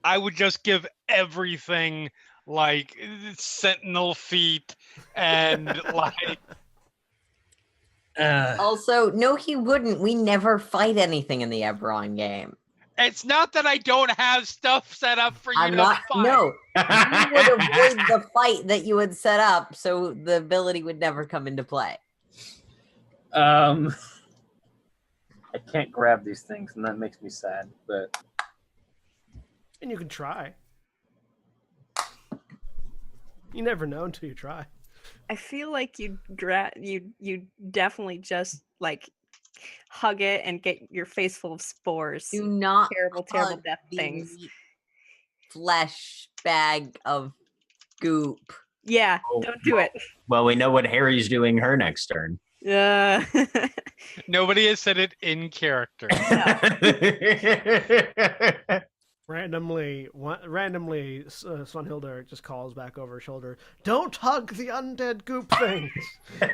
I would just give everything like sentinel feet and like. Also, no, he wouldn't. We never fight anything in the Eberron game. It's not that I don't have stuff set up for you I'm to not. fight. No, you would avoid the fight that you had set up, so the ability would never come into play. I can't grab these things, and that makes me sad. But And you can try. You never know until you try. I feel like you definitely just like hug it and get your face full of spores. Do not Terrible hug death the things. flesh bag of goop. Yeah, Oh, don't do it. Well, we know what Harry's doing her next turn. Yeah. Nobody has said it in character. Randomly, Swanhilda just calls back over her shoulder, "Don't hug the undead goop things!" all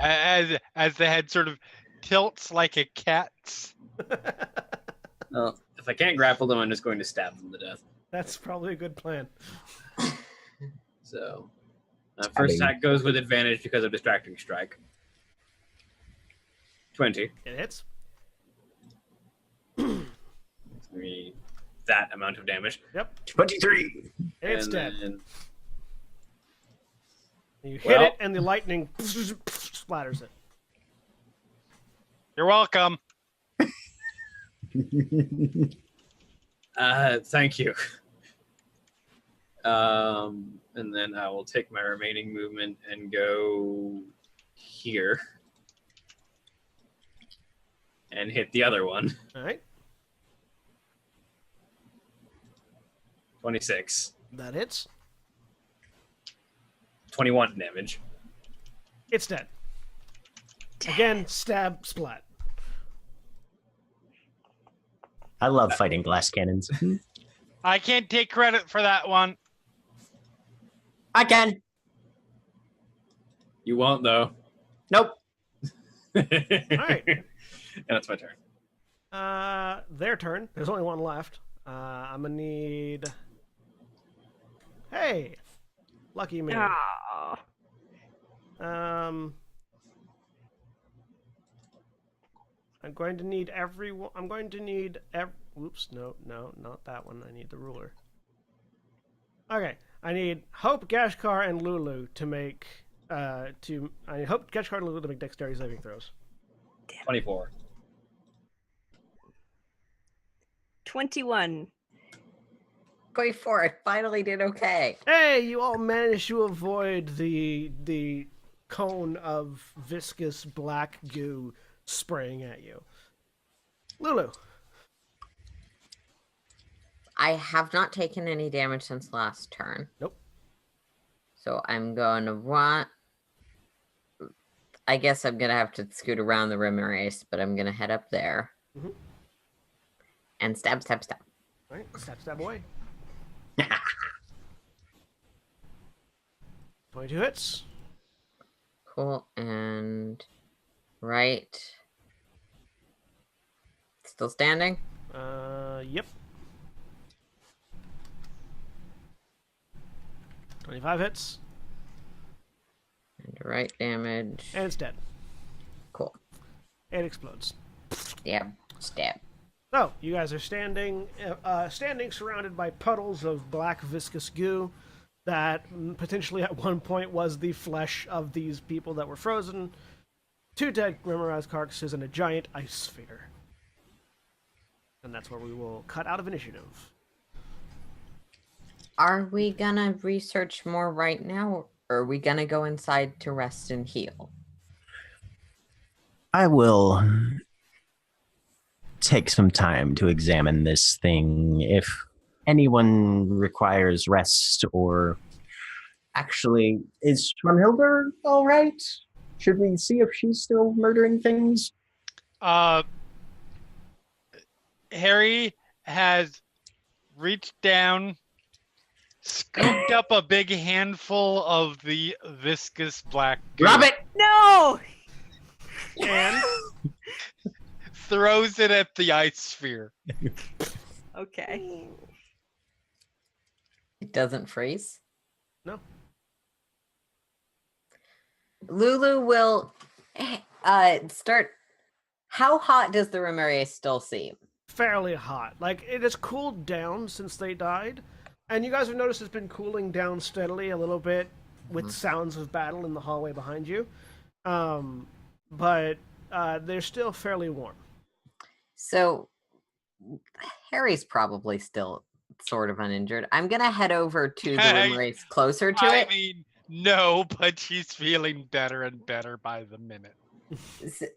right. As the head sort of tilts like a cat's. Well, if I can't grapple them, I'm just going to stab them to death. That's probably a good plan. So, first attack goes with advantage because of distracting strike. 20. It hits. It's gonna be that amount of damage. Yep. 23. It's And dead. then- You hit Well- it, and the lightning splatters it. You're welcome. Thank you. And then I will take my remaining movement and go here and hit the other one. All right. 26. That hits. 21 damage. It's dead. Again, stab, splat. I love fighting glass cannons. I can't take credit for that one. I can. You won't, though. Nope. All right. And that's my turn. Their turn. There's only one left. I'm gonna need. Hey, lucky me. Aw. I'm going to need everyone. I'm going to need. Oops, no, not that one. I need the ruler. Okay, I need Hope, Gashkar, and Lulu to make. I hope Gashkar and Lulu to make dexterity saving throws. 24. 21. 24. I finally did okay. Hey, you all managed to avoid the cone of viscous black goo spraying at you. Lulu. I have not taken any damage since last turn. Nope. So I'm going to run. I guess I'm going to have to scoot around the rim race, but I'm going to head up there. Mhm. And stab, stab, stab. All right, stab away. 22 hits. Cool. And right. Still standing? Yep. 25 hits. And right damage. And it's dead. Cool. It explodes. Stab, stab. So, you guys are standing surrounded by puddles of black viscous goo that potentially at one point was the flesh of these people that were frozen. 2 dead memorized carcasses and a giant ice sphere. And that's where we will cut out of initiative. Are we gonna research more right now, or are we gonna go inside to rest and heal? I will take some time to examine this thing. If anyone requires rest, or actually, is Swanhilda all right? Should we see if she's still murdering things? Harry has reached down, scooped up a big handful of the viscous black goo, Drop it! No! And throws it at the ice sphere. Okay. It doesn't freeze. No. Lulu will start. How hot does the Remare still seem? Fairly hot. Like, it has cooled down since they died. And you guys have noticed it's been cooling down steadily a little bit with sounds of battle in the hallway behind you. But they're still fairly warm. So Harry's probably still sort of uninjured. I'm gonna head over to the Remare closer to it. I mean, no, but she's feeling better and better by the minute.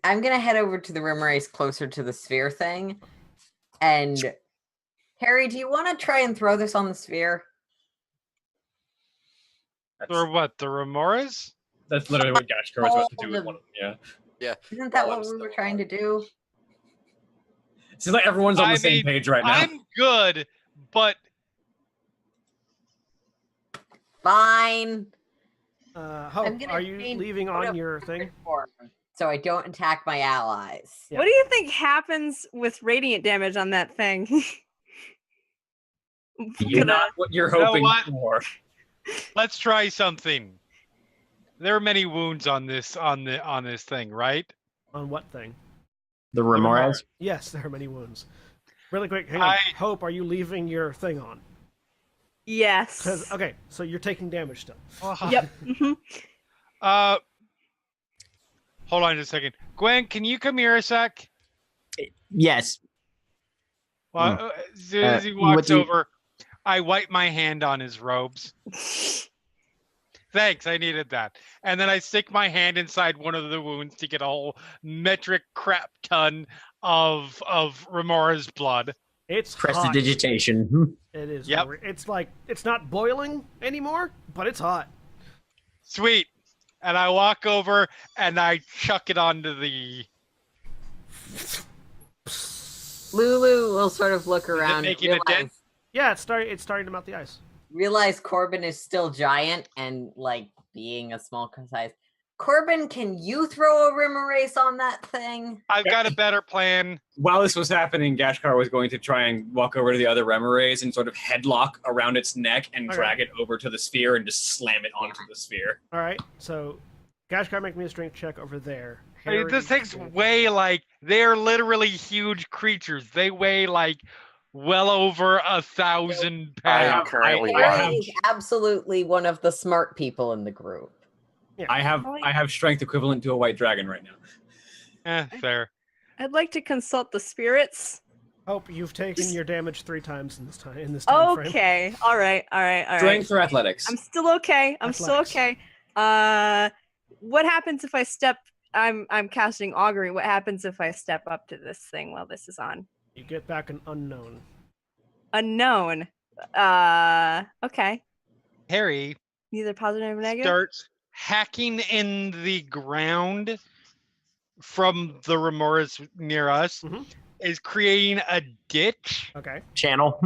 I'm gonna head over to the Remare closer to the sphere thing. And Harry, do you want to try and throw this on the sphere? Or what, the Remoras? That's literally what Gashkar was about to do with one of them, yeah. Isn't that what we were trying to do? It seems like everyone's on the same page right now. I'm good, but... Fine. Hope, are you leaving on your thing? So I don't attack my allies. Yeah. What do you think happens with radiant damage on that thing? You're not what you're hoping for. Let's try something. There are many wounds on this thing, right? On what thing? The Remoras? Yes, there are many wounds. Really quick, hang on. Hope, are you leaving your thing on? Yes. Okay, so you're taking damage still. Yep. Hold on just a second. Gwen, can you come here a sec? Yes. Well, as soon as he walks over, I wipe my hand on his robes. Thanks, I needed that. And then I stick my hand inside one of the wounds to get a whole metric crap ton of Remora's blood. It's prestidigitation. It is. Yep. It's like, it's not boiling anymore, but it's hot. Sweet. And I walk over and I chuck it onto the... Lulu will sort of look around. Making a dent? Yeah, it's starting to melt the ice. Realize Corbin is still giant and like being a small size. Corbin, can you throw a Rimerace on that thing? I've got a better plan. While this was happening, Gashkar was going to try and walk over to the other Remerays and sort of headlock around its neck and drag it over to the sphere and just slam it onto the sphere. All right, so Gashkar, make me a strength check over there. I mean, this thing's weigh like, they're literally huge creatures. They weigh like well over 1,000 I am pounds. currently Harry is absolutely one of the smart people in the group. Yeah. I have strength equivalent to a white dragon right now. Fair. I'd like to consult the spirits. Hope, you've taken your damage 3 times in this time frame. Okay. All right. Strength or athletics? I'm still okay. Still okay. What happens if I step? I'm casting augury. What happens if I step up to this thing while this is on? You get back an unknown. Unknown. Okay. Harry Neither positive or negative. starts hacking in the ground from the Remoras near us, is creating a ditch. Okay. Channel.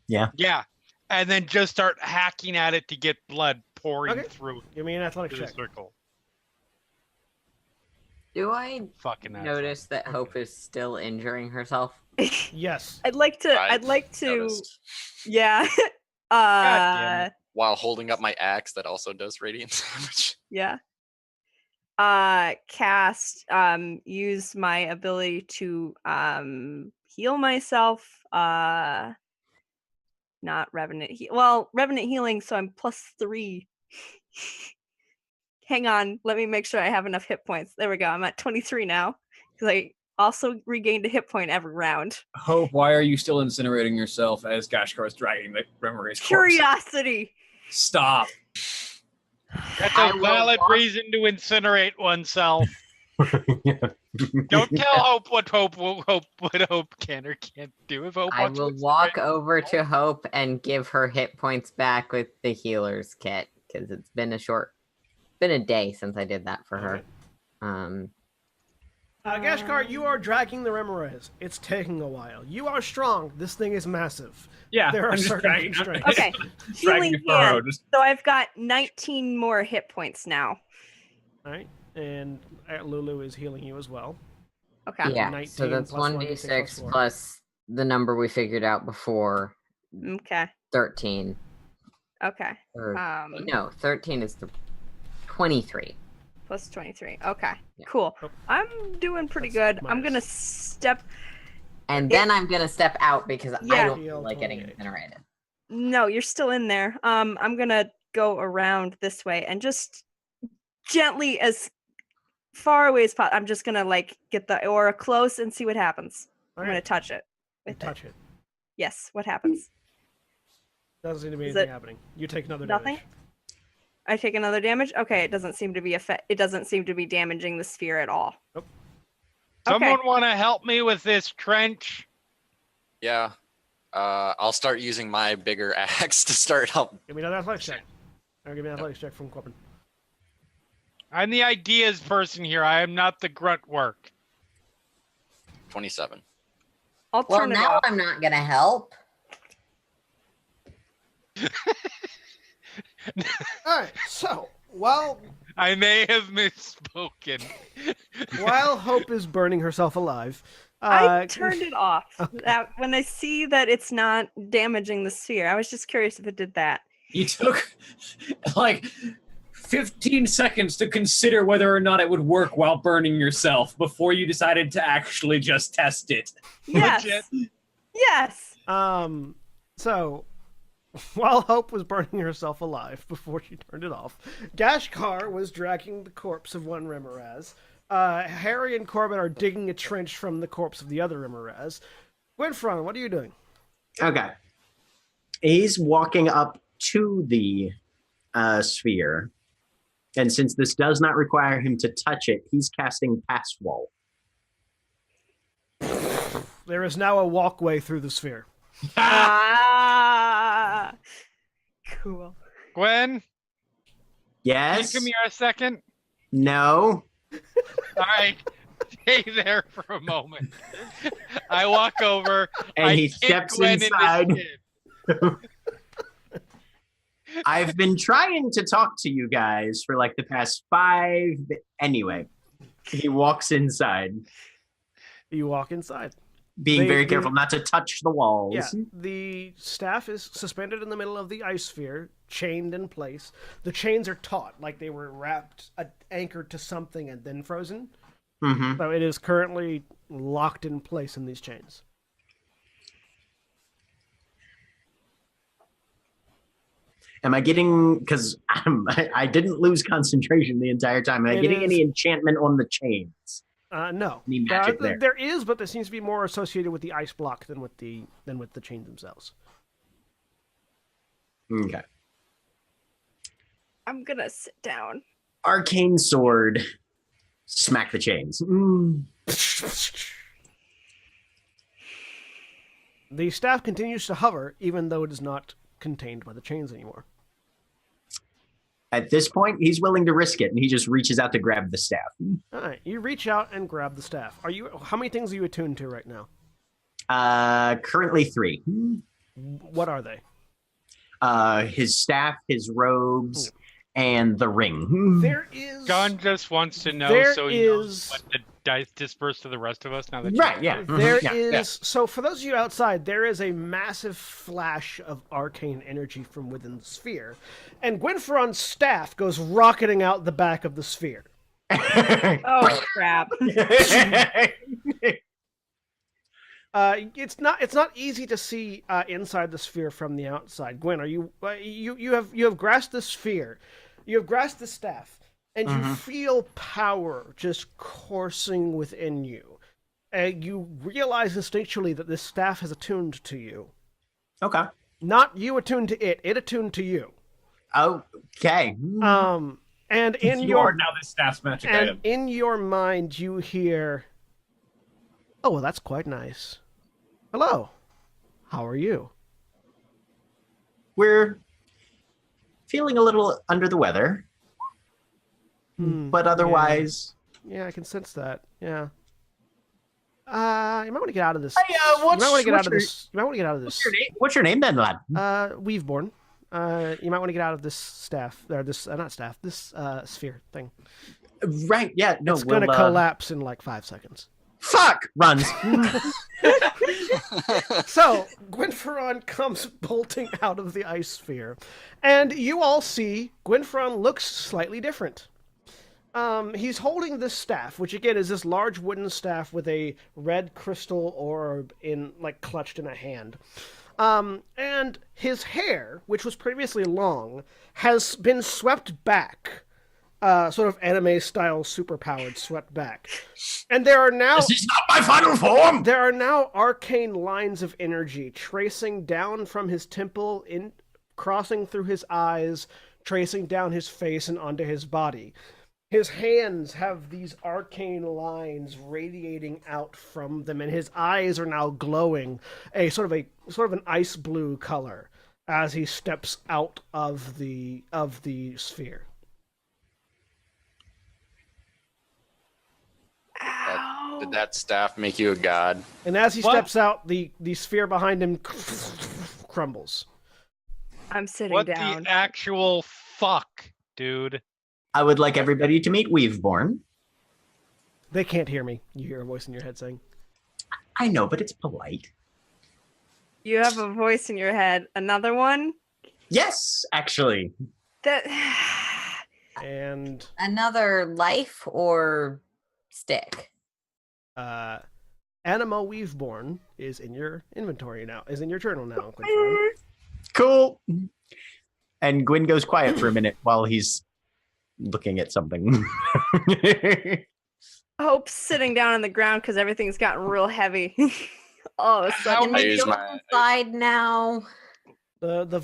Yeah. Yeah. And then just start hacking at it to get blood pouring through Give me an athletic the check. circle. Do I Fucking notice that Hope is still injuring herself? Yes. I'd like to. noticed. Yeah. damn it. While holding up my axe that also does radiant damage. Yeah. Cast. Use my ability to heal myself. Not revenant. Revenant healing. So I'm +3. Hang on. Let me make sure I have enough hit points. There we go. I'm at 23 now because I also regained a hit point every round. Hope, why are you still incinerating yourself as Gashkar is dragging the Remora's corpse? Curiosity. Stop. That's a valid reason to incinerate oneself. Don't tell Hope what Hope can or can't do. If Hope I wants will to walk incinerate- over to Hope and give her hit points back with the healer's kit because it's been a day since I did that for her. Gashkar, you are dragging the Remoras. It's taking a while. You are strong. This thing is massive. Yeah, There are I'm just certain dragging. constraints. Okay. Dragging Healing you furrow, hand. just- So I've got 19 more hit points now. All right, and Lulu is healing you as well. Okay. Yeah, 19 so that's plus 1d6 4. plus the number we figured out before, Okay. 13. Okay. Or, Um, no, 13 is the 23. plus 23. Okay. Yeah. Cool. Oh. I'm doing pretty That's good. I'm gonna minus. step. And then I'm going to step out because I Yeah. don't feel like getting 28. incinerated. No, you're still in there. I'm gonna go around this way and just gently, as far away as possible. I'm just gonna like get the aura close and see what happens. All I'm gonna right. touch it. You With it. touch it. Yes. What happens? Doesn't seem to be Is anything it happening. You take another nothing? damage. I take another damage. Okay. It doesn't seem to be It doesn't seem to be damaging the sphere at all. Nope. Someone want to help me with this trench? Yeah. I'll start using my bigger axe to start help. Give me another athletics check. Or give me an athletics check from Corbin. I'm the ideas person here. I am not the grunt work. 27. I'll Well, turn it now off. I'm not going to help. Alright, so while I may have misspoken. Hope is burning herself alive, I turned it off. That when I see that it's not damaging the sphere, I was just curious if it did that. You took like 15 seconds to consider whether or not it would work while burning yourself before you decided to actually just test it. Yes. Legit. Yes. So while Hope was burning herself alive before she turned it off, Gashkar was dragging the corpse of one Remoraz. Harry and Corbin are digging a trench from the corpse of the other Remoraz. Gwynfron, what are you doing? Okay. He's walking up to the sphere. And since this does not require him to touch it, he's casting Pass Wall. There is now a walkway through the sphere. Ah. Cool. Gwen, can you Yes? give me a second? No? All right. Stay there for a moment. I walk over. And I he kick steps Gwen in the inside. shin. I've been trying to talk to you guys for like the past 5... Anyway, he walks inside, You walk inside. being They- very they- careful not to touch the walls. Yeah, the staff is suspended in the middle of the ice sphere, chained in place. The chains are taut, like they were wrapped, anchored to something and then frozen. Mm-hmm. So it is currently locked in place in these chains. Am I getting, because I didn't lose concentration the entire time. Am I It getting is- any enchantment on the chains? No. Any magic there? There is, but there seems to be more associated with the ice block than with the chains themselves. Okay. I'm gonna sit down. Arcane sword. Smack the chains. The staff continues to hover, even though it is not contained by the chains anymore. At this point, he's willing to risk it, and he just reaches out to grab the staff. All right, you reach out and grab the staff. How many things are you attuned to right now? Currently 3. What are they? His staff, his robes, and the ring. There is Gun just wants to know There so he knows is- what the dice disperse to the rest of us now that Right, yeah. There is Yeah. so for those of you outside, there is a massive flash of arcane energy from within the sphere, and Gwynfron's staff goes rocketing out the back of the sphere. Oh crap. It's not easy to see inside the sphere from the outside. Gwen, are you you have grasped the sphere, you have grasped the staff, and you feel power just coursing within you. You realize instinctually that this staff has attuned to you. Okay. Not you attuned to it; it attuned to you. Okay. And in You your are now this staff's magic and item. in your mind, you hear, "Oh, well, that's quite nice. Hello, how are you?" We're feeling a little under the weather, but otherwise... Yeah, I can sense that. Yeah. You might want to get out of this. Hey, you might want to get out of your- this. You might want to get out of this. What's your name then, lad? Weaveborn. You might want to get out of this staff, or this not staff, this sphere thing. Right, yeah. No, It's gonna we'll, collapse in like 5 seconds. Fuck! Runs. So, Gwynferon comes bolting out of the ice sphere, and you all see Gwynferon looks slightly different. He's holding this staff, which again is this large wooden staff with a red crystal orb clutched in a hand. And his hair, which was previously long, has been swept back. Sort of anime-style superpowered swept back. And there are now... This is not my final form! There are now arcane lines of energy tracing down from his temple, crossing through his eyes, tracing down his face and onto his body. His hands have these arcane lines radiating out from them, and his eyes are now glowing a sort of an ice blue color as he steps out of the sphere. Did that staff make you a god? And as he steps out, the sphere behind him crumbles. I'm sitting What down. the actual fuck, dude? I would like everybody to meet Weaveborn. They can't hear me. You hear a voice in your head saying, I know, but it's polite. You have a voice in your head. Another one? Yes, actually. That. and Another life or stick? Anima Weaveborn is in your inventory now, is in your journal now. Gwynferon. Cool. And Gwyn goes quiet for a minute while he's looking at something. Hope's sitting down on the ground because everything's gotten real heavy. All of a sudden. I use my- Side now. The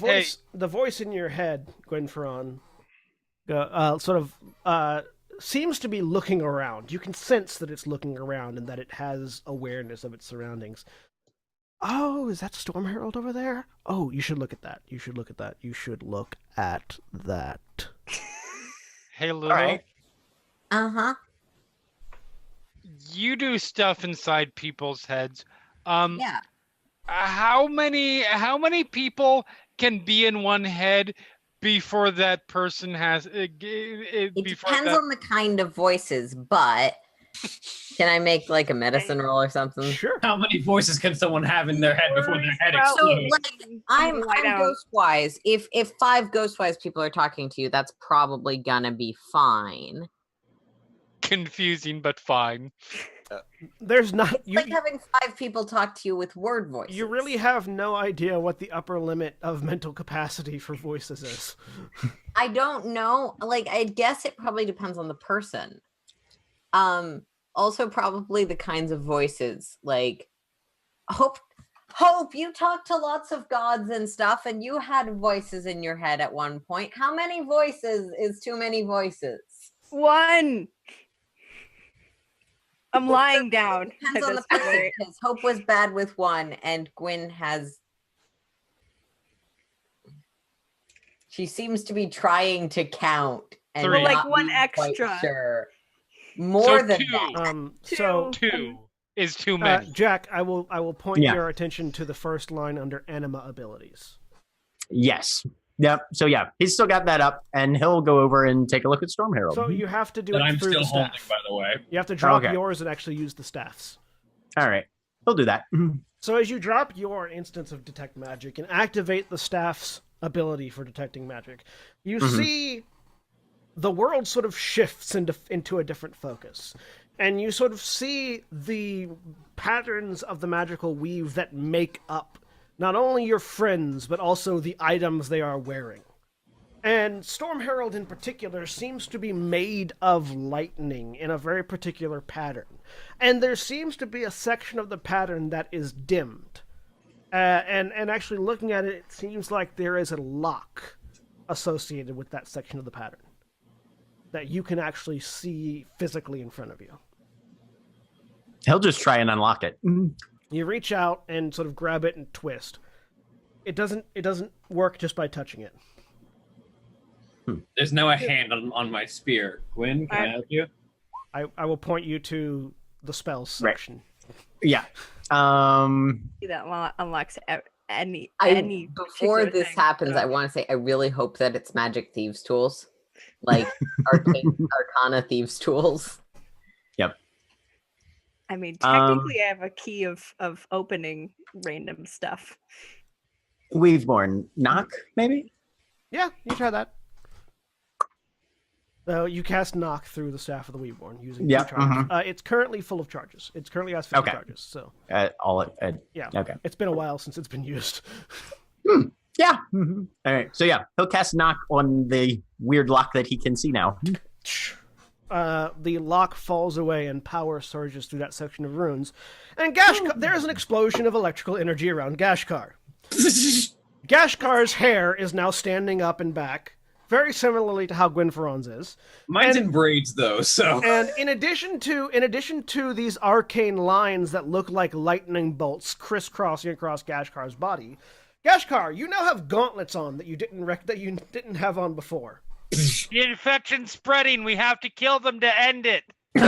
voice in your head, Gwynferon, seems to be looking around. You can sense that it's looking around and that it has awareness of its surroundings. Oh, is that Storm Herald over there? Oh, you should look at that. You should look at that. You should look at that. Hey, Lulu. right. Uh-huh. You do stuff inside people's heads. Yeah. How many people can be in one head before that person has? It depends on the kind of voices, but can I make like a medicine roll or something? Sure. How many voices can someone have in their head before their head So, explodes? like, I'm Ghostwise. If 5 Ghostwise people are talking to you, that's probably gonna be fine. Confusing, but fine. There's not It's like having 5 people talk to you with word voices. you really have no idea what the upper limit of mental capacity for voices is. I don't know. Like, I guess it probably depends on the person. Also probably the kinds of voices. Like, Hope, you talked to lots of gods and stuff, and you had voices in your head at one point. How many voices is too many voices? 1. I'm lying down. Depends at on the this person, point. because Hope was bad with 1, and Gwyn has... She seems to be trying to count. And 3. not Like 1 being quite extra. Sure. More So than 2. that. So 2 is too many. Jack, I will point Yeah. your attention to the first line under anima abilities. Yes. Yep. So yeah, he's still got that up, and he'll go over and take a look at Storm Herald. So you have to do That it I'm through still the holding, staff. by the way. You have to drop Okay. yours and actually use the staffs. All right, he'll do that. So as you drop your instance of detect magic and activate the staff's ability for detecting magic, you see the world sort of shifts into a different focus. And you sort of see the patterns of the magical weave that make up not only your friends, but also the items they are wearing. And Storm Herald in particular seems to be made of lightning in a very particular pattern. And there seems to be a section of the pattern that is dimmed. And actually looking at it, it seems like there is a lock associated with that section of the pattern that you can actually see physically in front of you. He'll just try and unlock it. You reach out and sort of grab it and twist. It doesn't work just by touching it. There's now a hand on my spear. Gwyn, can I help you? I will point you to the spells Right. section. Yeah. See that unlocks any Before particular this thing. happens, I want to say I really hope that it's Magic Thieves tools, like Arcana Thieves tools. Yep. I mean, technically, I have a key of opening random stuff. Weaveborn. Knock, maybe? Yeah, you try that. You cast knock through the staff of the Weeborn using 2 charges. It's currently full of charges. It currently has 50 charges. So yeah, okay. It's been a while since it's been used. Yeah. All right. So yeah, he'll cast knock on the weird lock that he can see now. The lock falls away and power surges through that section of runes. And there's an explosion of electrical energy around Gashkar. Gashkar's hair is now standing up and back, very similarly to how Gwynferon's is. Mine's in braids though, so. And in addition to these arcane lines that look like lightning bolts crisscrossing across Gashkar's body, Gashkar, you now have gauntlets on that you didn't have on before. The infection's spreading. We have to kill them to end it. Could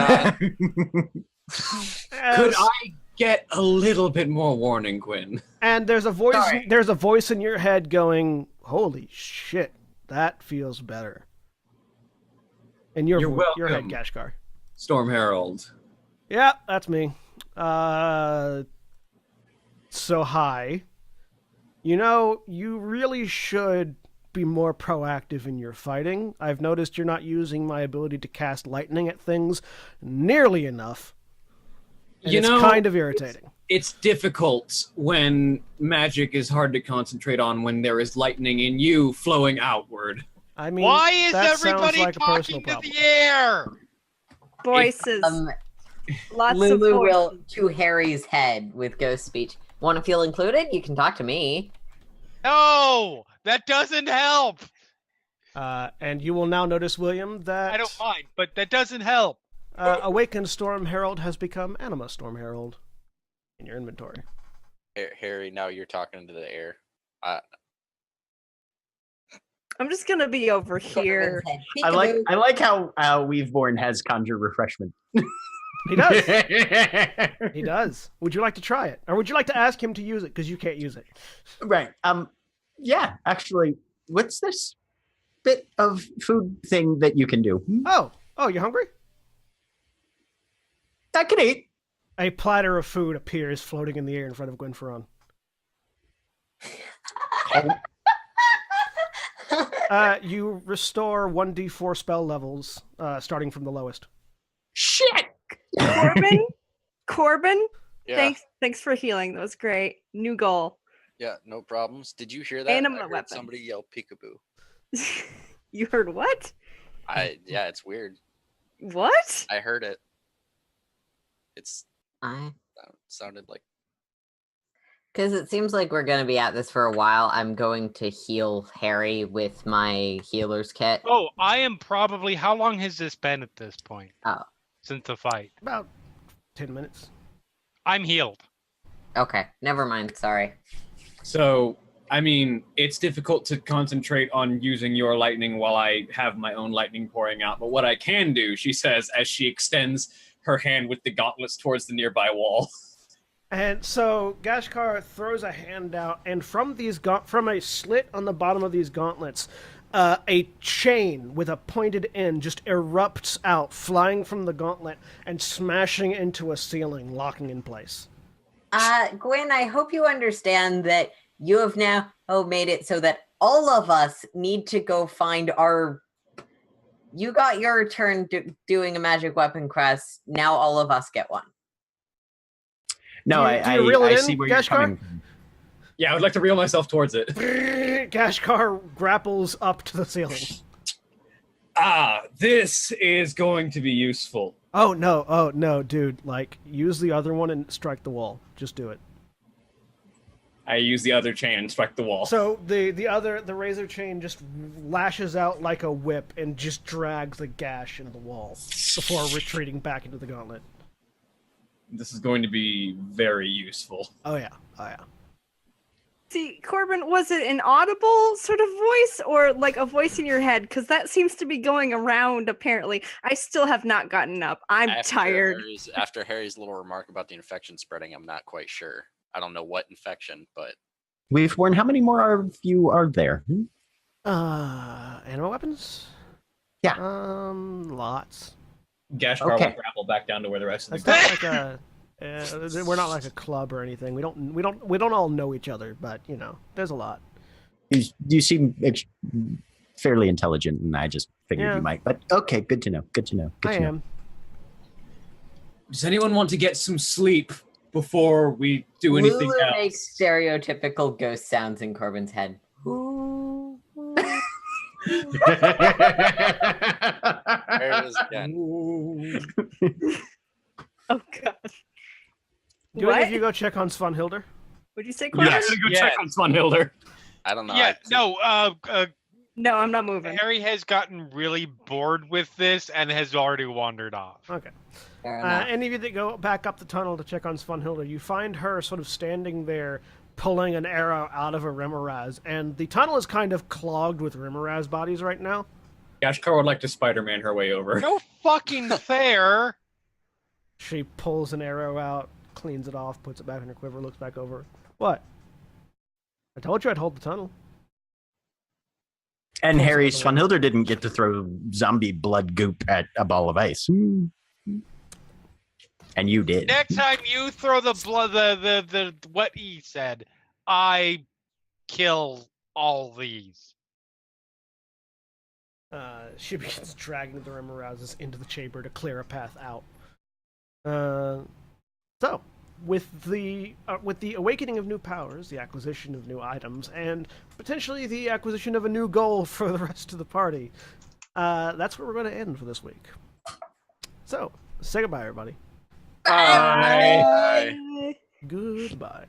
I get a little bit more warning, Gwyn? And there's a voice. Sorry. There's a voice in your head going, "Holy shit, that feels better." And your head, Gashkar. Storm Herald. Yeah, that's me. So hi. You really should be more proactive in your fighting. I've noticed you're not using my ability to cast lightning at things nearly enough. And it's kind of irritating. It's difficult when magic is hard to concentrate on when there is lightning in you flowing outward. I mean, why is that everybody sounds like a personal talking to problem. the air? Voices. Lots Lulu of voices. will to Harry's head with ghost speech. Want to feel included? You can talk to me. No, that doesn't help. And you will now notice, William, that I don't mind, but that doesn't help. Awakened Storm Herald has become Anima Storm Herald in your inventory. Harry, now you're talking to the air. I'm just gonna be over here. I like how Weaveborn has conjure refreshment. He does. He does. Would you like to try it, or would you like to ask him to use it because you can't use it? Right. Yeah. Actually, what's this bit of food thing that you can do? Oh, you hungry? I can eat. A platter of food appears floating in the air in front of Gwynferon. You restore 1d4 spell levels, starting from the lowest. Shit! Corbin, Yeah. thanks for healing. That was great. New goal. Yeah, no problems. Did you hear that? Anima I heard weapons. somebody yell peekaboo. You heard what? Yeah, it's weird. What? I heard it. It's I sounded like Because it seems like we're going to be at this for a while. I'm going to heal Harry with my healer's kit. Oh, I am probably. How long has this been at this point? Oh. Since the fight. About 10 minutes. I'm healed. Okay, never mind. Sorry. So, I mean, it's difficult to concentrate on using your lightning while I have my own lightning pouring out. But what I can do, she says, as she extends her hand with the gauntlets towards the nearby wall. And so Gashkar throws a hand out, and from a slit on the bottom of these gauntlets, a chain with a pointed end just erupts out, flying from the gauntlet and smashing into a ceiling, locking in place. Gwen, I hope you understand that you have now made it so that all of us need to go find our... You got your turn doing a magic weapon quest. Now all of us get one. No, Do you reel it I in, see where Gashkar? you're coming from. Yeah, I would like to reel myself towards it. Gashkar grapples up to the ceiling. This is going to be useful. Oh no, dude! Like, use the other one and strike the wall. Just do it. I use the other chain and strike the wall. So the razor chain just lashes out like a whip and just drags a gash into the wall before retreating back into the gauntlet. This is going to be very useful. Oh yeah. See, Corbin, was it an audible sort of voice or like a voice in your head? Because that seems to be going around, apparently. I still have not gotten up. I'm tired. After Harry's little remark about the infection spreading, I'm not quite sure. I don't know what infection, but... Weaveborn, how many more of you are there? Animal weapons? Yeah. Lots. Gashkar Okay. will grapple back down to where the rest of It's the not like a. We're not like a club or anything. We don't all know each other, but you know, there's a lot. You seem fairly intelligent, and I just figured Yeah. you might. But okay, good to know. Good to know. Good I to know. am. Does anyone want to get some sleep before we do anything Lulu else? makes stereotypical ghost sounds in Corbin's head. There it is again. Oh god. Do What? any of you go check on Svanhilder? Would you say Corbin? Yes. Go Yes. check on Svanhilder. I don't know. Yeah, no. No, I'm not moving. Harry has gotten really bored with this and has already wandered off. Okay. Fair enough. Any of you that go back up the tunnel to check on Svanhilder, you find her sort of standing there, pulling an arrow out of a Remoraz, and the tunnel is kind of clogged with Remoraz bodies right now. Gashkar would like to Spider-Man her way over. No fucking fair. She pulls an arrow out, cleans it off, puts it back in her quiver, looks back over. What? I told you I'd hold the tunnel. And Harry, Svanhilder didn't get to throw zombie blood goop at a ball of ice. And you did. Next time you throw the blood, the what he said, I kill all these. She begins dragging the Remorazes into the chamber to clear a path out. So, with the awakening of new powers, the acquisition of new items, and potentially the acquisition of a new goal for the rest of the party, that's where we're going to end for this week. So, say goodbye, everybody. Bye. Goodbye.